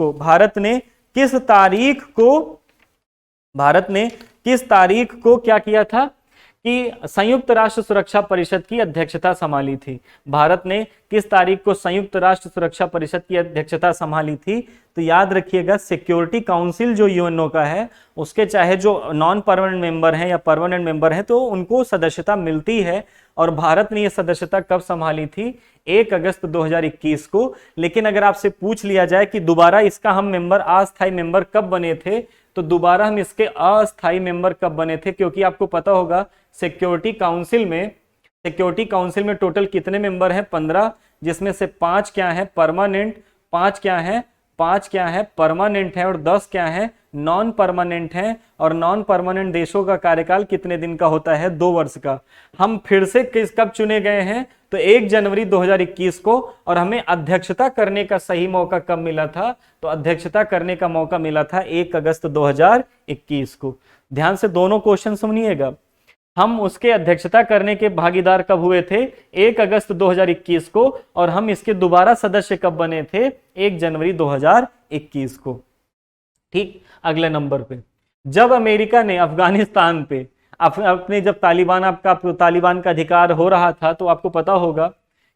को क्या किया था? कि संयुक्त राष्ट्र सुरक्षा परिषद की अध्यक्षता संभाली थी? भारत ने किस तारीख को संयुक्त राष्ट्र सुरक्षा परिषद की अध्यक्षता संभाली थी? तो याद रखिएगा, सिक्योरिटी काउंसिल जो यूएनओ का है, उसके चाहे जो नॉन परमानेंट मेंबर हैं या परमानेंट मेंबर हैं, तो उनको सदस्यता मिलती है। और भारत ने यह सदस्यता कब संभाली थी? 1 अगस्त 2021 को। लेकिन अगर आपसे पूछ लिया जाए कि दोबारा इसका हम मेंबर, अस्थायी मेंबर कब बने थे, तो दोबारा हम इसके अस्थायी मेंबर कब बने थे? क्योंकि आपको पता होगा सिक्योरिटी काउंसिल में टोटल कितने मेंबर हैं? 15, जिसमें से 5 क्या है? परमानेंट, 5 क्या है? परमानेंट है, और 10 क्या है? नॉन परमानेंट है। और नॉन परमानेंट देशों का कार्यकाल कितने दिन का होता है? 2 वर्ष का। हम फिर से कब चुने गए हैं? तो 1 जनवरी 2021 को। और हमें अध्यक्षता करने का सही मौका कब मिला था? तो अध्यक्षता करने का मौका मिला था 1 अगस्त 2021 को। ध्यान से दोनों क्वेश्चन सुनिएगा। हम उसके अध्यक्षता करने के भागीदार कब हुए थे? 1 अगस्त 2021 को। और हम इसके दोबारा सदस्य कब बने थे? 1 जनवरी 2021 को। ठीक, अगले नंबर पे, जब अमेरिका ने अफगानिस्तान पे अपने जब तालिबान का अधिकार हो रहा था, तो आपको पता होगा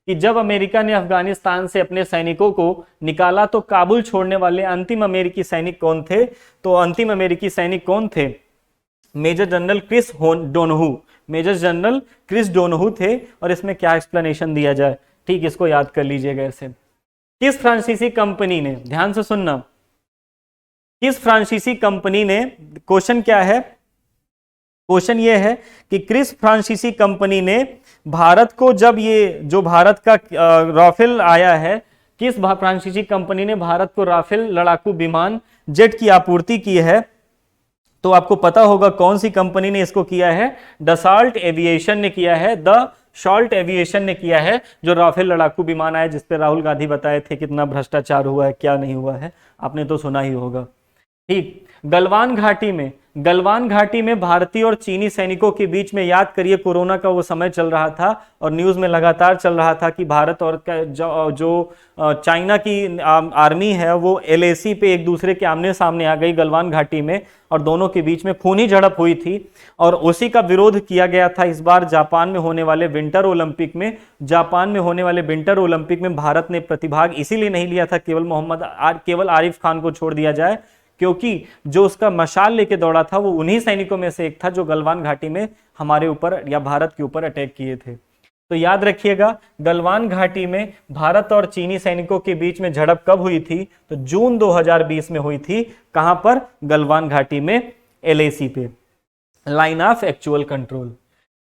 कि जब अमेरिका ने अफगानिस्तान से अपने सैनिकों को निकाला, तो काबुल छोड़ने वाले अंतिम अमेरिकी सैनिक कौन थे? तो अंतिम अमेरिकी सैनिक कौन थे? मेजर जनरल क्रिस डोनहू थे। और इसमें क्या एक्सप्लेनेशन दिया जाए? ठीक, इसको याद कर लीजिएगा ऐसे। किस फ्रांसीसी कंपनी ने, ध्यान से सुनना, किस फ्रांसीसी कंपनी ने, क्वेश्चन क्या है? क्वेश्चन ये है कि किस फ्रांसीसी कंपनी ने भारत को, जब ये जो भारत का राफेल आया है, किस फ्रांसीसी कंपनी ने भारत को राफेल लड़ाकू विमान जेट की आपूर्ति की है? तो आपको पता होगा कौन सी कंपनी ने इसको किया है? डसॉल्ट एविएशन ने किया है। शॉल्ट एविएशन ने किया है, जो राफेल लड़ाकू विमान आया, जिसपे राहुल गांधी बताए थे कितना भ्रष्टाचार हुआ है, क्या नहीं हुआ है, आपने तो सुना ही होगा। ठीक, गलवान घाटी में भारतीय और चीनी सैनिकों के बीच में, याद करिए कोरोना का वो समय चल रहा था और न्यूज में लगातार चल रहा था कि भारत और जो चाइना की आर्मी है, वो LAC पे एक दूसरे के आमने सामने आ गई गलवान घाटी में, और दोनों के बीच में खूनी झड़प हुई थी। और उसी का विरोध किया गया था इस बार जापान में होने वाले विंटर ओलंपिक में। भारत ने प्रतिभाग इसीलिए नहीं लिया था, केवल आरिफ खान को छोड़ दिया जाए, क्योंकि जो उसका मशाल लेके दौड़ा था, वो उन्हीं सैनिकों में से एक था जो गलवान घाटी में हमारे ऊपर या भारत के ऊपर अटैक किए थे। तो याद रखिएगा, गलवान घाटी में भारत और चीनी सैनिकों के बीच में झड़प कब हुई थी? तो जून 2020 में हुई थी। कहां पर? गलवान घाटी में, LAC पे, line of actual control.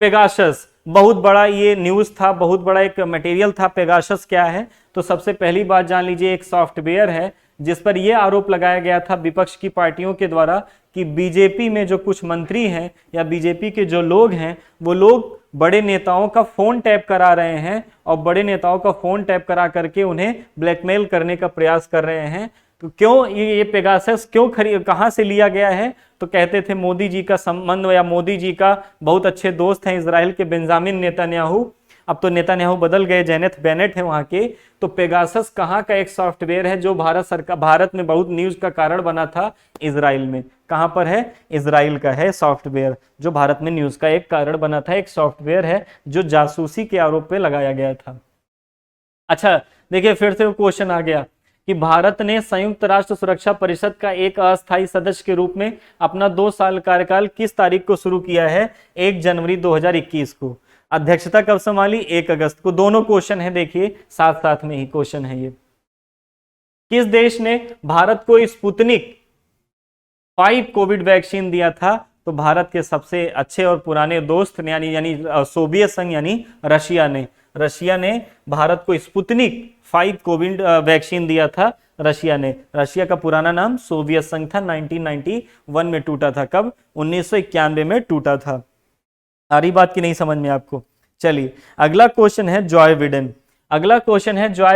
Pegasus, बहुत बड़ा ये न्यूज था, बहुत बड़ा एक मटेरियल था। पेगासस क्या है? तो सबसे पहली बात जान लीजिए, एक सॉफ्टवेयर है जिस पर यह आरोप लगाया गया था विपक्ष की पार्टियों के द्वारा कि बीजेपी में जो कुछ मंत्री हैं या बीजेपी के जो लोग हैं, वो लोग बड़े नेताओं का फोन टैप करा रहे हैं, और बड़े नेताओं का फोन टैप करा करके उन्हें ब्लैकमेल करने का प्रयास कर रहे हैं। तो क्यों ये पेगासस कहां से लिया गया है? तो कहते थे मोदी जी का संबंध, या मोदी जी का बहुत अच्छे दोस्त हैं इजराइल के बेंजामिन नेतन्याहू। अब तो नेतन्याहू बदल गए, जेनेथ बेनेट है वहां के। तो पेगासस कहां का एक सॉफ्टवेयर है जो भारत में बहुत न्यूज का कारण बना था? इजराइल में। कहां पर है? इजराइल का है सॉफ्टवेयर, जो भारत में न्यूज का एक कारण बना था। एक सॉफ्टवेयर है जो जासूसी के आरोप पे लगाया गया था। अच्छा देखिए, फिर से क्वेश्चन आ गया कि भारत ने संयुक्त राष्ट्र सुरक्षा परिषद का एक अस्थायी सदस्य के रूप में अपना 2 साल कार्यकाल किस तारीख को शुरू किया है? 1 जनवरी 2021 को। अध्यक्षता कब संभाली? 1 अगस्त को। दोनों क्वेश्चन है, देखिए साथ साथ में ही क्वेश्चन है ये। किस देश ने भारत को स्पुतनिक 5 कोविड वैक्सीन दिया था? तो भारत के सबसे अच्छे और पुराने दोस्त यानी सोवियत संघ यानी रशिया ने भारत को स्पुतनिक 5 कोविड वैक्सीन दिया था। रशिया का पुराना नाम सोवियत संघ था। 1991 में टूटा था। कब? 1991 में टूटा था। आ रही बात की नहीं समझ में आपको? चलिए अगला क्वेश्चन है जॉय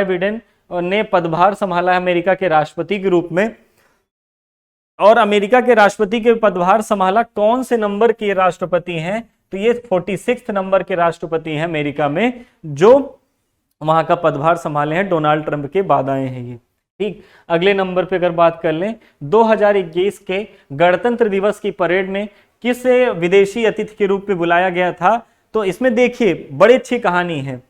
बिडेन ने पदभार संभाला है अमेरिका के राष्ट्रपति के रूप में। और अमेरिका के राष्ट्रपति के पदभार संभाला कौन से नंबर के राष्ट्रपति हैं? तो ये 46 नंबर के राष्ट्रपति हैं अमेरिका में, जो वहां का पदभार संभाले हैं। डोनाल्ड ट्रंप के बाद आए हैं ये। ठीक, अगले नंबर पे अगर बात कर लें, 2021 के गणतंत्र दिवस की परेड में किस विदेशी अतिथि के रूप में बुलाया गया था? तो इसमें देखिए बड़ी अच्छी कहानी है।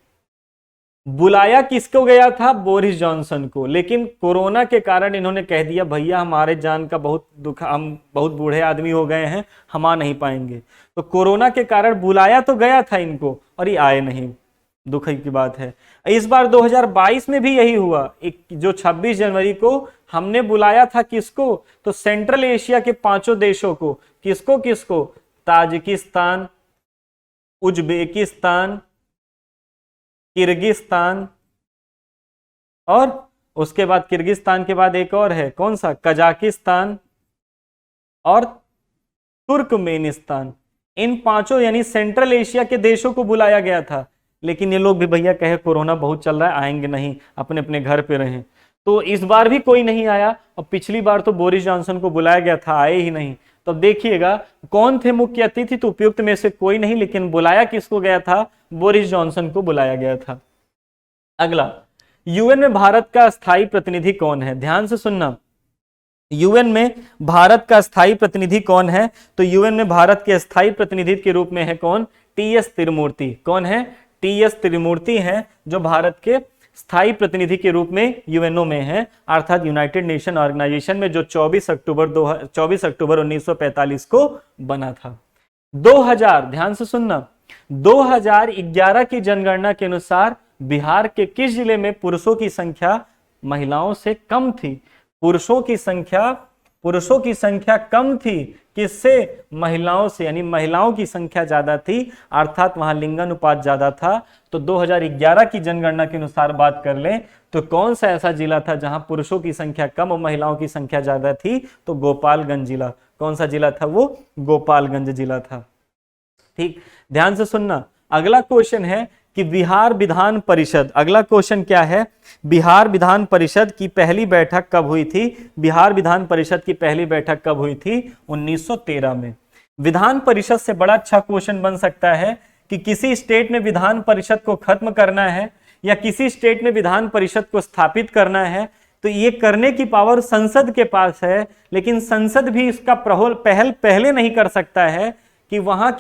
बुलाया किसको गया था? बोरिस जॉनसन को, लेकिन कोरोना के कारण इन्होंने कह दिया भैया हमारे जान का बहुत दुख, हम बहुत बूढ़े आदमी हो गए हैं, हम आ नहीं पाएंगे। तो कोरोना के कारण बुलाया तो गया था इनको और ये आए नहीं, दुख की बात है। इस बार 2022 में भी यही हुआ। जो 26 जनवरी को हमने बुलाया था किसको? तो सेंट्रल एशिया के 5 देशों को। किसको किसको? ताजिकिस्तान, उज्बेकिस्तान, किर्गिस्तान, और उसके बाद किर्गिस्तान के बाद एक और है, कौन सा? कजाकिस्तान और तुर्कमेनिस्तान। इन 5 यानी सेंट्रल एशिया के देशों को बुलाया गया था, लेकिन ये लोग भी भैया कहे कोरोना बहुत चल रहा है, आएंगे नहीं, अपने अपने घर पे रहें। तो इस बार भी कोई नहीं आया, और पिछली बार तो बोरिस जॉनसन को बुलाया गया था, आए ही नहीं। तो देखिएगा कौन थे मुख्य अतिथि? तो उपयुक्त में से कोई नहीं, लेकिन बुलाया किसको गया था? बोरिस जॉनसन को बुलाया गया था। अगला, यूएन में भारत का स्थायी प्रतिनिधि कौन है? ध्यान से सुनना, यूएन में भारत का स्थायी प्रतिनिधि कौन है? तो यूएन में भारत के स्थायी प्रतिनिधि के रूप में है कौन? टीएस तिरुमूर्ति। कौन है? टीएस तिरुमूर्ति हैं जो भारत के स्थायी प्रतिनिधि के रूप में यूएनओ में है, अर्थात यूनाइटेड नेशन ऑर्गेनाइजेशन में, जो 24 अक्टूबर 1945 को बना था। 2000, ध्यान से सुनना, 2011 की जनगणना के अनुसार बिहार के किस जिले में पुरुषों की संख्या महिलाओं से कम थी? पुरुषों की संख्या कम थी, किससे? महिलाओं से, यानी महिलाओं की संख्या ज्यादा थी, अर्थात वहां लिंगानुपात ज्यादा था। तो 2011 की जनगणना के अनुसार बात कर लें तो कौन सा ऐसा जिला था जहां पुरुषों की संख्या कम और महिलाओं की संख्या ज्यादा थी? तो गोपालगंज जिला। कौन सा जिला था वो? गोपालगंज जिला था। ठीक, ध्यान से सुनना। अगला क्वेश्चन है कि बिहार विधान परिषद, अगला क्वेश्चन क्या है? बिहार विधान परिषद की पहली बैठक कब हुई थी? बिहार विधान परिषद की पहली बैठक कब हुई थी? 1913 में। विधान परिषद से बड़ा अच्छा क्वेश्चन बन सकता है कि किसी स्टेट में विधान परिषद को खत्म करना है या किसी स्टेट में विधान परिषद को स्थापित करना है, तो ये करने की पावर संसद के पास है, लेकिन संसद भी इसका पहल पहले नहीं कर सकता है कि वहां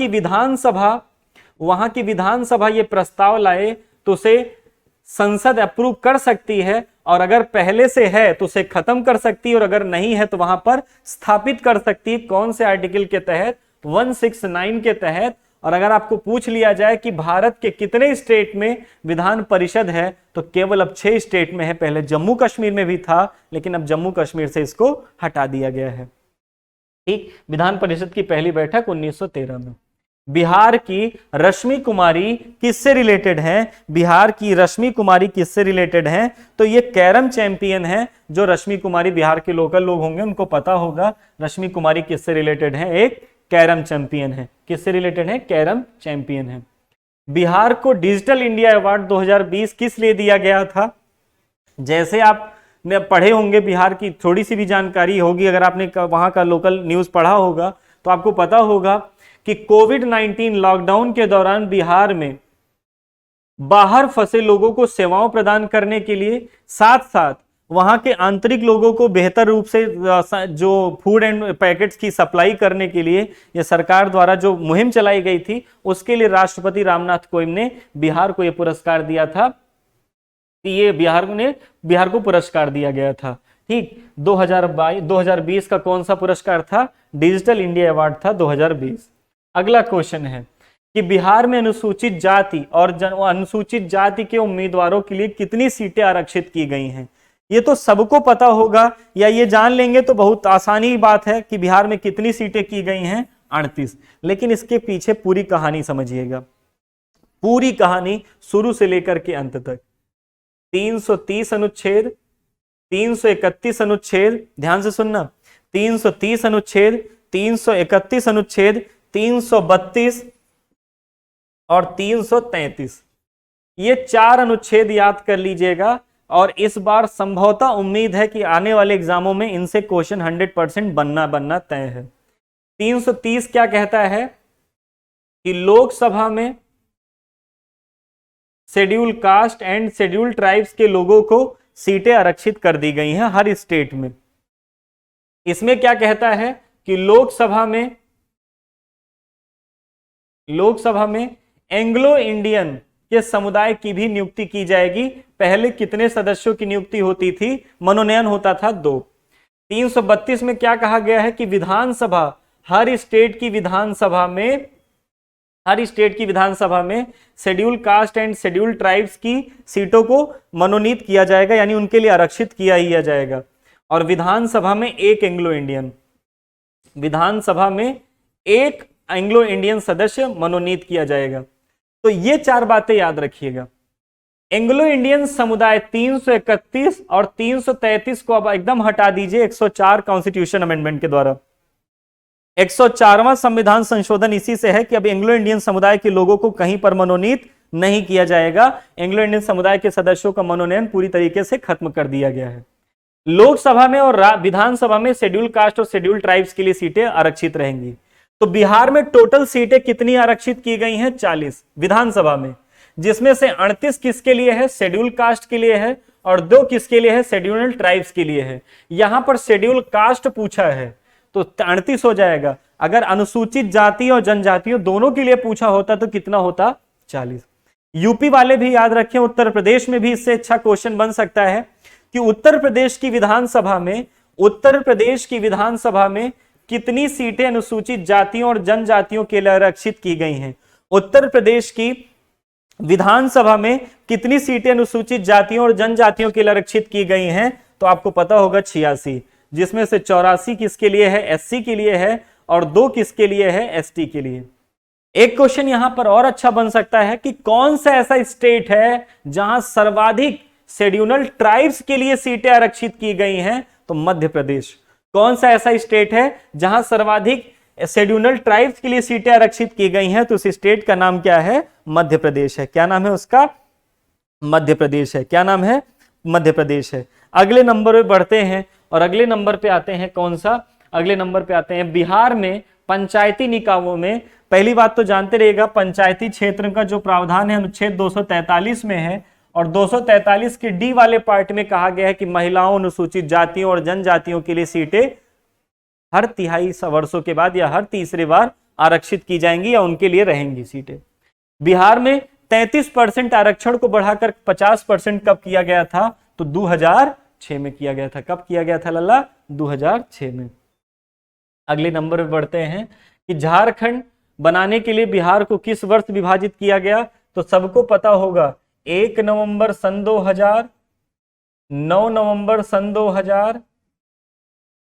की विधानसभा ये प्रस्ताव लाए तो उसे संसद अप्रूव कर सकती है, और अगर पहले से है तो उसे खत्म कर सकती है, और अगर नहीं है तो वहां पर स्थापित कर सकती है। कौन से आर्टिकल के तहत? 169 के तहत। और अगर आपको पूछ लिया जाए कि भारत के कितने स्टेट में विधान परिषद है, तो केवल अब 6 स्टेट में है। पहले जम्मू कश्मीर में भी था, लेकिन अब जम्मू कश्मीर से इसको हटा दिया गया है। ठीक, विधान परिषद की पहली बैठक 1913 में। बिहार की रश्मि कुमारी किससे रिलेटेड हैं? बिहार की रश्मि कुमारी किससे रिलेटेड हैं? तो ये कैरम चैंपियन है। जो रश्मि कुमारी बिहार के लोकल लोग होंगे उनको पता होगा रश्मि कुमारी किससे रिलेटेड है। एक कैरम चैंपियन है। किससे रिलेटेड है? कैरम चैंपियन है। बिहार को डिजिटल इंडिया अवार्ड 2020 किस लिए दिया गया था? जैसे आप पढ़े होंगे, बिहार की थोड़ी सी भी जानकारी होगी, अगर आपने वहां का लोकल न्यूज पढ़ा होगा तो आपको पता होगा कि कोविड-19 लॉकडाउन के दौरान बिहार में बाहर फंसे लोगों को सेवाओं प्रदान करने के लिए, साथ साथ वहां के आंतरिक लोगों को बेहतर रूप से जो फूड एंड पैकेट्स की सप्लाई करने के लिए ये सरकार द्वारा जो मुहिम चलाई गई थी, उसके लिए राष्ट्रपति रामनाथ कोविंद ने बिहार को ये पुरस्कार दिया था कि ये बिहार को पुरस्कार दिया गया था। ठीक, 2020 का कौन सा पुरस्कार था? डिजिटल इंडिया अवार्ड था 2020। अगला क्वेश्चन है कि बिहार में अनुसूचित जाति और अनुसूचित जाति के उम्मीदवारों के लिए कितनी सीटें आरक्षित की गई हैं? ये तो सबको पता होगा, या ये जान लेंगे तो बहुत आसानी बात है कि बिहार में कितनी सीटें की गई हैं? 38। लेकिन इसके पीछे पूरी कहानी समझिएगा, पूरी कहानी शुरू से लेकर के अंत तक। 330 अनुच्छेद, 331 अनुच्छेद, ध्यान से सुनना, 330 अनुच्छेद, 331 अनुच्छेद, 332 और 333, ये 4 अनुच्छेद याद कर लीजिएगा। और इस बार संभवतः उम्मीद है कि आने वाले एग्जामों में इनसे क्वेश्चन 100% बनना तय है। 330 क्या कहता है कि लोकसभा में schedule caste and schedule tribes के लोगों को सीटें आरक्षित कर दी गई हैं हर स्टेट में। इसमें क्या कहता है कि लोकसभा में लोकसभा में एंग्लो इंडियन के समुदाय की भी नियुक्ति की जाएगी। पहले कितने सदस्यों की नियुक्ति होती थी? मनोनयन होता था 2। 332 में क्या कहा गया है कि विधानसभा, हर स्टेट की विधानसभा में schedule caste and schedule tribes की सीटों को मनोनीत किया जाएगा, यानी उनके लिए आरक्षित किया जाएगा। और विधानसभा में एक एंग्लो इंडियन सदस्य मनोनीत किया जाएगा। तो ये 4 बातें याद रखिएगा। एंग्लो इंडियन समुदाय 331 और 333 को अब एकदम हटा दीजिए 104 कॉन्स्टिट्यूशन अमेंडमेंट के द्वारा। 104वां संविधान संशोधन इसी से है कि अब एंग्लो इंडियन समुदाय के लोगों को कहीं पर मनोनीत नहीं किया जाएगा। एंग्लो इंडियन समुदाय के सदस्यों का मनोनयन पूरी तरीके से खत्म कर दिया गया है। लोकसभा में और विधानसभा में शेड्यूल कास्ट और शेड्यूल ट्राइब्स के लिए सीटें आरक्षित रहेंगी। तो बिहार में टोटल सीटें कितनी आरक्षित की गई हैं? 40 विधानसभा में, जिसमें से 38 किसके लिए है? शेड्यूल कास्ट के लिए है, और 2 किसके लिए है? शेड्यूल ट्राइब्स के लिए है। यहां पर शेड्यूल कास्ट पूछा है तो 38 हो जाएगा। अगर अनुसूचित जाति और जनजातियों दोनों के लिए पूछा होता तो कितना होता? 40। यूपी वाले भी याद रखें, उत्तर प्रदेश में भी इससे अच्छा क्वेश्चन बन सकता है कि उत्तर प्रदेश की विधानसभा में कितनी सीटें अनुसूचित जातियों और जनजातियों के लिए आरक्षित की गई हैं? उत्तर प्रदेश की विधानसभा में कितनी सीटें अनुसूचित जातियों और जनजातियों के लिए आरक्षित की गई हैं? तो आपको पता होगा 86, जिसमें से 84 किसके लिए है? एससी के लिए है, और 2 किसके लिए है? एसटी के लिए। एक क्वेश्चन यहां पर और अच्छा बन सकता है कि कौन सा ऐसा स्टेट है जहां सर्वाधिक शेड्यूल ट्राइब्स के लिए सीटें आरक्षित की गई हैं? तो मध्य प्रदेश। कौन सा ऐसा स्टेट है जहां सर्वाधिक शेड्यूल ट्राइब्स के लिए सीटें आरक्षित की गई हैं? तो उस स्टेट का नाम क्या है? मध्य प्रदेश है। क्या नाम है उसका? मध्य प्रदेश है। क्या नाम है? मध्य प्रदेश है। अगले नंबर पे बढ़ते हैं और अगले नंबर पे आते हैं। कौन सा? अगले नंबर पे आते हैं बिहार में पंचायती निकायों में। पहली बात तो जानते रहिएगा, पंचायती क्षेत्र का जो प्रावधान है अनुच्छेद 243 में है, और 243 के डी वाले पार्ट में कहा गया है कि महिलाओं, अनुसूचित जातियों और जनजातियों के लिए सीटें हर 3.5 वर्षों के बाद या हर तीसरी बार आरक्षित की जाएंगी या उनके लिए रहेंगी सीटें। बिहार में 33% आरक्षण को बढ़ाकर 50% कब किया गया था? तो 2006 में किया गया था। कब किया गया था लल्ला? 2006 में। अगले नंबर पर बढ़ते हैं कि झारखंड बनाने के लिए बिहार को किस वर्ष विभाजित किया गया? तो सबको पता होगा 1 नवंबर सन 2000, 9 नवंबर सन 2000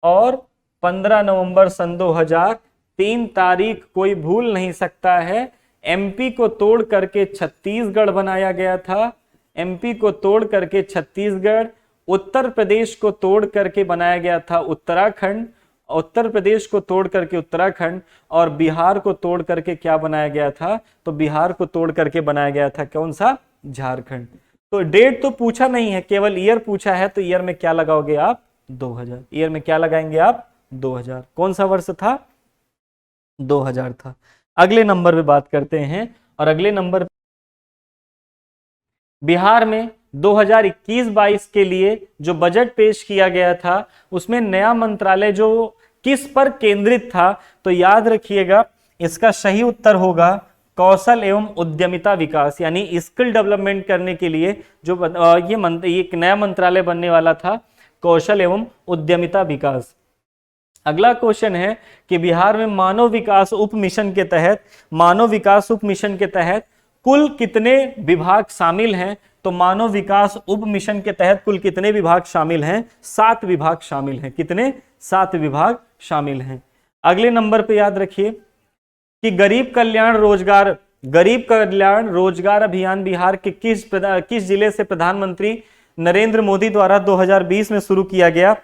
और 15 नवंबर सन 2000। 3 तारीख कोई भूल नहीं सकता है। एमपी को तोड़ करके छत्तीसगढ़ बनाया गया था। एमपी को तोड़ करके छत्तीसगढ़, उत्तर प्रदेश को तोड़ करके बनाया गया था उत्तराखंड, उत्तर प्रदेश को तोड़ करके उत्तराखंड, और बिहार को तोड़ करके क्या बनाया गया था? तो बिहार को तोड़ करके बनाया गया था कौन सा? झारखंड। तो डेट तो पूछा नहीं है, केवल ईयर पूछा है। तो ईयर में क्या लगाओगे आप? 2000। ईयर में क्या लगाएंगे आप? 2000। कौन सा वर्ष था? 2000 था। अगले नंबर पे बात करते हैं और अगले नंबर बिहार में 2021-22 के लिए जो बजट पेश किया गया था उसमें नया मंत्रालय जो किस पर केंद्रित था? तो याद रखिएगा, इसका सही उत्तर होगा कौशल एवं उद्यमिता विकास, यानी स्किल डेवलपमेंट करने के लिए जो ये एक नया मंत्रालय बनने वाला था, कौशल एवं उद्यमिता विकास। अगला क्वेश्चन है कि बिहार में मानव विकास उप मिशन के तहत कुल कितने विभाग शामिल हैं? तो मानव विकास उप मिशन के तहत कुल कितने विभाग शामिल हैं? 7 विभाग शामिल हैं। कितने? 7 विभाग शामिल हैं। अगले नंबर पे याद रखिए कि गरीब कल्याण रोजगार अभियान बिहार के किस जिले से प्रधानमंत्री नरेंद्र मोदी द्वारा 2020 में शुरू किया गया?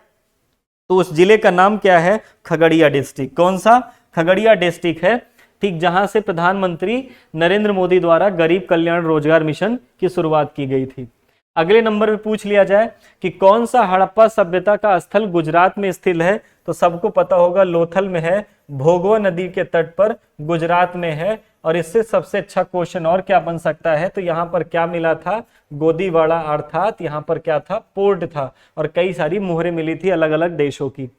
तो उस जिले का नाम क्या है? खगड़िया डिस्ट्रिक्ट। कौन सा? खगड़िया डिस्ट्रिक्ट है, ठीक, जहां से प्रधानमंत्री नरेंद्र मोदी द्वारा गरीब कल्याण रोजगार मिशन की शुरुआत की गई थी। अगले नंबर पे पूछ लिया जाए कि कौन सा हड़प्पा सभ्यता का स्थल गुजरात में स्थित है? तो सबको पता होगा लोथल में है, भोगवा नदी के तट पर गुजरात में है। और इससे सबसे अच्छा क्वेश्चन और क्या बन सकता है? तो यहाँ पर क्या मिला था? गोदीवाड़ा, अर्थात यहाँ पर क्या था? पोर्ट था, और कई सारी मुहरें मिली थी अलग अलग देशों की।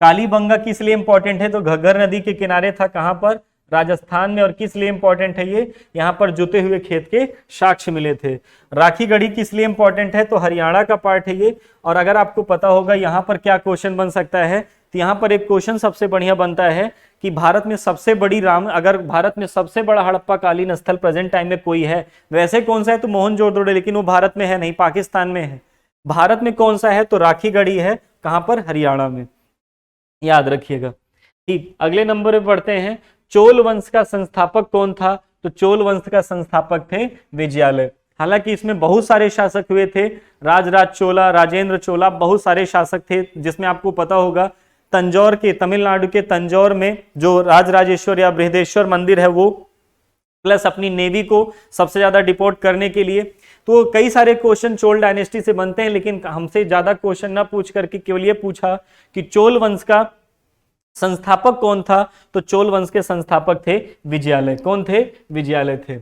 कालीबंगा किस लिए इंपॉर्टेंट है? तो घग्गर नदी के किनारे था। कहां पर? राजस्थान में। और किस लिए इंपॉर्टेंट है ये, यहाँ पर जुते हुए खेत के साक्ष्य मिले थे। राखी गढ़ी किस लिए इंपॉर्टेंट है, तो हरियाणा का पार्ट है ये। और अगर आपको पता होगा यहाँ पर क्या क्वेश्चन बन सकता है, तो यहाँ पर एक क्वेश्चन सबसे बढ़िया बनता है कि भारत में सबसे बड़ी अगर भारत में सबसे बड़ा हड़प्पा कालीन स्थल प्रेजेंट टाइम में कोई है, वैसे कौन सा है, तो मोहनजोदड़ो, लेकिन वो भारत में है नहीं, पाकिस्तान में है। भारत में कौन सा है, तो राखी गढ़ी है। कहां पर, हरियाणा में, याद रखिएगा। ठीक, अगले नंबर पे पढ़ते हैं, चोल वंश का संस्थापक कौन था, तो चोल वंश का संस्थापक थे विजयालय। हालांकि इसमें बहुत सारे शासक हुए थे, राजराज चोला, राजेंद्र चोला, बहुत सारे शासक थे, जिसमें आपको पता होगा तंजौर के, तमिलनाडु के तंजौर में जो राजराजेश्वर या बृहदेश्वर मंदिर है वो, प्लस अपनी नेवी को सबसे ज्यादा डिपोर्ट करने के लिए। तो कई सारे क्वेश्चन चोल डायनेस्टी से बनते हैं, लेकिन हमसे ज्यादा क्वेश्चन ना पूछ करके केवल ये पूछा कि चोल वंश का संस्थापक कौन था, तो चोल वंश के संस्थापक थे विजयालय। कौन थे, विजयालय थे।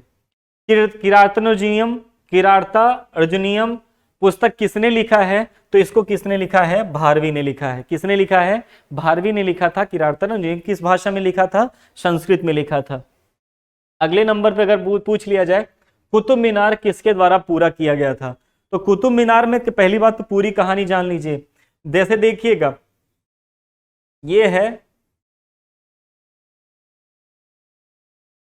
किरातनोजियम, किरार्ता अर्जुनियम पुस्तक किसने लिखा है, तो इसको किसने लिखा है, भारवी ने लिखा है। किसने लिखा है, भारवी ने लिखा था। किरातनोजियम किस भाषा में लिखा था, संस्कृत में लिखा था। अगले नंबर पे अगर पूछ लिया जाए, कुतुब मीनार किसके द्वारा पूरा किया गया था, तो कुतुब मीनार में पहली बात तो पूरी कहानी जान लीजिए। जैसे देखिएगा, ये है,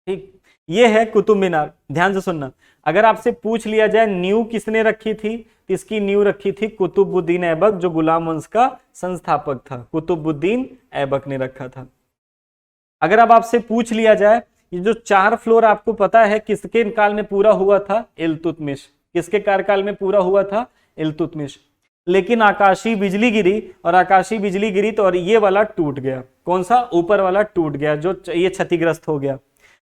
ठीक, ये है कुतुब मीनार। ध्यान से सुनना, अगर आपसे पूछ लिया जाए नींव किसने रखी थी, तो इसकी नींव रखी थी कुतुबुद्दीन ऐबक, जो गुलाम वंश का संस्थापक था। कुतुबुद्दीन ऐबक ने रखा था। अगर अब आपसे पूछ लिया जाए, ये जो 4 फ्लोर आपको पता है किसके काल में पूरा हुआ था, इल्तुतमिश। किसके कार्यकाल में पूरा हुआ था, इल्तुतमिश। लेकिन आकाशीय बिजली गिरी, और आकाशीय बिजली गिरी तो और ये वाला टूट गया। कौन सा, ऊपर वाला टूट गया, जो ये क्षतिग्रस्त हो गया।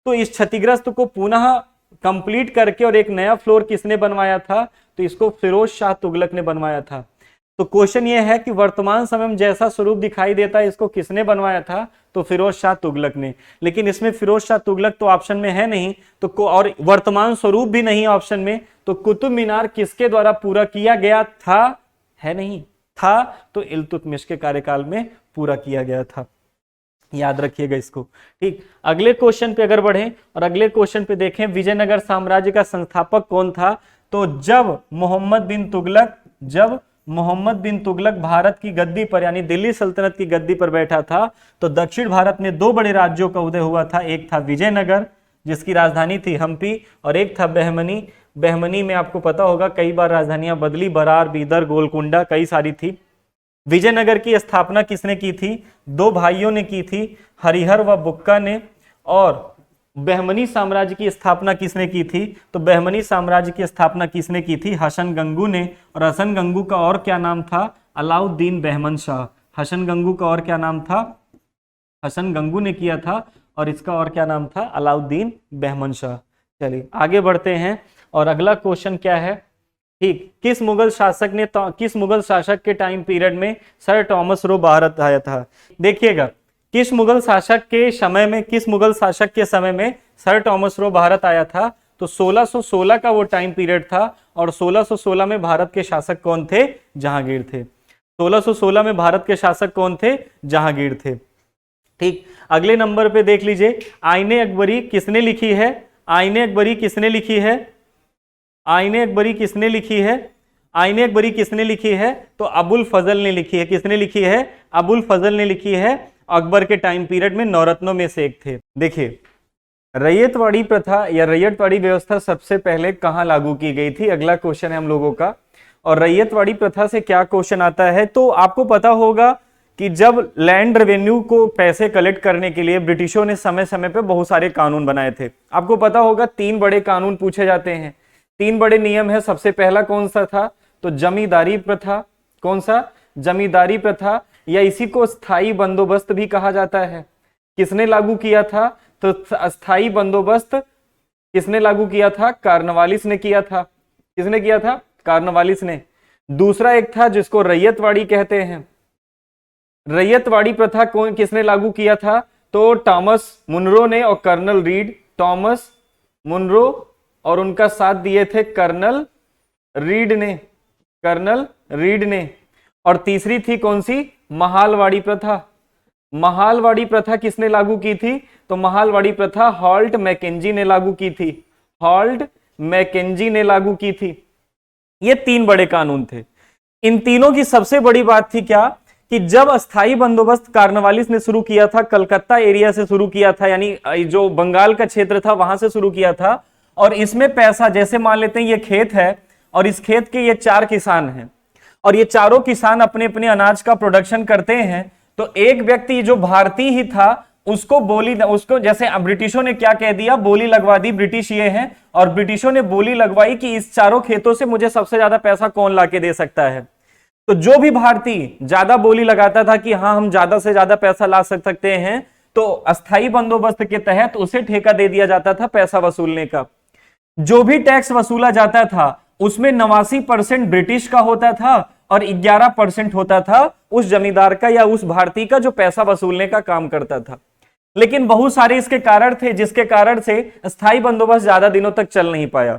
तो इस क्षतिग्रस्त को पुनः कंप्लीट करके और एक नया फ्लोर किसने बनवाया था, तो इसको फिरोज शाह तुगलक ने बनवाया था। तो क्वेश्चन ये है कि वर्तमान समय में जैसा स्वरूप दिखाई देता है, इसको किसने बनवाया था, तो फिरोज शाह तुगलक ने। लेकिन इसमें फिरोज शाह तुगलक तो ऑप्शन में है नहीं, तो और वर्तमान स्वरूप भी नहीं ऑप्शन में, तो कुतुब मीनार किसके द्वारा पूरा किया गया था, है नहीं, था तो इल्तुतमिश के कार्यकाल में पूरा किया गया था। याद रखिएगा इसको। ठीक, अगले क्वेश्चन पे अगर बढ़ें और अगले क्वेश्चन पे देखें, विजयनगर साम्राज्य का संस्थापक कौन था, तो जब मोहम्मद बिन तुगलक भारत की गद्दी पर, यानी दिल्ली सल्तनत की गद्दी पर बैठा था, तो दक्षिण भारत में 2 बड़े राज्यों का उदय हुआ था। एक था विजयनगर, जिसकी राजधानी थी हम्पी, और एक था बहमनी। बहमनी में आपको पता होगा कई बार राजधानियां बदली, बरार, बीदर, गोलकुंडा, कई सारी थी। विजयनगर की स्थापना किसने की थी, 2 भाइयों ने की थी, हरिहर व बुक्का ने। और बहमनी साम्राज्य की स्थापना किसने की थी, तो बहमनी साम्राज्य की स्थापना किसने की थी, हसन गंगू ने। और हसन गंगू का और क्या नाम था, अलाउद्दीन बहमन शाह। हसन गंगू का और क्या नाम था, हसन गंगू ने किया था, और इसका और क्या नाम था, अलाउद्दीन बहमन शाह। चलिए आगे बढ़ते हैं, और अगला क्वेश्चन क्या है, ठीक, किस मुगल शासक के टाइम पीरियड में सर टॉमस रो भारत आया था। देखिएगा, किस मुगल शासक के समय में सर टॉमस रो भारत आया था, तो 1616 का वो टाइम पीरियड था। और 1616 में भारत के शासक कौन थे, जहांगीर थे। 1616 में भारत के शासक कौन थे, जहांगीर थे। ठीक, अगले नंबर पे देख लीजिए, आईने अकबरी किसने लिखी है, आईने अकबरी किसने लिखी है, आईने अकबरी किसने लिखी है, आईने अकबरी किसने लिखी है, तो अबुल फजल ने लिखी है। किसने लिखी है, अबुल फजल ने लिखी है। अकबर के टाइम पीरियड में नौरत्नों में से एक थे। देखिए, रैयतवाड़ी प्रथा या रैयतवाड़ी व्यवस्था सबसे पहले कहां लागू की गई थी, अगला क्वेश्चन है हम लोगों का। और रैयतवाड़ी प्रथा से क्या क्वेश्चन आता है, तो आपको पता होगा कि जब लैंड रेवेन्यू को पैसे कलेक्ट करने के लिए ब्रिटिशों ने समय समय पे बहुत सारे कानून बनाए थे। आपको पता होगा 3 बड़े कानून पूछे जाते हैं, 3 बड़े नियम है। सबसे पहला कौन सा था, तो जमींदारी प्रथा। कौन सा, जमींदारी प्रथा, या इसी को स्थायी बंदोबस्त भी कहा जाता है। किसने लागू किया था, तो अस्थाई बंदोबस्त किसने लागू किया था, कार्नवालिस ने किया था। किसने किया था, कार्नवालिस ने। दूसरा एक था जिसको रैयतवाड़ी कहते हैं। रैयतवाड़ी प्रथा कौन किसने लागू किया था, तो टॉमस मुनरो ने और कर्नल रीड। टॉमस मुनरो और उनका साथ दिए थे कर्नल रीड ने, कर्नल रीड ने। और तीसरी थी कौन सी, महालवाड़ी प्रथा। महालवाड़ी प्रथा किसने लागू की थी? तो महालवाड़ी प्रथा हॉल्ट मैकेंजी ने लागू की थी। हॉल्ट मैकेंजी ने लागू की थी। ये 3 बड़े कानून थे। इन तीनों की सबसे बड़ी बात थी क्या कि जब अस्थाई बंदोबस्त कार्नवालिस ने शुरू किया था, कलकत्ता एरिया से शुरू किया था, यानी जो बंगाल का क्षेत्र था वहां से शुरू किया था, और इसमें पैसा, जैसे मान लेते हैं ये खेत है और इस खेत के ये 4 किसान हैं और ये चारों किसान अपने अपने अनाज का प्रोडक्शन करते हैं, तो एक व्यक्ति जो भारतीय ही था उसको जैसे ब्रिटिशों ने क्या कह दिया, बोली लगवा दी, ब्रिटिश ये हैं, और ब्रिटिशों ने बोली लगवाई कि इस चारों खेतों से मुझे सबसे ज्यादा पैसा कौन लाके दे सकता है। तो जो भी भारतीय ज्यादा बोली लगाता था कि हाँ हम ज्यादा से ज्यादा पैसा ला सकते हैं, तो अस्थाई बंदोबस्त के तहत उसे ठेका दे दिया जाता था पैसा वसूलने का। जो भी टैक्स वसूला जाता था उसमें 89% ब्रिटिश का होता था और 11% होता था उस जमींदार का या उस भारतीय का जो पैसा वसूलने का काम करता था। लेकिन बहुत सारे इसके कारण थे जिसके कारण से स्थायी बंदोबस्त ज्यादा दिनों तक चल नहीं पाया।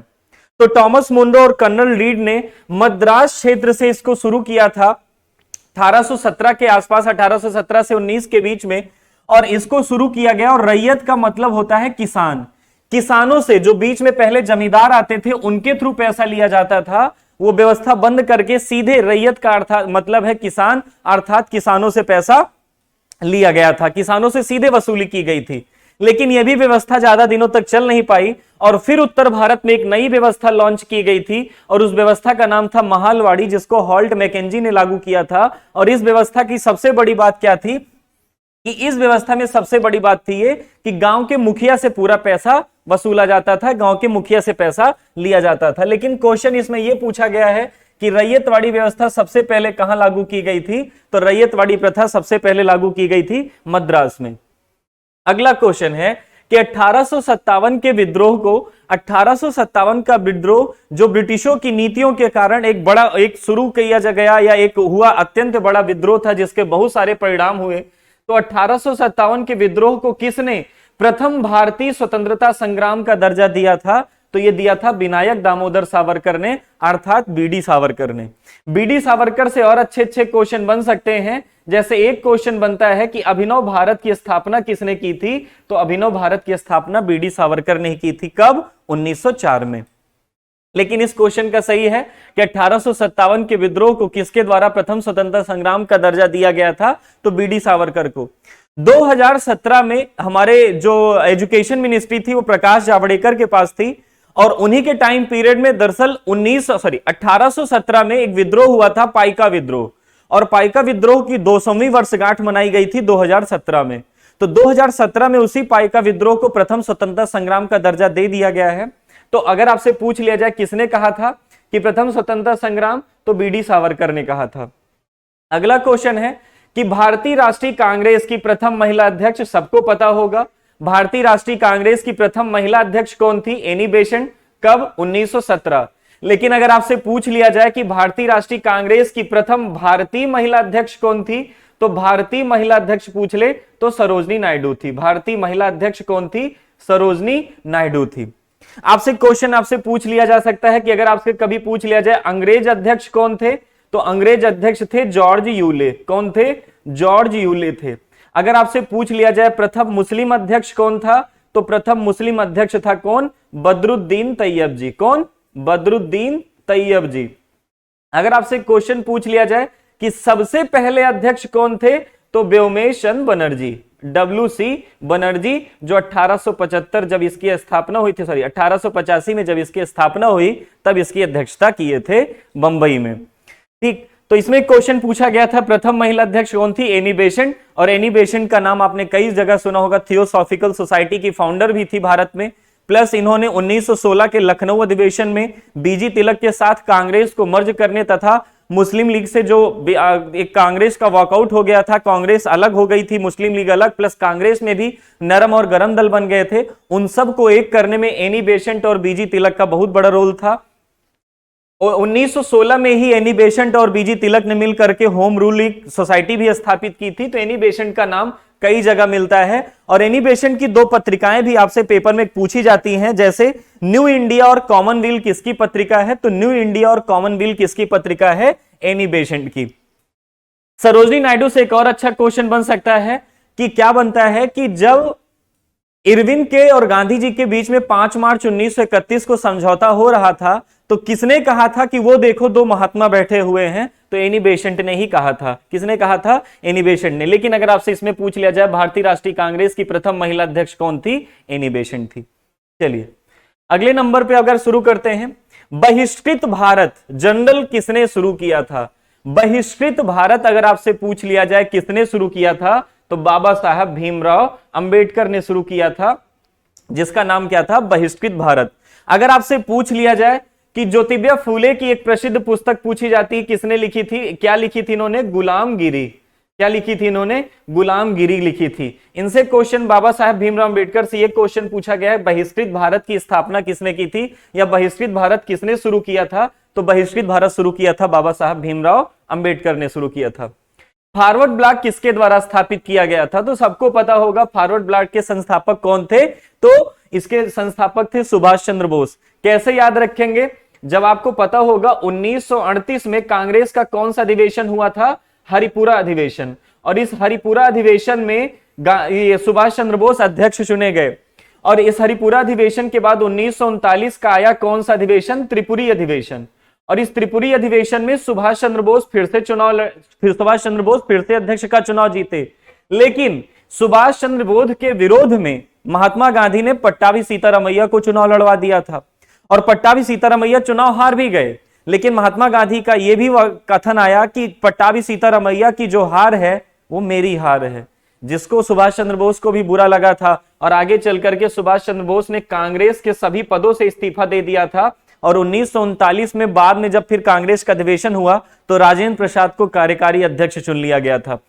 तो टॉमस मुंडो और कर्नल रीड ने मद्रास क्षेत्र से इसको शुरू किया था 1817 के आसपास, 1817 से 19 के बीच में, और इसको शुरू किया गया। और रैयत का मतलब होता है किसान। किसानों से जो बीच में पहले जमींदार आते थे उनके थ्रू पैसा लिया जाता था, वो व्यवस्था बंद करके सीधे रैयत का अर्थात मतलब है किसान, अर्थात किसानों से पैसा लिया गया था, किसानों से सीधे वसूली की गई थी। लेकिन यह भी व्यवस्था ज्यादा दिनों तक चल नहीं पाई और फिर उत्तर भारत में एक नई व्यवस्था लॉन्च की गई थी और उस व्यवस्था का नाम था महालवाड़ी, जिसको हॉल्ट मैकेंजी ने लागू किया था। और इस व्यवस्था की सबसे बड़ी बात क्या थी कि इस व्यवस्था में सबसे बड़ी बात थी ये कि गांव के मुखिया से पूरा पैसा वसूला जाता था, गांव के मुखिया से पैसा लिया जाता था। लेकिन क्वेश्चन इसमें यह पूछा गया है कि रैयतवाड़ी व्यवस्था सबसे पहले कहां लागू की गई थी? तो रैयतवाड़ी प्रथा सबसे पहले लागू की गई थी मद्रास में। अगला क्वेश्चन है कि 1857 के विद्रोह को, 1857 का विद्रोह जो ब्रिटिशों की नीतियों के कारण एक शुरू किया गया या एक हुआ अत्यंत बड़ा विद्रोह था जिसके बहुत सारे परिणाम हुए। तो 1857 के विद्रोह को किसने प्रथम भारतीय स्वतंत्रता संग्राम का दर्जा दिया था? तो यह दिया था विनायक दामोदर सावरकर ने, अर्थात बीडी सावरकर ने। बीडी सावरकर से और अच्छे अच्छे क्वेश्चन बन सकते हैं। जैसे एक क्वेश्चन बनता है कि अभिनव भारत की स्थापना किसने की थी? तो अभिनव भारत की स्थापना बीडी सावरकर ने की थी। कब? 1904 में। लेकिन इस क्वेश्चन का सही है कि 1857 के विद्रोह को किसके द्वारा प्रथम स्वतंत्रता संग्राम का दर्जा दिया गया था? तो बीडी सावरकर को। 2017 में हमारे जो एजुकेशन मिनिस्ट्री थी वो प्रकाश जावड़ेकर के पास थी और उन्हीं के टाइम पीरियड में दरअसल 1817 में एक विद्रोह हुआ था, पाइका विद्रोह, और पाइका विद्रोह की 200वीं वर्षगांठ मनाई गई थी 2017 में। तो 2017 में उसी पाइका विद्रोह को प्रथम स्वतंत्रता संग्राम का दर्जा दे दिया गया है। तो अगर आपसे पूछ लिया जाए किसने कहा था कि प्रथम स्वतंत्रता संग्राम, तो बीडी सावरकर ने कहा था। अगला क्वेश्चन है कि भारतीय राष्ट्रीय कांग्रेस की प्रथम महिला अध्यक्ष, सबको पता होगा, भारतीय राष्ट्रीय कांग्रेस की प्रथम महिला अध्यक्ष कौन थी? Annie Besant. कब? 1917। लेकिन अगर आपसे पूछ लिया जाए कि भारतीय राष्ट्रीय कांग्रेस की प्रथम भारतीय महिला अध्यक्ष कौन थी, तो भारतीय महिला अध्यक्ष पूछ ले तो सरोजनी नायडू थी। भारतीय महिला अध्यक्ष कौन थी? सरोजनी नायडू थी। आपसे पूछ लिया जा सकता है कि अगर आपसे कभी पूछ लिया जाए अंग्रेज अध्यक्ष कौन थे, तो अंग्रेज अध्यक्ष थे जॉर्ज यूले। कौन थे? जॉर्ज यूले थे। अगर आपसे पूछ लिया जाए प्रथम मुस्लिम अध्यक्ष कौन था, तो प्रथम मुस्लिम अध्यक्ष था कौन? बदरुद्दीन तैयब जी। कौन? बदरुद्दीन तैयब जी। अगर आपसे क्वेश्चन पूछ लिया जाए कि सबसे पहले अध्यक्ष कौन थे, तो व्योमेश चंद्र बनर्जी, WC बनर्जी, जो 1875 जब इसकी स्थापना हुई थी, 1885 में जब इसकी स्थापना हुई तब इसकी अध्यक्षता किए थे बंबई में। ठीक, तो इसमें क्वेश्चन पूछा गया था प्रथम महिला अध्यक्ष कौन थी? Annie Besant. और एनी बेसेंट का नाम आपने कई जगह सुना होगा, थियोसॉफिकल सोसाइटी की फाउंडर भी थी भारत में। प्लस इन्होंने 1916 के लखनऊ अधिवेशन में बीजी तिलक के साथ कांग्रेस को मर्ज करने तथा मुस्लिम लीग से जो एक कांग्रेस का वॉकआउट हो गया था, कांग्रेस अलग हो गई थी, मुस्लिम लीग अलग, प्लस कांग्रेस में भी नरम और गरम दल बन गए थे, उन सब को एक करने में एनी बेसेंट और बीजी तिलक का बहुत बड़ा रोल था। और 1916 में ही एनी बेसेंट और बीजी तिलक ने मिल करके होम रूल सोसाइटी भी स्थापित की थी। तो एनी बेसेंट का नाम कई जगह मिलता है और एनी बेसेंट की 2 पत्रिकाएं भी आपसे पेपर में पूछी जाती हैं, जैसे न्यू इंडिया और कॉमनवेल्थ किसकी पत्रिका है? तो न्यू इंडिया और कॉमनवेल्थ किसकी पत्रिका है? एनी बेसेंट की। सरोजनी नायडू से एक और अच्छा क्वेश्चन बन सकता है कि क्या बनता है कि जब इरविन के और गांधी जी के बीच में 5 मार्च 1931 को समझौता हो रहा था, तो किसने कहा था कि वो देखो दो महात्मा बैठे हुए हैं? तो एनी बेसेंट ने ही कहा था। किसने कहा था? एनी बेसेंट ने। लेकिन अगर आपसे इसमें पूछ लिया जाए भारतीय राष्ट्रीय कांग्रेस की प्रथम महिला अध्यक्ष कौन थी? एनी बेसेंट थी। चलिए अगले नंबर पे अगर शुरू करते हैं, बहिष्कृत भारत जनरल किसने शुरू किया था? बहिष्कृत भारत अगर आपसे पूछ लिया जाए किसने शुरू किया था, तो बाबा साहब भीमराव अंबेडकर ने शुरू किया था, जिसका नाम क्या था? बहिष्कृत भारत। अगर आपसे पूछ लिया जाए कि ज्योतिबा फूले की एक प्रसिद्ध पुस्तक पूछी जाती, किसने लिखी थी? क्या लिखी थी इन्होंने? गुलामगिरी। क्या लिखी थी इन्होंने? गुलामगिरी लिखी थी। इनसे क्वेश्चन बाबा साहब भीमराव अंबेडकर से ये क्वेश्चन पूछा गया है, बहिष्कृत भारत की स्थापना किसने की थी, या बहिष्कृत भारत किसने शुरू किया था? तो बहिष्कृत भारत शुरू किया था बाबा साहब भीमराव अंबेडकर ने शुरू किया था। फॉरवर्ड ब्लॉक किसके द्वारा स्थापित किया गया था? तो सबको पता होगा फॉरवर्ड ब्लॉक के संस्थापक कौन थे? तो इसके संस्थापक थे सुभाष चंद्र बोस। कैसे याद रखेंगे? जब आपको पता होगा 1938 में कांग्रेस का कौन सा अधिवेशन हुआ था? हरिपुरा अधिवेशन। और इस हरिपुरा अधिवेशन में सुभाष चंद्र बोस अध्यक्ष चुने गए। और इस हरिपुरा अधिवेशन के बाद 1939 का आया कौन सा अधिवेशन? त्रिपुरी अधिवेशन। और इस त्रिपुरी अधिवेशन में सुभाष चंद्र बोस फिर से अध्यक्ष का चुनाव जीते। लेकिन सुभाष चंद्र बोस के विरोध में महात्मा गांधी ने पट्टाभी सीतारामैया को चुनाव लड़वा दिया था, और पट्टाभी सीतारामैया चुनाव हार भी गए। लेकिन महात्मा गांधी का यह भी कथन आया कि पट्टाभी सीतारामैया की जो हार है वो मेरी हार है, जिसको सुभाष चंद्र बोस को भी बुरा लगा था। और आगे चल करके सुभाष चंद्र बोस ने कांग्रेस के सभी पदों से इस्तीफा दे दिया था। और 1939 में बाद में जब फिर कांग्रेस का अधिवेशन हुआ तो राजेंद्र प्रसाद को कार्यकारी अध्यक्ष चुन लिया गया था।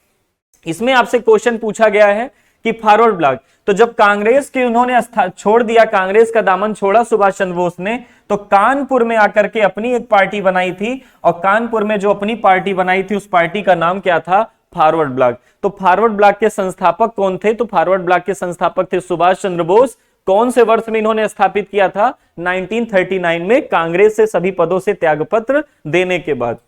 इसमें आपसे क्वेश्चन पूछा गया है कि फॉरवर्ड ब्लॉक, तो जब कांग्रेस के उन्होंने छोड़ दिया, कांग्रेस का दामन छोड़ा सुभाष चंद्र बोस ने, तो कानपुर में आकर के अपनी एक पार्टी बनाई थी। और कानपुर में जो अपनी पार्टी बनाई थी उस पार्टी का नाम क्या था? Forward block. तो फॉरवर्ड ब्लॉक के संस्थापक कौन थे? तो फॉरवर्ड ब्लॉक के संस्थापक थे सुभाष चंद्र बोस। कौन से वर्ष में इन्होंने स्थापित किया था? 1939 में, कांग्रेस से सभी पदों से त्यागपत्र देने के बाद।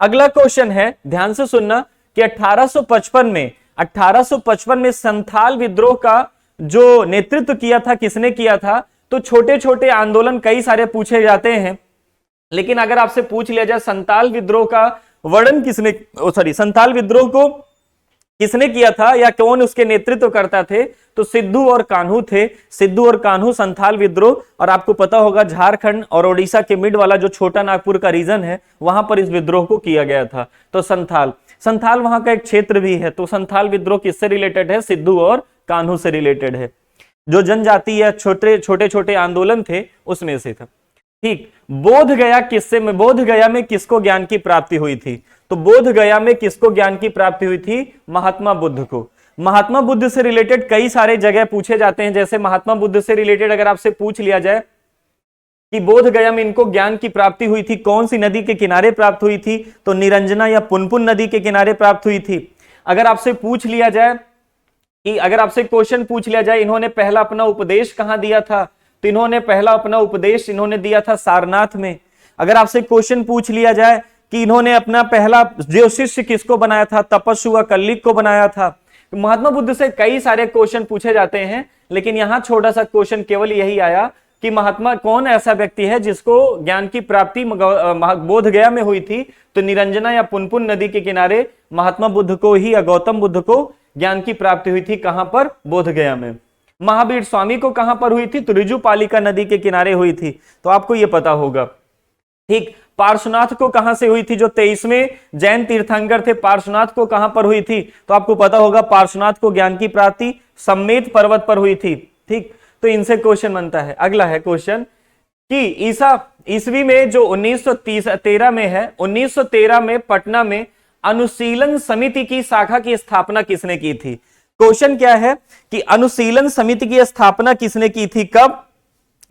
अगला क्वेश्चन है, ध्यान से सुनना, कि 1855 में संथाल विद्रोह का जो नेतृत्व किया था किसने किया था? तो छोटे छोटे आंदोलन कई सारे पूछे जाते हैं, लेकिन अगर आपसे पूछ लिया जाए संथाल विद्रोह का वर्णन किसने, संथाल विद्रोह को किसने किया था या कौन उसके नेतृत्व करता थे, तो सिद्धू और कान्हू थे। सिद्धू और कान्हू संथाल विद्रोह। और आपको पता होगा झारखंड और ओडिशा के मिड वाला जो छोटा नागपुर का रीजन है वहां पर इस विद्रोह को किया गया था। तो संथाल वहां का एक क्षेत्र भी है। तो संथाल विद्रोह किससे रिलेटेड है? सिद्धू और कान्हू से रिलेटेड है। जो जनजाति या छोटे छोटे आंदोलन थे उसमें से था। ठीक। बोध गया में किसको ज्ञान की प्राप्ति हुई थी? तो बोध गया में किसको ज्ञान की प्राप्ति हुई थी? महात्मा बुद्ध को। महात्मा बुद्ध से रिलेटेड कई सारे जगह पूछे जाते हैं। जैसे महात्मा बुद्ध से रिलेटेड अगर आपसे पूछ लिया जाए कि बोध गया में इनको ज्ञान की प्राप्ति हुई थी, कौन सी नदी के किनारे प्राप्त हुई थी? तो निरंजना या पुनपुन नदी के किनारे प्राप्त हुई थी। अगर आपसे पूछ लिया जाए कि अगर आपसे क्वेश्चन पूछ लिया जाए इन्होंने पहला अपना उपदेश कहां दिया था, तो इन्होंने पहला अपना उपदेश इन्होंने दिया था सारनाथ में। अगर आपसे क्वेश्चन पूछ लिया जाए कि इन्होंने अपना पहला जो शिष्य किसको बनाया था, तपस्वी व कल्लिक को बनाया था। तो महात्मा बुद्ध से कई सारे क्वेश्चन पूछे जाते हैं, लेकिन यहां छोटा सा क्वेश्चन केवल यही आया कि महात्मा कौन ऐसा व्यक्ति है जिसको ज्ञान की प्राप्ति बोध गया में हुई थी? तो निरंजना या पुनपुन नदी के किनारे महात्मा बुद्ध को ही या गौतम बुद्ध को ज्ञान की प्राप्ति हुई थी। कहां पर? बोध गया में। महावीर स्वामी को कहां पर हुई थी? तो ऋजुपालिका नदी के किनारे हुई थी। तो आपको यह पता होगा। ठीक। पार्श्वनाथ को कहां से हुई थी? जो 23वें जैन तीर्थंकर थे, पार्श्वनाथ को कहां पर हुई थी? तो आपको पता होगा पार्श्वनाथ को ज्ञान की प्राप्ति सम्मेत पर्वत पर हुई थी। ठीक। तो इनसे क्वेश्चन बनता है। अगला है क्वेश्चन कि ईसवी में जो 1913 में है, 1913 में पटना में अनुशीलन समिति की शाखा की स्थापना किसने की थी? क्वेश्चन क्या है कि अनुशीलन समिति की स्थापना किसने की थी, कब?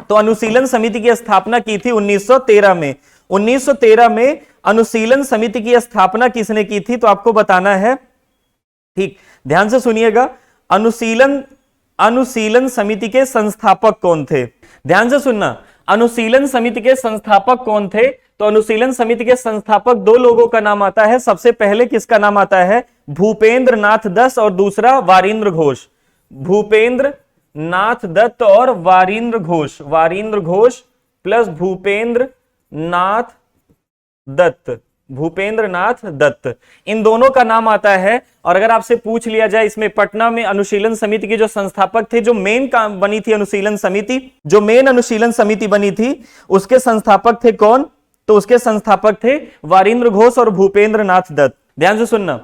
तो अनुशीलन समिति की स्थापना की थी 1913 में। 1913 में अनुशीलन समिति की स्थापना किसने की थी? तो आपको बताना है। ठीक, ध्यान से सुनिएगा। अनुशीलन समिति के संस्थापक कौन थे? ध्यान से सुनना। अनुशीलन समिति के संस्थापक कौन थे? तो अनुशीलन समिति के संस्थापक दो लोगों का नाम आता है। सबसे पहले किसका नाम आता है? भूपेंद्र नाथ दत्त और दूसरा वारिंद्र घोष। भूपेंद्र नाथ दत्त और वारिंद्र घोष, वारिंद्र घोष प्लस भूपेंद्र नाथ दत्त, भूपेंद्र नाथ दत्त, इन दोनों का नाम आता है। और अगर आपसे पूछ लिया जाए इसमें पटना में अनुशीलन समिति के जो संस्थापक थे, जो मेन काम बनी थी अनुशीलन समिति, जो मेन अनुशीलन समिति बनी थी उसके संस्थापक थे कौन? तो उसके संस्थापक थे वारिंद्र घोष और भूपेंद्र नाथ दत्त। ध्यान से सुनना,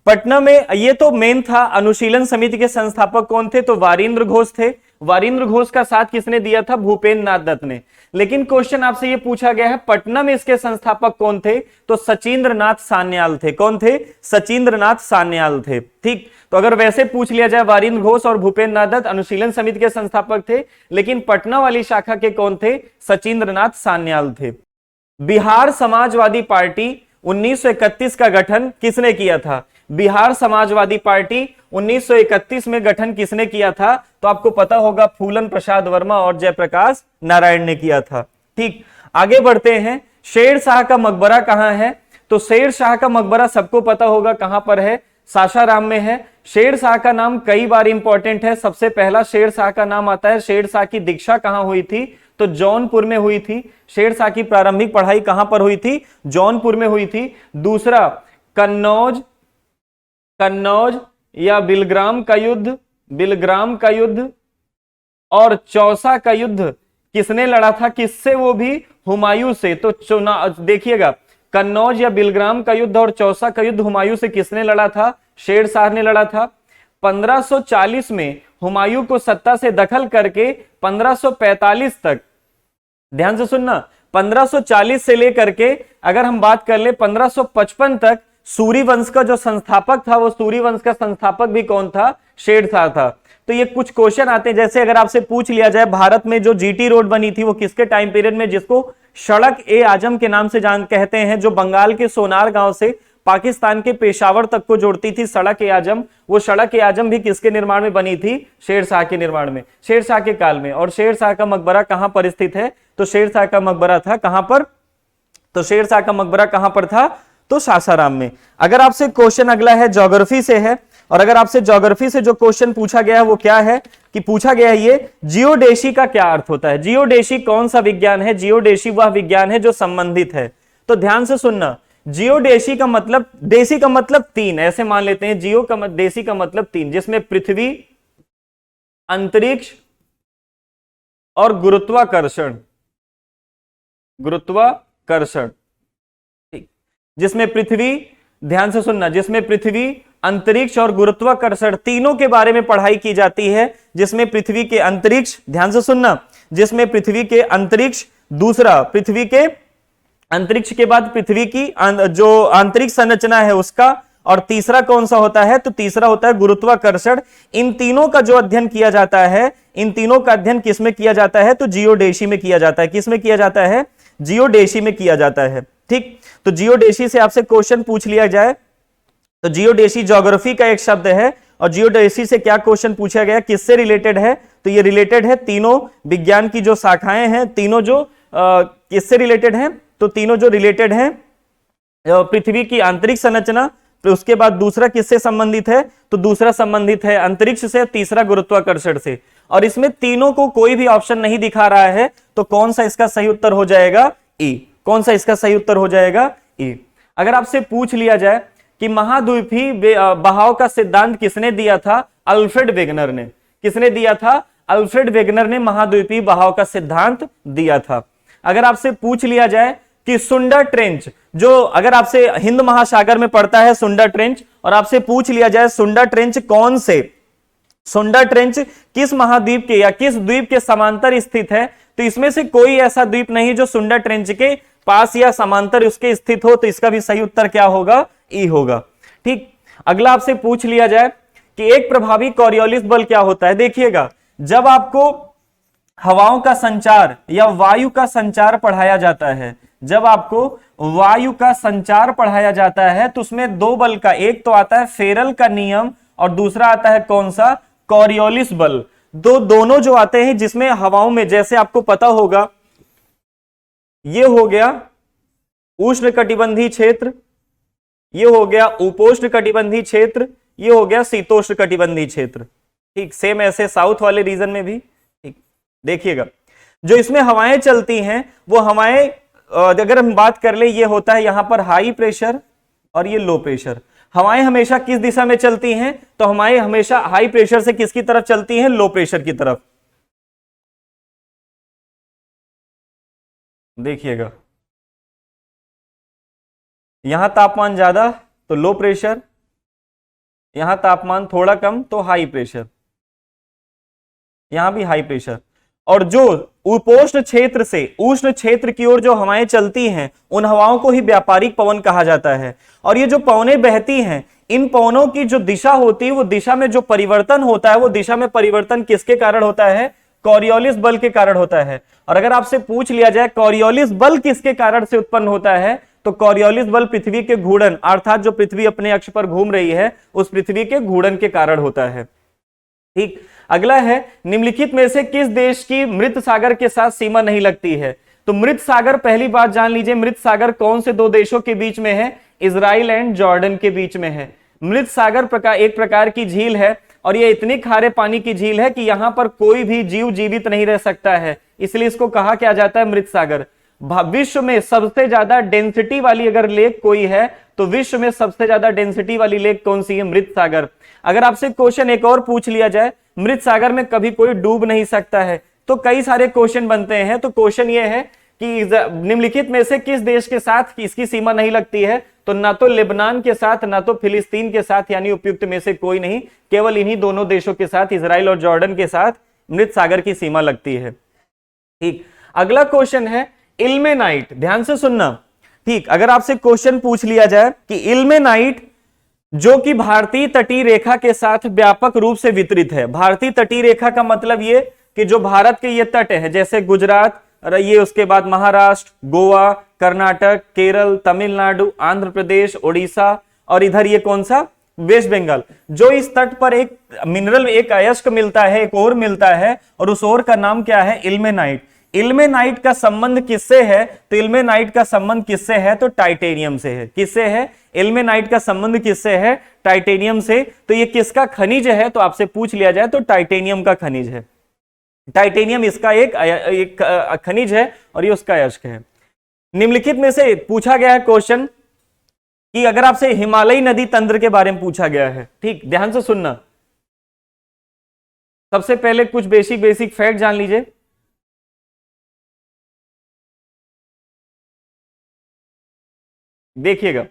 पटना में ये तो मेन था, अनुशीलन समिति के संस्थापक कौन थे? तो वारिंद्र घोष थे। वारिंद्र घोष का साथ किसने दिया था? भूपेंद्र नाथ दत्त ने। लेकिन क्वेश्चन आपसे ये पूछा गया है पटना में इसके संस्थापक कौन थे? तो सचिंद्र नाथ सान्याल थे। कौन थे? सचिंद्र नाथ सान्याल थे। ठीक, तो अगर वैसे पूछ लिया जाए वारिंद्र घोष और भूपेंद्र नाथ दत्त अनुशीलन समिति के संस्थापक थे, लेकिन पटना वाली शाखा के कौन थे? सचिंद्र नाथ सान्याल थे। बिहार समाजवादी पार्टी 1931 का गठन किसने किया था? बिहार समाजवादी पार्टी 1931 में गठन किसने किया था? तो आपको पता होगा फूलन प्रसाद वर्मा और जयप्रकाश नारायण ने किया था। ठीक, आगे बढ़ते हैं। शेर शाह का मकबरा कहां है? तो शेर शाह का मकबरा सबको पता होगा कहां पर है? सासाराम में है। शेर शाह का नाम कई बार इंपॉर्टेंट है। सबसे पहला शेर शाह का नाम आता है, शेर शाह की दीक्षा कहां हुई थी? तो जौनपुर में हुई थी। शेर शाह की प्रारंभिक पढ़ाई कहां पर हुई थी? जौनपुर में हुई थी। दूसरा, कन्नौज, कन्नौज या बिलग्राम का युद्ध, बिलग्राम का युद्ध और चौसा का युद्ध किसने लड़ा था? किससे? वो भी हुमायूं से। तो देखिएगा, कन्नौज या बिलग्राम का युद्ध और चौसा का युद्ध हुमायूं से किसने लड़ा था? शेर शाह ने लड़ा था। 1540 में हुमायूं को सत्ता से दखल करके 1545 तक, ध्यान से सुनना, 1540 से लेकर के अगर हम बात कर ले 1555 तक सूरी वंश का जो संस्थापक था, वो सूरी वंश का संस्थापक भी कौन था? शेर शाह था। तो ये कुछ क्वेश्चन आते हैं, जैसे अगर आपसे पूछ लिया जाए भारत में जो जीटी रोड बनी थी वो किसके टाइम पीरियड में, जिसको सड़क ए आजम के नाम से कहते हैं, जो बंगाल के सोनार गांव से पाकिस्तान के पेशावर तक को जोड़ती थी, सड़क ए आजम, वो सड़क ए आजम भी किसके निर्माण में बनी थी? शेर शाह के निर्माण में, शेर शाह के काल में। और शेर शाह का मकबरा कहां पर स्थित है? तो शेर शाह का मकबरा था कहां पर? तो शेर शाह का मकबरा कहां पर था? तो सासाराम में। अगर आपसे क्वेश्चन अगला है ज्योग्राफी से है, और अगर आपसे ज्योग्राफी से जो क्वेश्चन पूछा गया है वो क्या है कि पूछा गया है ये, जियोडेशी का क्या अर्थ होता है? जियोडेशी कौन सा विज्ञान है? जियोडेशी वह विज्ञान है जो संबंधित है। तो ध्यान से सुनना, जियोडेशी का मतलब, देशी का मतलब तीन, ऐसे मान लेते हैं, जियो का देशी का मतलब तीन, जिसमें पृथ्वी, अंतरिक्ष और गुरुत्वाकर्षण, गुरुत्वाकर्षण। जिसमें पृथ्वी, ध्यान से सुनना, जिसमें पृथ्वी, अंतरिक्ष और गुरुत्वाकर्षण तीनों के बारे में पढ़ाई की जाती है। जिसमें पृथ्वी के अंतरिक्ष, ध्यान से सुनना, जिसमें पृथ्वी के अंतरिक्ष, दूसरा पृथ्वी के अंतरिक्ष के बाद पृथ्वी की जो आंतरिक संरचना है उसका, और तीसरा कौन सा होता है? तो तीसरा होता है गुरुत्वाकर्षण। इन तीनों का जो अध्ययन किया जाता है, इन तीनों का अध्ययन किसमें किया जाता है? तो जियोडेशी में किया जाता है। किसमें किया जाता है? जियोडेशी में किया जाता है। ठीक, तो जियोडेशी से आपसे क्वेश्चन पूछ लिया जाए तो जियोडेशी ज्योग्राफी का एक शब्द है, और जियोडेशी से क्या क्वेश्चन पूछा गया, किससे रिलेटेड है? तो ये रिलेटेड है तीनों विज्ञान की जो शाखाएं हैं, तीनों जो किससे रिलेटेड हैं? तो तीनों जो रिलेटेड हैं पृथ्वी की आंतरिक संरचना, तो उसके बाद दूसरा किससे संबंधित है? तो दूसरा संबंधित है अंतरिक्ष से, तीसरा गुरुत्वाकर्षण से। और इसमें तीनों को कोई भी ऑप्शन नहीं दिखा रहा है, तो कौन सा इसका सही उत्तर हो जाएगा? ई। कौन सा इसका सही उत्तर हो जाएगा? ई। अगर आपसे पूछ लिया जाए कि महाद्वीपीय बहाव का सिद्धांत किसने दिया था? अल्फ्रेड वेगनर ने। किसने दिया था? अल्फ्रेड वेगनर ने महाद्वीपीय बहाव का सिद्धांत दिया था। अगर आपसे पूछ लिया जाए कि सुंडर ट्रेंच, जो अगर आपसे हिंद महासागर में पड़ता है सुंडर ट्रेंच, और आपसे पूछ लिया जाए सुंडर ट्रेंच कौन से, सुंडर ट्रेंच किस महाद्वीप के या किस द्वीप के समांतर स्थित है, तो इसमें से कोई ऐसा द्वीप नहीं जो सुंडर ट्रेंच के पास या समांतर उसके स्थित हो। तो इसका भी सही उत्तर क्या होगा? ई होगा। ठीक, अगला आपसे पूछ लिया जाए कि एक प्रभावी कॉरियोलिस बल क्या होता है? देखिएगा, जब आपको हवाओं का संचार या वायु का संचार पढ़ाया जाता है, जब आपको वायु का संचार पढ़ाया जाता है तो उसमें दो बल का, एक तो आता है फेरल का नियम और दूसरा आता है कौन सा? कॉरियोलिस बल। दोनों जो आते हैं जिसमें हवाओं में, जैसे आपको पता होगा ये हो गया उष्णकटिबंधीय क्षेत्र, ये हो गया उपोष्ण कटिबंधीय क्षेत्र, ये हो गया शीतोष्ण कटिबंधीय क्षेत्र। ठीक, सेम ऐसे साउथ वाले रीजन में भी। ठीक, देखिएगा जो इसमें हवाएं चलती हैं वो हवाएं, अगर हम बात कर ले, ये होता है यहां पर हाई प्रेशर और ये लो प्रेशर। हवाएं हमेशा किस दिशा में चलती हैं? तो हवाएं हमेशा हाई प्रेशर से किसकी तरफ चलती हैं? लो प्रेशर की तरफ। देखिएगा यहां तापमान ज्यादा तो लो प्रेशर, यहां तापमान थोड़ा कम तो हाई प्रेशर, यहां भी हाई प्रेशर। और जो उपोष्ण क्षेत्र से उष्ण क्षेत्र की ओर जो हवाएं चलती हैं उन हवाओं को ही व्यापारिक पवन कहा जाता है। और ये जो पवनें बहती हैं, इन पवनों की जो दिशा होती है, वो दिशा में जो परिवर्तन होता है, वो दिशा में परिवर्तन किसके कारण होता है? कॉरियोलिस बल के कारण होता है। और अगर आपसे पूछ लिया जाए कॉरियोलिस बल किसके कारण से उत्पन्न होता है, तो कॉरियोलिस बल पृथ्वी के घूर्णन, अर्थात जो पृथ्वी अपने अक्ष पर घूम रही है उस पृथ्वी के घूर्णन के कारण होता है। ठीक, अगला है निम्नलिखित में से किस देश की मृत सागर के साथ सीमा नहीं लगती है? तो मृत सागर, पहली बात जान लीजिए, मृत सागर कौन से दो देशों के बीच में है? इजराइल एंड जॉर्डन के बीच में है। मृत सागर एक प्रकार की झील है और यह इतनी खारे पानी की झील है कि यहां पर कोई भी जीव जीवित नहीं रह सकता है, इसलिए इसको कहा क्या जाता है? मृत सागर। विश्व में सबसे ज्यादा डेंसिटी वाली अगर लेक कोई है तो विश्व में सबसे ज्यादा डेंसिटी वाली लेक कौन सी है? मृत सागर। अगर आपसे क्वेश्चन एक और पूछ लिया जाए, मृत सागर में कभी कोई डूब नहीं सकता है, तो कई सारे क्वेश्चन बनते हैं। तो क्वेश्चन ये है कि निम्नलिखित में से किस देश के साथ इसकी सीमा नहीं लगती है? तो ना तो लेबनान के साथ, ना तो फिलिस्तीन के साथ, यानी उपयुक्त में से कोई नहीं। केवल इन्हीं दोनों देशों के साथ, इजराइल और जॉर्डन के साथ मृत सागर की सीमा लगती है। ठीक, अगला क्वेश्चन है इल्मेनाइट। ध्यान से सुनना। ठीक, अगर आपसे क्वेश्चन पूछ लिया जाए कि इल्मेनाइट जो कि भारतीय तटीय रेखा के साथ व्यापक रूप से वितरित है। भारतीय तटीय रेखा का मतलब ये कि जो भारत के ये तट है, जैसे गुजरात, ये उसके बाद महाराष्ट्र, गोवा, कर्नाटक, केरल, तमिलनाडु, आंध्र प्रदेश, ओडिशा, और इधर ये कौन सा? वेस्ट बंगाल। जो इस तट पर एक मिनरल, एक अयस्क मिलता है, एक और मिलता है, और उस और का नाम क्या है? इल्मेनाइट। इल्मेनाइट का संबंध किससे है? तो इल्मेनाइट का संबंध किससे है? तो टाइटेनियम से है। किससे है? इल्मेनाइट का संबंध किससे है? टाइटेनियम से। तो ये किसका खनिज है? तो आपसे पूछ लिया जाए तो टाइटेनियम का खनिज है। टाइटेनियम इसका एक खनिज है और ये उसका अयस्क है। निम्नलिखित में से पूछा गया है क्वेश्चन कि अगर आपसे हिमालयी नदी तंत्र के बारे में पूछा गया है, ठीक, ध्यान से सुनना। सबसे पहले कुछ बेसिक फैक्ट जान लीजिए। देखिएगा,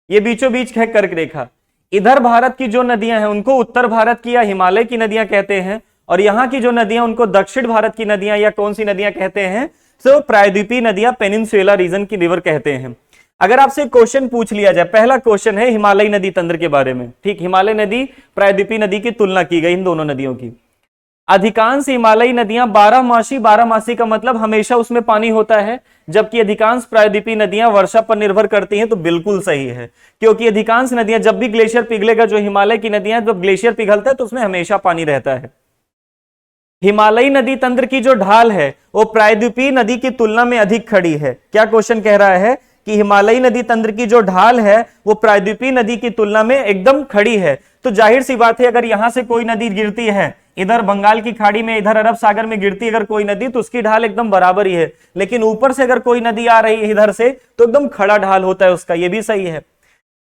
ये बीचों बीच है कर्क रेखा। इधर भारत की जो नदियां हैं उनको उत्तर भारत की या हिमालय की नदियां कहते हैं, और यहां की जो नदियां उनको दक्षिण भारत की नदियां या कौन सी नदियां कहते हैं? तो प्रायद्वीपीय नदियां, पेनिनसुला रीजन की रिवर कहते हैं। अगर आपसे क्वेश्चन पूछ लिया जाए, पहला क्वेश्चन है हिमालयी नदी तंत्र के बारे में। ठीक, हिमालय नदी प्रायद्वीपीय नदी की तुलना की गई इन दोनों नदियों की। अधिकांश हिमालयी नदियां बारहमासी, बारहमासी का मतलब हमेशा उसमें पानी होता है, जबकि अधिकांश प्रायद्वीपीय नदियां वर्षा पर निर्भर करती हैं। तो बिल्कुल सही है, क्योंकि अधिकांश नदियां, जब भी ग्लेशियर पिघलेगा, जो हिमालय की नदियां, जब ग्लेशियर पिघलता है तो उसमें हमेशा पानी रहता है। हिमालयी नदी तंत्र की जो ढाल है वो प्रायद्वीपीय नदी की तुलना में अधिक खड़ी है। क्या क्वेश्चन कह रहा है? कि हिमालयी नदी तंत्र की जो ढाल है वो प्रायद्वीपीय नदी की तुलना में एकदम खड़ी है। तो जाहिर सी बात है, अगर यहां से कोई नदी गिरती है, इधर बंगाल की खाड़ी में, इधर अरब सागर में गिरती अगर कोई नदी, तो उसकी ढाल एकदम बराबर ही है। लेकिन ऊपर से अगर कोई नदी आ रही है इधर से, तो एकदम खड़ा ढाल होता है उसका। ये भी सही है।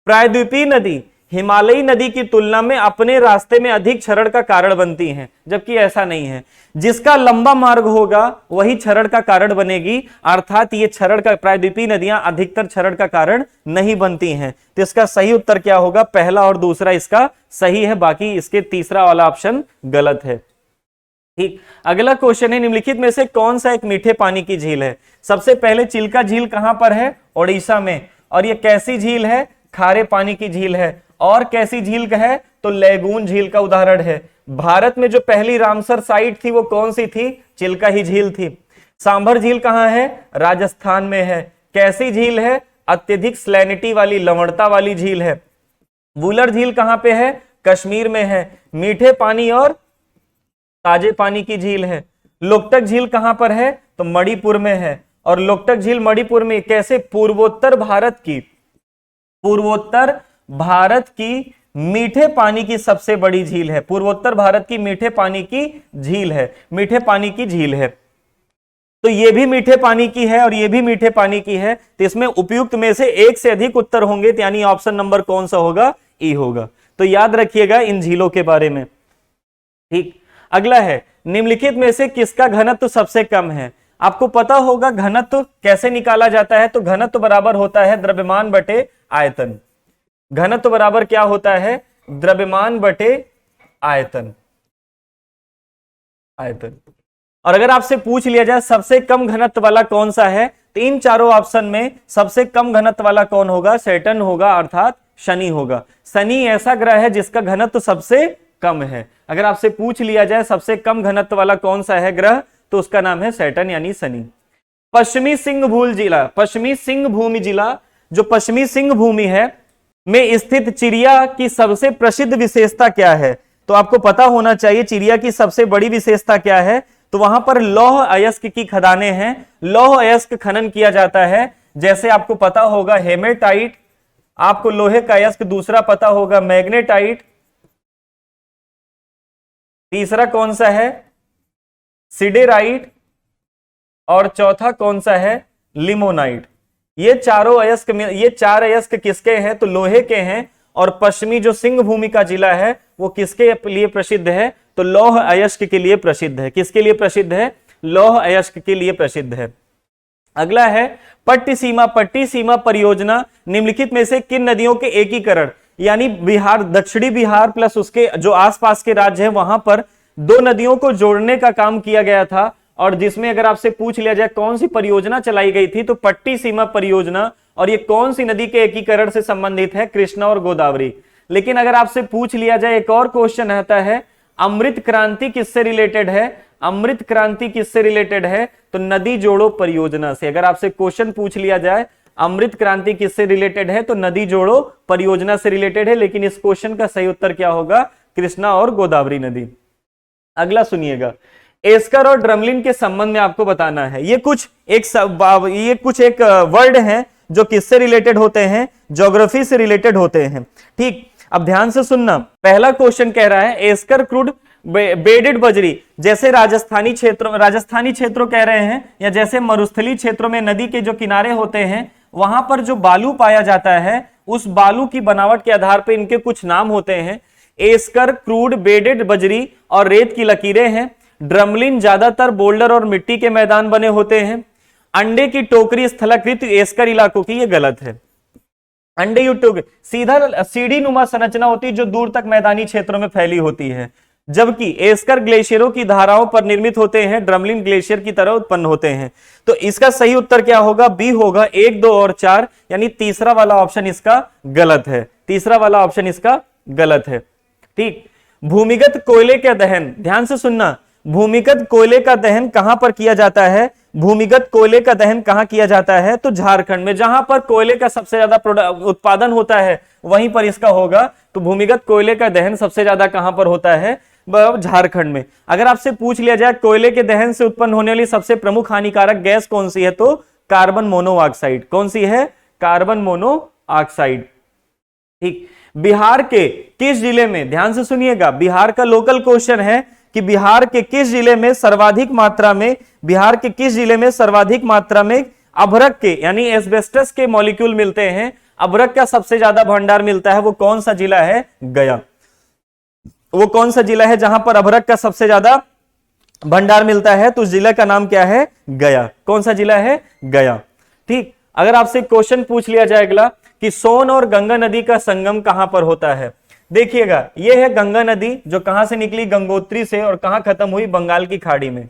प्रायद्वीपीय नदी हिमालयी नदी की तुलना में अपने रास्ते में अधिक क्षरण का कारण बनती हैं, जबकि ऐसा नहीं है। जिसका लंबा मार्ग होगा वही क्षरण का कारण बनेगी, अर्थात ये क्षरण का, प्रायद्वीपीय नदियां अधिकतर क्षरण का कारण नहीं बनती हैं। तो इसका सही उत्तर क्या होगा? पहला और दूसरा इसका सही है, बाकी इसके तीसरा वाला ऑप्शन गलत है। ठीक, अगला क्वेश्चन है निम्नलिखित में से कौन सा एक मीठे पानी की झील है? सबसे पहले चिल्का झील कहां पर है? ओडिशा में। और ये कैसी झील है? खारे पानी की झील है। और कैसी झील का है? तो लैगून झील का उदाहरण है। भारत में जो पहली रामसर साइट थी वो कौन सी थी? चिल्का ही झील थी। सांभर झील कहां है? राजस्थान में है। कैसी झील है? अत्यधिक सैलिनिटी वाली, लवणता वाली झील है। वुलर झील कहां पे है? कश्मीर में है। मीठे पानी और ताजे पानी की झील है। लोकटक झील कहां पर है? तो मणिपुर में है। और लोकटक झील मणिपुर में कैसे? पूर्वोत्तर भारत की पूर्वोत्तर भारत की मीठे पानी की सबसे बड़ी झील है। पूर्वोत्तर भारत की मीठे पानी की झील है, मीठे पानी की झील है। तो ये भी मीठे पानी की है और ये भी मीठे पानी की है, तो इसमें उपयुक्त में से एक से अधिक उत्तर होंगे, तो यानी ऑप्शन नंबर कौन सा होगा? ई होगा। तो याद रखिएगा इन झीलों के बारे में। ठीक, अगला है, निम्नलिखित में से किसका घनत्व सबसे कम है? आपको पता होगा घनत्व कैसे निकाला जाता है, तो घनत्व बराबर होता है द्रव्यमान बटे आयतन। घनत्व बराबर क्या होता है? द्रव्यमान बटे आयतन। आयतन। और अगर आपसे पूछ लिया जाए सबसे कम घनत्व वाला कौन सा है, तो इन चारों ऑप्शन में सबसे कम घनत्व वाला कौन होगा? सैटर्न होगा, अर्थात शनि होगा। शनि ऐसा ग्रह है जिसका घनत्व सबसे कम है। अगर आपसे पूछ लिया जाए सबसे कम घनत्व वाला कौन सा है ग्रह, तो उसका नाम है सैटर्न यानी शनि। पश्चिमी सिंहभूम जिला, पश्चिमी सिंहभूमि जिला जो पश्चिमी सिंहभूमि है में स्थित चिड़िया की सबसे प्रसिद्ध विशेषता क्या है? तो आपको पता होना चाहिए चिड़िया की सबसे बड़ी विशेषता क्या है। तो वहां पर लौह अयस्क की खदानें हैं, लौह अयस्क खनन किया जाता है। जैसे आपको पता होगा हेमेटाइट, आपको लोहे का अयस्क, दूसरा पता होगा मैग्नेटाइट, तीसरा कौन सा है? सिडेराइट, और चौथा कौन सा है? लिमोनाइट। ये चारों अयस्क में, ये चार अयस्क किसके हैं? तो लोहे के हैं। और पश्चिमी जो सिंहभूमि का जिला है वो किसके लिए प्रसिद्ध है? तो लौह अयस्क के लिए प्रसिद्ध है। किसके लिए प्रसिद्ध है? लौह अयस्क के लिए प्रसिद्ध है। अगला है पट्टिसीमा। पट्टिसीमा परियोजना निम्नलिखित में से किन नदियों के एकीकरण, यानी बिहार, दक्षिणी बिहार प्लस उसके जो आसपास के राज्य हैं वहां पर दो नदियों को जोड़ने का काम किया गया था। और जिसमें अगर आपसे पूछ लिया जाए कौन सी परियोजना चलाई गई थी, तो पट्टिसीमा परियोजना। और ये कौन सी नदी के एकीकरण से संबंधित है? कृष्णा और गोदावरी। लेकिन अगर आपसे पूछ लिया जाए, एक और क्वेश्चन आता है, अमृत क्रांति किससे रिलेटेड है? अमृत क्रांति किससे रिलेटेड है? तो नदी जोड़ो परियोजना से। अगर आपसे क्वेश्चन पूछ लिया जाए अमृत क्रांति किससे रिलेटेड है, तो नदी जोड़ो परियोजना से रिलेटेड है। लेकिन इस क्वेश्चन का सही उत्तर क्या होगा? कृष्णा और गोदावरी नदी। अगला सुनिएगा, एस्कर और ड्रमलिन के संबंध में आपको बताना है। ये कुछ एक वर्ड है जो किससे रिलेटेड होते हैं? ज्योग्राफी से रिलेटेड होते हैं। ठीक, अब ध्यान से सुनना। पहला क्वेश्चन कह रहा है एस्कर क्रूड बेडेड बजरी, जैसे राजस्थानी क्षेत्रों कह रहे हैं, या जैसे मरुस्थलीय क्षेत्रों में नदी के जो किनारे होते हैं वहां पर जो बालू पाया जाता है, उस बालू की बनावट के आधार पर इनके कुछ नाम होते हैं। एस्कर, क्रूड, बेडेड बजरी और रेत की लकीरें हैं। ड्रमलिन ज्यादातर बोल्डर और मिट्टी के मैदान बने होते हैं। अंडे की टोकरी स्थलाकृत एस्कर इलाकों की, ये गलत है। अंडे की टोकरी सीधा सीढ़ी नुमा संरचना होती है जो दूर तक मैदानी क्षेत्रों में फैली होती है, जबकि एस्कर ग्लेशियरों की धाराओं पर निर्मित होते हैं, ड्रमलिन ग्लेशियर की तरह उत्पन्न होते हैं। तो इसका सही उत्तर क्या होगा? बी होगा, 1, 2 और 4, यानी तीसरा वाला ऑप्शन इसका गलत है। तीसरा वाला ऑप्शन इसका गलत है। ठीक, भूमिगत कोयले का दहन, ध्यान से सुनना, भूमिगत कोयले का दहन कहां पर किया जाता है? भूमिगत कोयले का दहन कहां किया जाता है? तो झारखंड में, जहां पर कोयले का सबसे ज्यादा उत्पादन होता है वहीं पर इसका होगा। तो भूमिगत कोयले का दहन सबसे ज्यादा कहां पर होता है? झारखंड में। अगर आपसे पूछ लिया जाए कोयले के दहन से उत्पन्न होने वाली सबसे प्रमुख हानिकारक गैस कौन सी है, तो कार्बन मोनोऑक्साइड। कौन सी है? Carbon monoxide. ठीक, बिहार के किस जिले में, ध्यान से सुनिएगा, बिहार का लोकल क्वेश्चन है कि बिहार के किस जिले में सर्वाधिक मात्रा में, बिहार के किस जिले में सर्वाधिक मात्रा में अभ्रक के यानी एस्बेस्टस के मॉलिक्यूल मिलते हैं? अभ्रक का सबसे ज्यादा भंडार मिलता है, वो कौन सा जिला है? गया। वो कौन सा जिला है जहां पर अभ्रक का सबसे ज्यादा भंडार मिलता है? तो उस जिला का नाम क्या है? गया। कौन सा जिला है? गया। ठीक, अगर आपसे क्वेश्चन पूछ लिया जाएगा कि सोन और गंगा नदी का संगम कहां पर होता है, देखिएगा ये है गंगा नदी जो कहां से निकली? गंगोत्री से, और कहां खत्म हुई? बंगाल की खाड़ी में।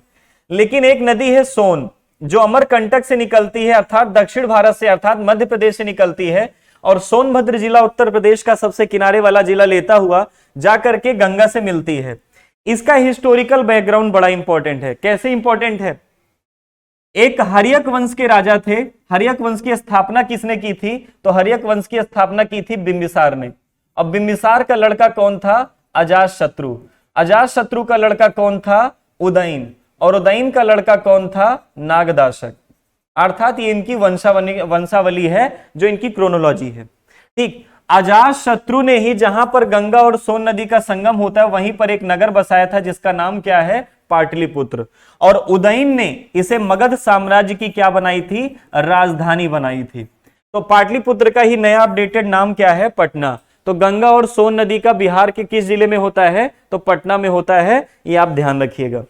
लेकिन एक नदी है सोन जो अमरकंटक से निकलती है, अर्थात दक्षिण भारत से, अर्थात मध्य प्रदेश से निकलती है, और सोनभद्र जिला उत्तर प्रदेश का सबसे किनारे वाला जिला लेता हुआ जाकर के गंगा से मिलती है। इसका हिस्टोरिकल बैकग्राउंड बड़ा इंपॉर्टेंट है। कैसे इंपॉर्टेंट है? एक हर्यक वंश के राजा थे। हर्यक वंश की स्थापना किसने की थी? तो हर्यक वंश की स्थापना की थी बिंबिसार ने। अब बिंबिसार का लड़का कौन था? अजातशत्रु। अजातशत्रु का लड़का कौन था? उदयन। और उदयन का लड़का कौन था? नागदाशक। अर्थात ये इनकी वंशावली है, जो इनकी क्रोनोलॉजी है। ठीक। अजात शत्रु ने ही जहां पर गंगा और सोन नदी का संगम होता है वहीं पर एक नगर बसाया था जिसका नाम क्या है, पाटलिपुत्र। और उदयन ने इसे मगध साम्राज्य की क्या बनाई थी, राजधानी बनाई थी। तो पाटलिपुत्र का ही नया अपडेटेड नाम क्या है, पटना। तो गंगा और सोन नदी का बिहार के किस जिले में होता है, तो पटना में होता है, ये आप ध्यान रखिएगा।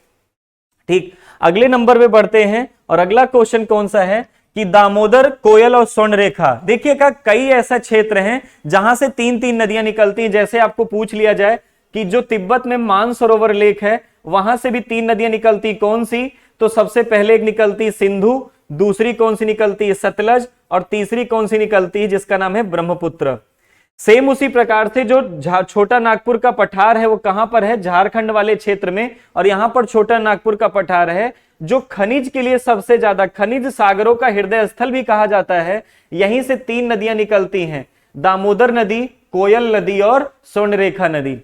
ठीक, अगले नंबर पे बढ़ते हैं और अगला क्वेश्चन कौन सा है कि दामोदर, कोयल और स्वर्ण रेखा। देखिएगा कई ऐसा क्षेत्र हैं जहां से तीन तीन नदियां निकलती हैं। जैसे आपको पूछ लिया जाए कि जो तिब्बत में मानसरोवर लेक है वहां से भी तीन नदियां निकलती, कौन सी, तो सबसे पहले एक निकलती सिंधु, दूसरी कौन सी निकलती है, सतलज, और तीसरी कौन सी निकलती है जिसका नाम है ब्रह्मपुत्र। सेम उसी प्रकार से जो छोटा नागपुर का पठार है वो कहां पर है, झारखंड वाले क्षेत्र में, और यहां पर छोटा नागपुर का पठार है जो खनिज के लिए सबसे ज्यादा, खनिज सागरों का हृदय स्थल भी कहा जाता है। यहीं से तीन नदियां निकलती हैं, दामोदर नदी, कोयल नदी और स्वर्णरेखा नदी।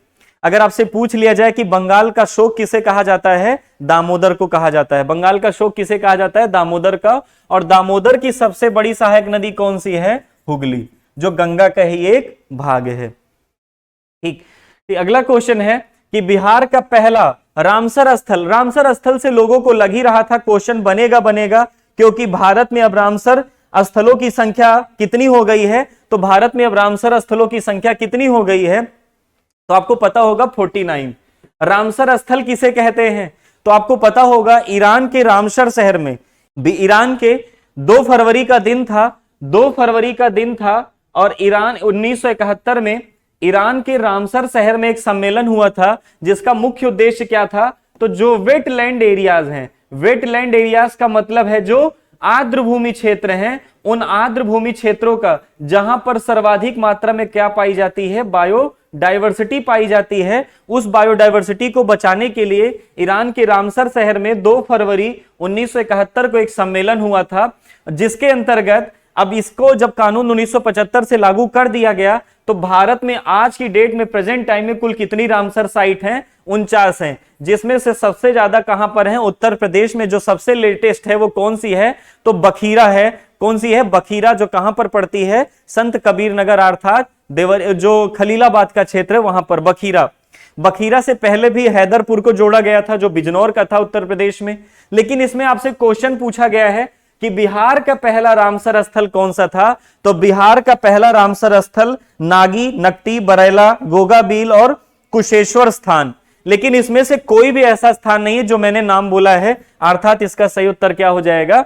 अगर आपसे पूछ लिया जाए कि बंगाल का शोक किसे कहा जाता है, दामोदर को कहा जाता है। बंगाल का शोक किसे कहा जाता है, दामोदर का। और दामोदर की सबसे बड़ी सहायक नदी कौन सी है, हुगली, जो गंगा का ही एक भाग है। ठीक, अगला क्वेश्चन है कि बिहार का पहला रामसर स्थल, रामसर स्थल से लोगों को लग ही रहा था क्वेश्चन बनेगा क्योंकि भारत में अब रामसर स्थलों की संख्या कितनी हो गई है, तो भारत में अब रामसर स्थलों की संख्या कितनी हो गई है, तो आपको पता होगा 49। रामसर स्थल किसे कहते हैं, तो आपको पता होगा ईरान के रामसर शहर में, ईरान के 2 फरवरी का दिन था, 2 फरवरी का दिन था, और ईरान 1971 में ईरान के रामसर शहर में एक सम्मेलन हुआ था जिसका मुख्य उद्देश्य क्या था, तो जो वेटलैंड एरियाज हैं, वेटलैंड एरियाज का मतलब है जो आर्द्र भूमि क्षेत्र हैं, उन आर्द्र भूमि क्षेत्रों का जहां पर सर्वाधिक मात्रा में क्या पाई जाती है, बायोडाइवर्सिटी पाई जाती है, उस बायोडाइवर्सिटी को बचाने के लिए ईरान के रामसर शहर में 2 फरवरी 1971 को एक सम्मेलन हुआ था, जिसके अंतर्गत अब इसको जब कानून 1975 से लागू कर दिया गया तो भारत में आज की डेट में प्रेजेंट टाइम में कुल कितनी रामसर साइट हैं, 49 हैं, जिसमें से सबसे ज्यादा कहां पर है, उत्तर प्रदेश में। जो सबसे लेटेस्ट है वो कौन सी है, तो बखीरा है। कौन सी है, बखीरा, जो कहां पर पड़ती है, संत कबीर नगर अर्थात जो खलीलाबाद का क्षेत्र है वहां पर बखीरा। बखीरा से पहले भी हैदरपुर को जोड़ा गया था जो बिजनौर का था उत्तर प्रदेश में। लेकिन इसमें आपसे क्वेश्चन पूछा गया है कि बिहार का पहला रामसर स्थल कौन सा था, तो बिहार का पहला रामसर स्थल नागी, नकटी, बरेला, गोगाबील और कुशेश्वर स्थान। लेकिन इसमें से कोई भी ऐसा स्थान नहीं है जो मैंने नाम बोला है, अर्थात इसका सही उत्तर क्या हो जाएगा,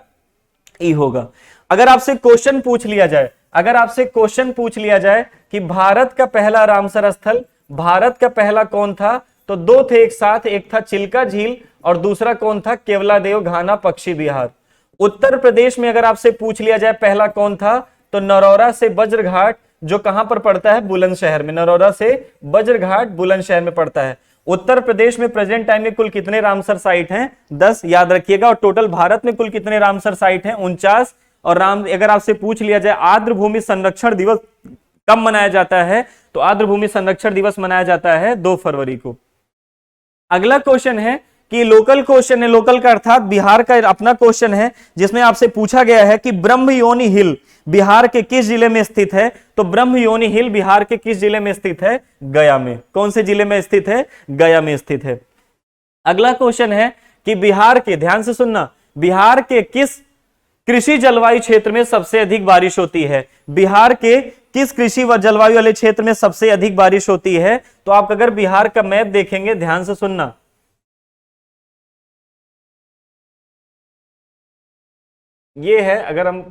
ई होगा। अगर आपसे क्वेश्चन पूछ लिया जाए, अगर आपसे क्वेश्चन पूछ लिया जाए कि भारत का पहला रामसर स्थल, भारत का पहला कौन था, तो 2 थे एक साथ, एक था चिल्का झील और दूसरा कौन था, केवलादेव घाना पक्षी विहार। उत्तर प्रदेश में अगर आपसे पूछ लिया जाए पहला कौन था, तो नरौरा से वज्रघाट, जो कहां पर पड़ता है, बुलंदशहर में। नरौरा से वज्रघाट बुलंदशहर में पड़ता है। उत्तर प्रदेश में प्रेजेंट टाइम में कुल कितने रामसर साइट हैं, 10, याद रखिएगा। और टोटल भारत में कुल कितने रामसर साइट हैं, 49। और अगर आपसे पूछ लिया जाए आर्द्र भूमि संरक्षण दिवस कब मनाया जाता है, तो आर्द्र भूमि संरक्षण दिवस मनाया जाता है 2 फरवरी को। अगला क्वेश्चन है कि लोकल क्वेश्चन है, लोकल का अर्थात बिहार का अपना क्वेश्चन है, जिसमें आपसे पूछा गया है कि ब्रह्मयोनी हिल बिहार के किस जिले में स्थित है, तो ब्रह्मयोनी हिल बिहार के किस जिले में स्थित है, गया में। कौन से जिले में स्थित है, गया में स्थित है। अगला क्वेश्चन है कि बिहार के, ध्यान से सुनना, बिहार के किस कृषि जलवायु क्षेत्र में सबसे अधिक बारिश होती है, बिहार के किस कृषि व जलवायु वाले क्षेत्र में सबसे अधिक बारिश होती है। तो आप अगर बिहार का मैप देखेंगे, ध्यान से सुनना, ये है, अगर हम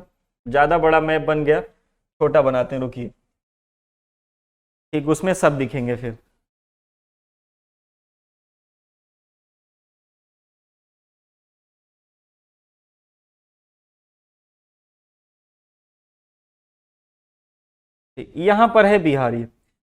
ज्यादा बड़ा मैप बन गया, छोटा बनाते हैं, रुकिए, ठीक, उसमें सब दिखेंगे फिर। यहां पर है बिहार। ये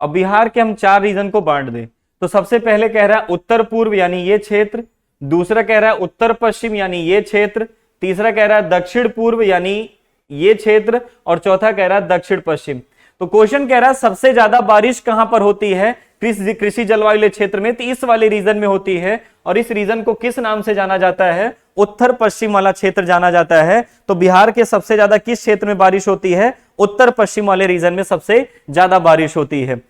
अब बिहार के हम 4 रीजन को बांट दें, तो सबसे पहले कह रहा है उत्तर पूर्व यानी ये क्षेत्र, दूसरा कह रहा है उत्तर पश्चिम यानी ये क्षेत्र, तीसरा कह रहा है दक्षिण पूर्व यानी ये क्षेत्र, और चौथा कह रहा है दक्षिण पश्चिम। तो क्वेश्चन कह रहा है सबसे ज्यादा बारिश कहां पर होती है, कृषि जलवायु क्षेत्र में, तो इस वाले रीजन में होती है। और इस रीजन को किस नाम से जाना जाता है, उत्तर पश्चिम वाला क्षेत्र जाना जाता है। तो बिहार के सबसे ज्यादा किस क्षेत्र में बारिश होती है? उत्तर पश्चिम वाले रीजन में सबसे ज्यादा बारिश होती है।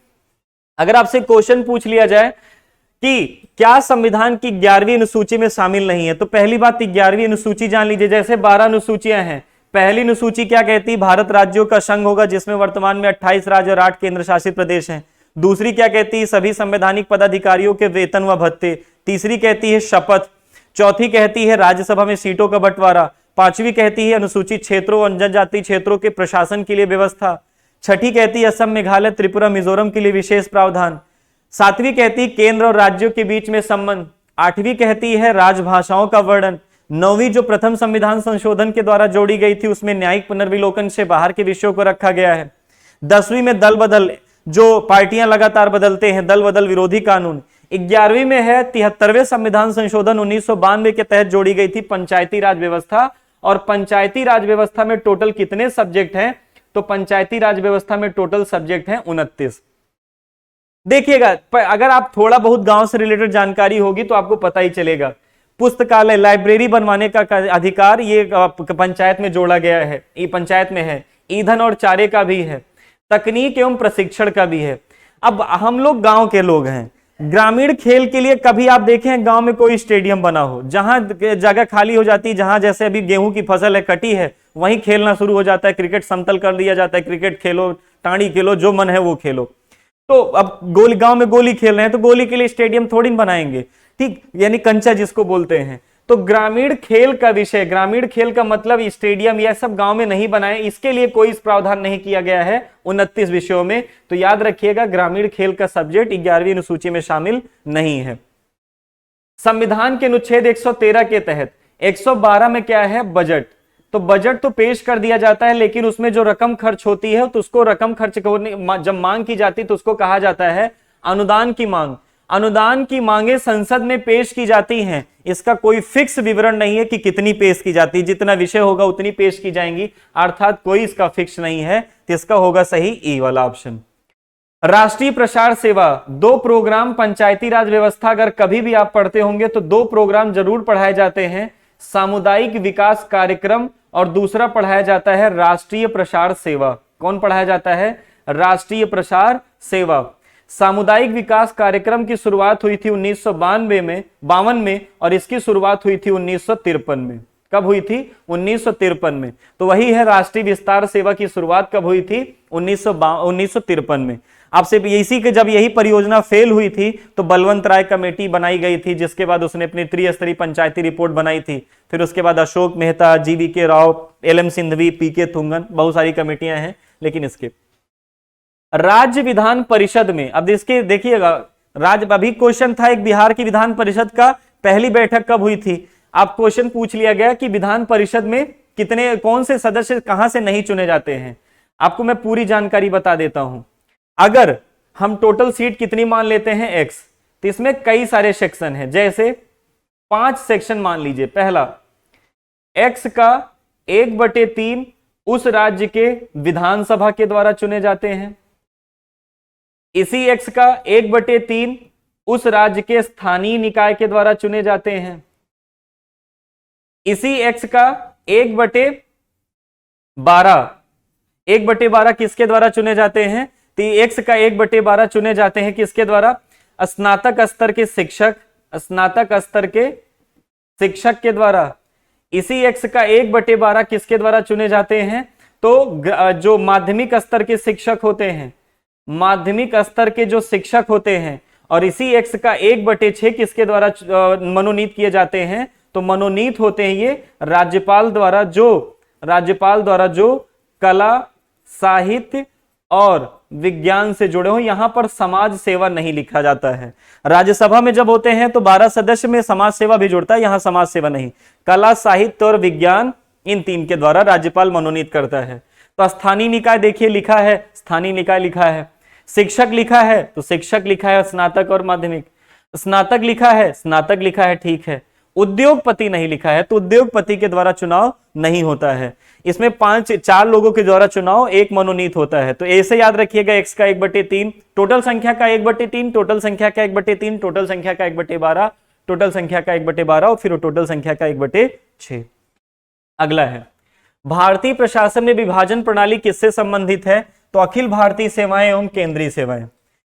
अगर आपसे क्वेश्चन पूछ लिया जाए कि क्या संविधान की 11वीं अनुसूची में शामिल नहीं है, तो पहली बात 11वीं अनुसूची जान लीजिए। जैसे 12 अनुसूचियां हैं, पहली अनुसूची क्या कहती है? भारत राज्यों का संघ होगा, जिसमें वर्तमान में 28 राज्य और 8 केंद्र शासित प्रदेश हैं। दूसरी क्या कहती है? सभी संवैधानिक पदाधिकारियों के वेतन व भत्ते। तीसरी कहती है शपथ। चौथी कहती है राज्यसभा में सीटों का बंटवारा। पांचवी कहती है अनुसूचित क्षेत्रों और जनजातीय क्षेत्रों के प्रशासन के लिए व्यवस्था। छठी कहती है असम, मेघालय, त्रिपुरा, मिजोरम के लिए विशेष प्रावधान। सातवीं कहती है केंद्र और राज्यों के बीच में संबंध। आठवीं कहती है राजभाषाओं का वर्णन। नौवीं जो प्रथम संविधान संशोधन के द्वारा जोड़ी गई थी, उसमें न्यायिक पुनर्विलोकन से बाहर के विषयों को रखा गया है। 10वीं में दल बदल, जो पार्टियां लगातार बदलते हैं, दल बदल विरोधी कानून। 11वीं में है 73वें संविधान संशोधन 1992 के तहत जोड़ी गई थी पंचायती राज व्यवस्था। और पंचायती राज व्यवस्था में टोटल कितने सब्जेक्ट हैं? तो पंचायती राज व्यवस्था में टोटल सब्जेक्ट हैं 29। देखिएगा, अगर आप थोड़ा बहुत गांव से रिलेटेड जानकारी होगी तो आपको पता ही चलेगा। पुस्तकालय, लाइब्रेरी बनवाने का अधिकार ये पंचायत में जोड़ा गया है, ये पंचायत में है। ईंधन और चारे का भी है, तकनीक एवं प्रशिक्षण का भी है। अब हम लोग गांव के लोग हैं, ग्रामीण खेल के लिए कभी आप देखें गांव में कोई स्टेडियम बना हो? जहां जगह खाली हो जाती है, जहां जैसे अभी गेहूं की फसल है, कटी है, वहीं खेलना शुरू हो जाता है। क्रिकेट समतल कर दिया जाता है, क्रिकेट खेलो, टाणी खेलो, जो मन है वो खेलो। तो अब गोली, गांव में गोली खेल रहे हैं तो गोली के लिए स्टेडियम थोड़ी बनाएंगे, ठीक, यानी कंचा जिसको बोलते हैं। तो ग्रामीण खेल का विषय, ग्रामीण खेल का मतलब स्टेडियम, यह सब गांव में नहीं बनाए, इसके लिए कोई प्रावधान नहीं किया गया है 29 विषयों में। तो याद रखिएगा, ग्रामीण खेल का सब्जेक्ट 11वीं अनुसूची में शामिल नहीं है। संविधान के अनुच्छेद 113 के तहत 112 में क्या है? बजट। तो बजट तो पेश कर दिया जाता है, लेकिन उसमें जो रकम खर्च होती है तो उसको रकम खर्च जब मांग की जाती है तो उसको कहा जाता है अनुदान की मांग। अनुदान की मांगे संसद में पेश की जाती हैं, इसका कोई फिक्स विवरण नहीं है कि कितनी पेश की जाती है, जितना विषय होगा उतनी पेश की जाएंगी, अर्थात कोई इसका फिक्स नहीं है। तो इसका होगा सही ई वाला ऑप्शन। राष्ट्रीय प्रसार सेवा, 2 प्रोग्राम पंचायती राज व्यवस्था, अगर कभी भी आप पढ़ते होंगे तो 2 प्रोग्राम जरूर पढ़ाए जाते हैं, सामुदायिक विकास कार्यक्रम और दूसरा पढ़ाया जाता है राष्ट्रीय प्रसार सेवा। कौन पढ़ाया जाता है? राष्ट्रीय प्रसार सेवा। सामुदायिक विकास कार्यक्रम की शुरुआत हुई थी 1952 में और इसकी शुरुआत हुई थी 1953 में। कब हुई थी? 1953 में। तो वही है राष्ट्रीय विस्तार सेवा की शुरुआत कब हुई थी? 1953 में। आपसे इसी के जब यही परियोजना फेल हुई थी तो बलवंत राय कमेटी बनाई गई थी, जिसके बाद उसने अपनी त्रिस्तरीय पंचायती रिपोर्ट बनाई थी। फिर उसके बाद Ashok Mehta, GV.K. Rao, LM Singhvi, PK Thungon, बहुत सारी कमेटियां हैं। लेकिन इसके राज्य विधान परिषद में, अब इसके देखिएगा, राज्य, अभी क्वेश्चन था एक बिहार की विधान परिषद का पहली बैठक कब हुई थी। आप क्वेश्चन पूछ लिया गया कि विधान परिषद में कितने, कौन से सदस्य कहां से नहीं चुने जाते हैं। आपको मैं पूरी जानकारी बता देता हूं। अगर हम टोटल सीट कितनी मान लेते हैं X, तो इसमें कई सारे सेक्शन हैं, जैसे 5 सेक्शन मान लीजिए। पहला, X का 1/3 उस राज्य के विधानसभा के द्वारा चुने जाते हैं। इसी X का 1/3 उस राज्य के स्थानीय निकाय के द्वारा चुने जाते हैं। इसी X का 1/12 किसके द्वारा चुने जाते हैं? तो X का 1/12 चुने जाते हैं किसके द्वारा? स्नातक स्तर के शिक्षक, स्नातक स्तर के शिक्षक के द्वारा। इसी X का 1/12 किसके द्वारा चुने जाते हैं? तो जो माध्यमिक स्तर के शिक्षक होते हैं, माध्यमिक स्तर के जो शिक्षक होते हैं। और इसी X का 1/6 किसके द्वारा मनोनीत किए जाते हैं? तो मनोनीत होते हैं ये राज्यपाल द्वारा, जो कला, साहित्य और विज्ञान से जुड़े हो। यहां पर समाज सेवा नहीं लिखा जाता है। राज्यसभा में जब होते हैं तो 12 सदस्य में समाज सेवा भी जुड़ता है, यहां समाज सेवा नहीं। कला, साहित्य और विज्ञान, इन 3 के द्वारा राज्यपाल मनोनीत करता है। तो स्थानीय निकाय देखिए लिखा है, स्थानीय निकाय लिखा है। शिक्षक लिखा है तो शिक्षक लिखा है, स्नातक और माध्यमिक। स्नातक लिखा है, स्नातक लिखा है, ठीक है। उद्योगपति नहीं लिखा है तो उद्योगपति के द्वारा चुनाव नहीं होता है। इसमें 4 लोगों के द्वारा चुनाव, 1 मनोनीत होता है। तो ऐसे याद रखिएगा, X का 1/3, टोटल संख्या का 1/3, टोटल संख्या का 1/3, टोटल संख्या का 1/12, टोटल संख्या का 1/12 और फिर टोटल संख्या का 1/6। अगला है, भारतीय प्रशासन में विभाजन प्रणाली किससे संबंधित है? तो अखिल भारतीय सेवाएं एवं केंद्रीय सेवाएं।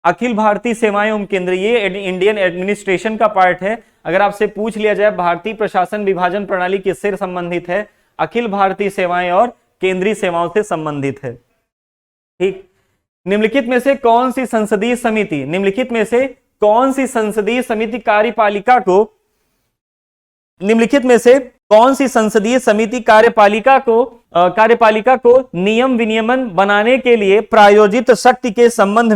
अखिल भारतीय सेवाएं एवं केंद्रीय, ये इंडियन एडमिनिस्ट्रेशन का पार्ट है। अगर आपसे पूछ लिया जाए भारतीय प्रशासन विभाजन प्रणाली किससे संबंधित है? अखिल भारतीय सेवाएं और केंद्रीय सेवाओं से संबंधित है। ठीक, निम्नलिखित में से कौन सी संसदीय समिति, निम्नलिखित में से कौन सी संसदीय समिति कार्यपालिका को, निम्नलिखित में से कौन सी संसदीय समिति कार्यपालिका को नियम विनियमन बनाने के लिए प्रायोजित शक्ति के संबंध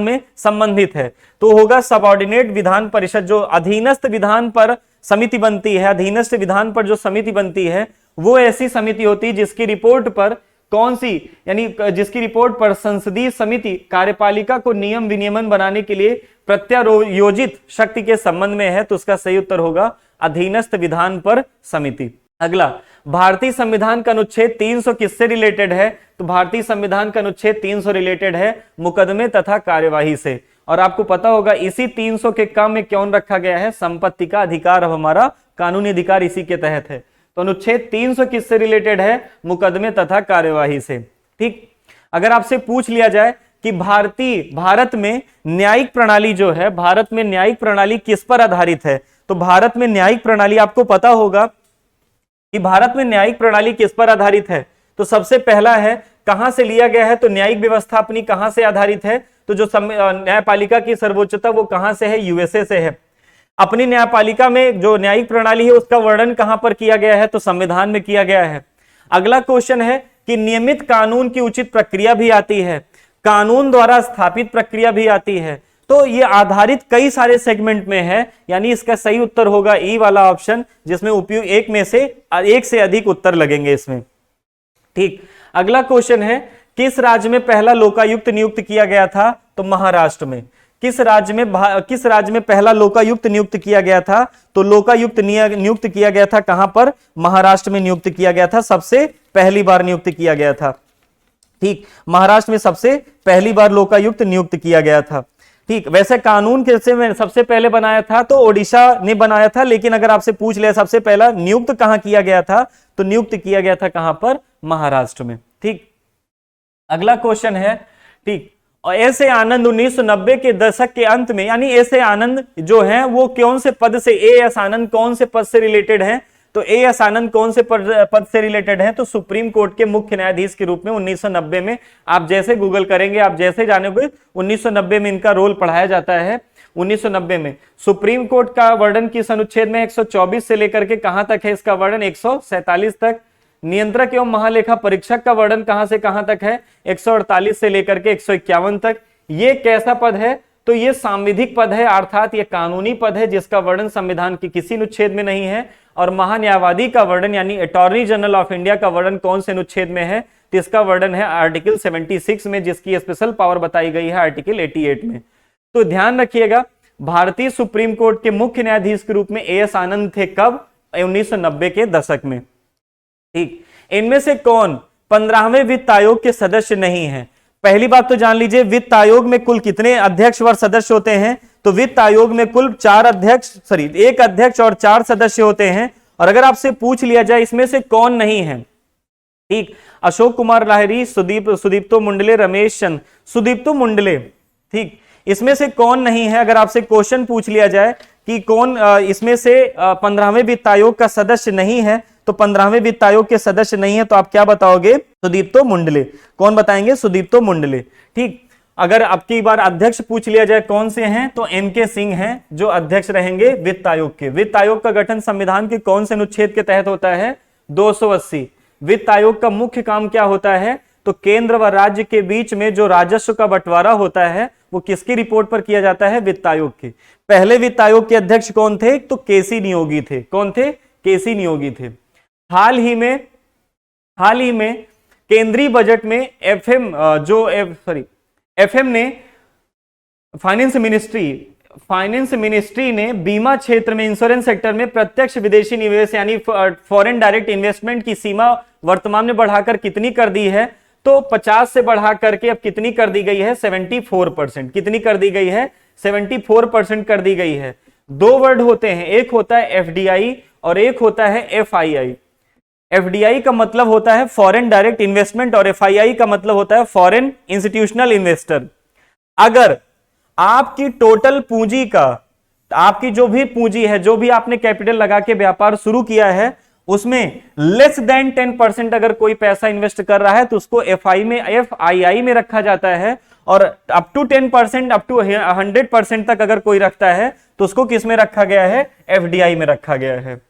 में संबंधित है? तो होगा सबऑर्डिनेट विधान परिषद। जो अधीनस्थ विधान पर समिति बनती है, अधीनस्थ विधान पर जो समिति बनती है, वो ऐसी समिति होती है जिसकी रिपोर्ट पर कौन सी, यानी जिसकी रिपोर्ट पर संसदीय समिति कार्यपालिका को नियम विनियमन बनाने के लिए प्रत्यायोजित शक्ति के संबंध में है। तो उसका सही उत्तर होगा अधीनस्थ विधान पर समिति। अगला, भारतीय संविधान का अनुच्छेद 300 किससे रिलेटेड है? तो भारतीय संविधान का अनुच्छेद 300 रिलेटेड है मुकदमे तथा कार्यवाही से। और आपको पता होगा इसी 300 के काम में कौन रखा गया है? संपत्ति का अधिकार। अब हमारा कानूनी अधिकार इसी के तहत है। तो अनुच्छेद 300 किससे रिलेटेड है? मुकदमे तथा कार्यवाही से। ठीक, अगर आपसे पूछ लिया जाए कि भारत में न्यायिक प्रणाली जो है, भारत में न्यायिक प्रणाली किस पर आधारित है? तो भारत में न्यायिक प्रणाली, आपको पता होगा कि भारत में न्यायिक प्रणाली किस पर आधारित है। तो सबसे पहला है कहां से लिया गया है? तो न्यायिक व्यवस्था अपनी कहां से आधारित है? तो जो न्यायपालिका की सर्वोच्चता वो कहां से है? यूएसए से है। अपनी न्यायपालिका में जो न्यायिक प्रणाली है उसका वर्णन कहां पर किया गया है? तो संविधान में किया गया है। अगला क्वेश्चन है कि नियमित कानून की उचित प्रक्रिया भी आती है, कानून द्वारा स्थापित प्रक्रिया भी आती है। तो ये आधारित कई सारे सेगमेंट में है, यानी इसका सही उत्तर होगा ई वाला ऑप्शन, जिसमें उपयुक्त एक से अधिक उत्तर लगेंगे इसमें। ठीक, अगला क्वेश्चन है किस राज्य में पहला लोकायुक्त नियुक्त किया गया था? तो महाराष्ट्र में। किस राज्य में पहला लोकायुक्त नियुक्त किया गया था? तो लोकायुक्त नियुक्त किया गया था कहां पर? महाराष्ट्र में नियुक्त किया गया था, सबसे पहली बार नियुक्त किया गया था। ठीक, महाराष्ट्र में सबसे पहली बार लोकायुक्त नियुक्त किया गया था। ठीक, वैसे कानून कैसे में सबसे पहले बनाया था? तो ओडिशा ने बनाया था, लेकिन अगर आपसे पूछ लिया सबसे पहला नियुक्त कहां किया गया था? तो नियुक्त किया गया था कहां पर? महाराष्ट्र में। ठीक, अगला क्वेश्चन है, ठीक, और एस ए आनंद 1990 के दशक के अंत में, यानी एस ए आनंद जो है वो कौन से पद से, ए एस आनंद कौन से पद से रिलेटेड है? तो ए एस आनंद कौन से पद से रिलेटेड है? तो सुप्रीम कोर्ट के मुख्य न्यायाधीश के रूप में 1990 में, आप जैसे गूगल करेंगे आप जैसे जानेंगे 1990 में इनका रोल पढ़ाया जाता है। 1990 में सुप्रीम कोर्ट का वर्णन किस अनुच्छेद में? 124 से लेकर के कहां तक है इसका वर्णन? 147 तक। नियंत्रक एवं महालेखा परीक्षक का वर्णन कहां से कहां तक है? 148 से लेकर के 151 तक। ये कैसा पद है? तो ये सांविधिक पद है, अर्थात ये कानूनी पद है जिसका वर्णन संविधान के किसी अनुच्छेद में नहीं है। और महान्यायवादी का वर्णन यानी अटॉर्नी जनरल ऑफ इंडिया का वर्णन कौन से अनुच्छेद में है? तो इसका वर्णन है आर्टिकल 76 में, जिसकी स्पेशल पावर बताई गई है आर्टिकल 88 में। तो ध्यान रखिएगा, भारतीय सुप्रीम कोर्ट के मुख्य न्यायाधीश के रूप में ए एस आनंद थे कब? 1990 के दशक में। ठीक, इनमें से कौन 15वें वित्त आयोग के सदस्य नहीं है? पहली बात तो जान लीजिए, वित्त आयोग में कुल कितने अध्यक्ष व सदस्य होते हैं? तो वित्त आयोग में कुल एक अध्यक्ष और 4 सदस्य होते हैं। और अगर आपसे पूछ लिया जाए इसमें से कौन नहीं है? ठीक, अशोक कुमार लाहिरी, सुदीप्तो मुंडले, रमेश चंद, सुदीप्तो मुंडले। ठीक, इसमें से कौन नहीं है? अगर आपसे क्वेश्चन पूछ लिया जाए कि कौन इसमें से 15वें वित्त आयोग का सदस्य नहीं है, तो 15वें वित्त आयोग के सदस्य नहीं है, तो आप क्या बताओगे? सुदीप्तो मुंडले। कौन बताएंगे? सुदीप्तो मुंडले। ठीक, अगर आपकी बार अध्यक्ष पूछ लिया जाए कौन से हैं, तो एनके सिंह हैं जो अध्यक्ष रहेंगे वित्त आयोग के। वित्त आयोग का गठन संविधान के कौन से अनुच्छेद के तहत होता है? 280। वित्त आयोग का मुख्य काम क्या होता है? तो केंद्र व राज्य के बीच में जो राजस्व का बंटवारा होता है वो किसकी रिपोर्ट पर किया जाता है? वित्त आयोग के। पहले वित्त आयोग के अध्यक्ष कौन थे? तो केसी नियोगी थे। कौन थे? केसी नियोगी थे। हाल ही में केंद्रीय बजट में एफएम ने फाइनेंस मिनिस्ट्री ने बीमा क्षेत्र में, इंश्योरेंस सेक्टर में प्रत्यक्ष विदेशी निवेश यानी फॉरेन डायरेक्ट इन्वेस्टमेंट की सीमा वर्तमान में बढ़ाकर कितनी कर दी है? तो 50 से बढ़ा करके अब कितनी कर दी गई है? 74%। कितनी कर दी गई है? 74% कर दी गई है। दो वर्ड होते हैं, एक होता है एफडीआई और एक होता है एफआईआई। एफडीआई का मतलब होता है फॉरेन डायरेक्ट इन्वेस्टमेंट और एफआईआई का मतलब होता है फॉरेन इंस्टीट्यूशनल इन्वेस्टर। अगर आपकी टोटल पूंजी का, आपकी जो भी पूंजी है, जो भी आपने कैपिटल लगा के व्यापार शुरू किया है, उसमें लेस देन 10% अगर कोई पैसा इन्वेस्ट कर रहा है तो उसको एफआईआई में रखा जाता है, और अप टू 10%, अप टू 100% तक अगर कोई रखता है तो उसको किस में रखा गया है? एफडीआई में रखा गया है।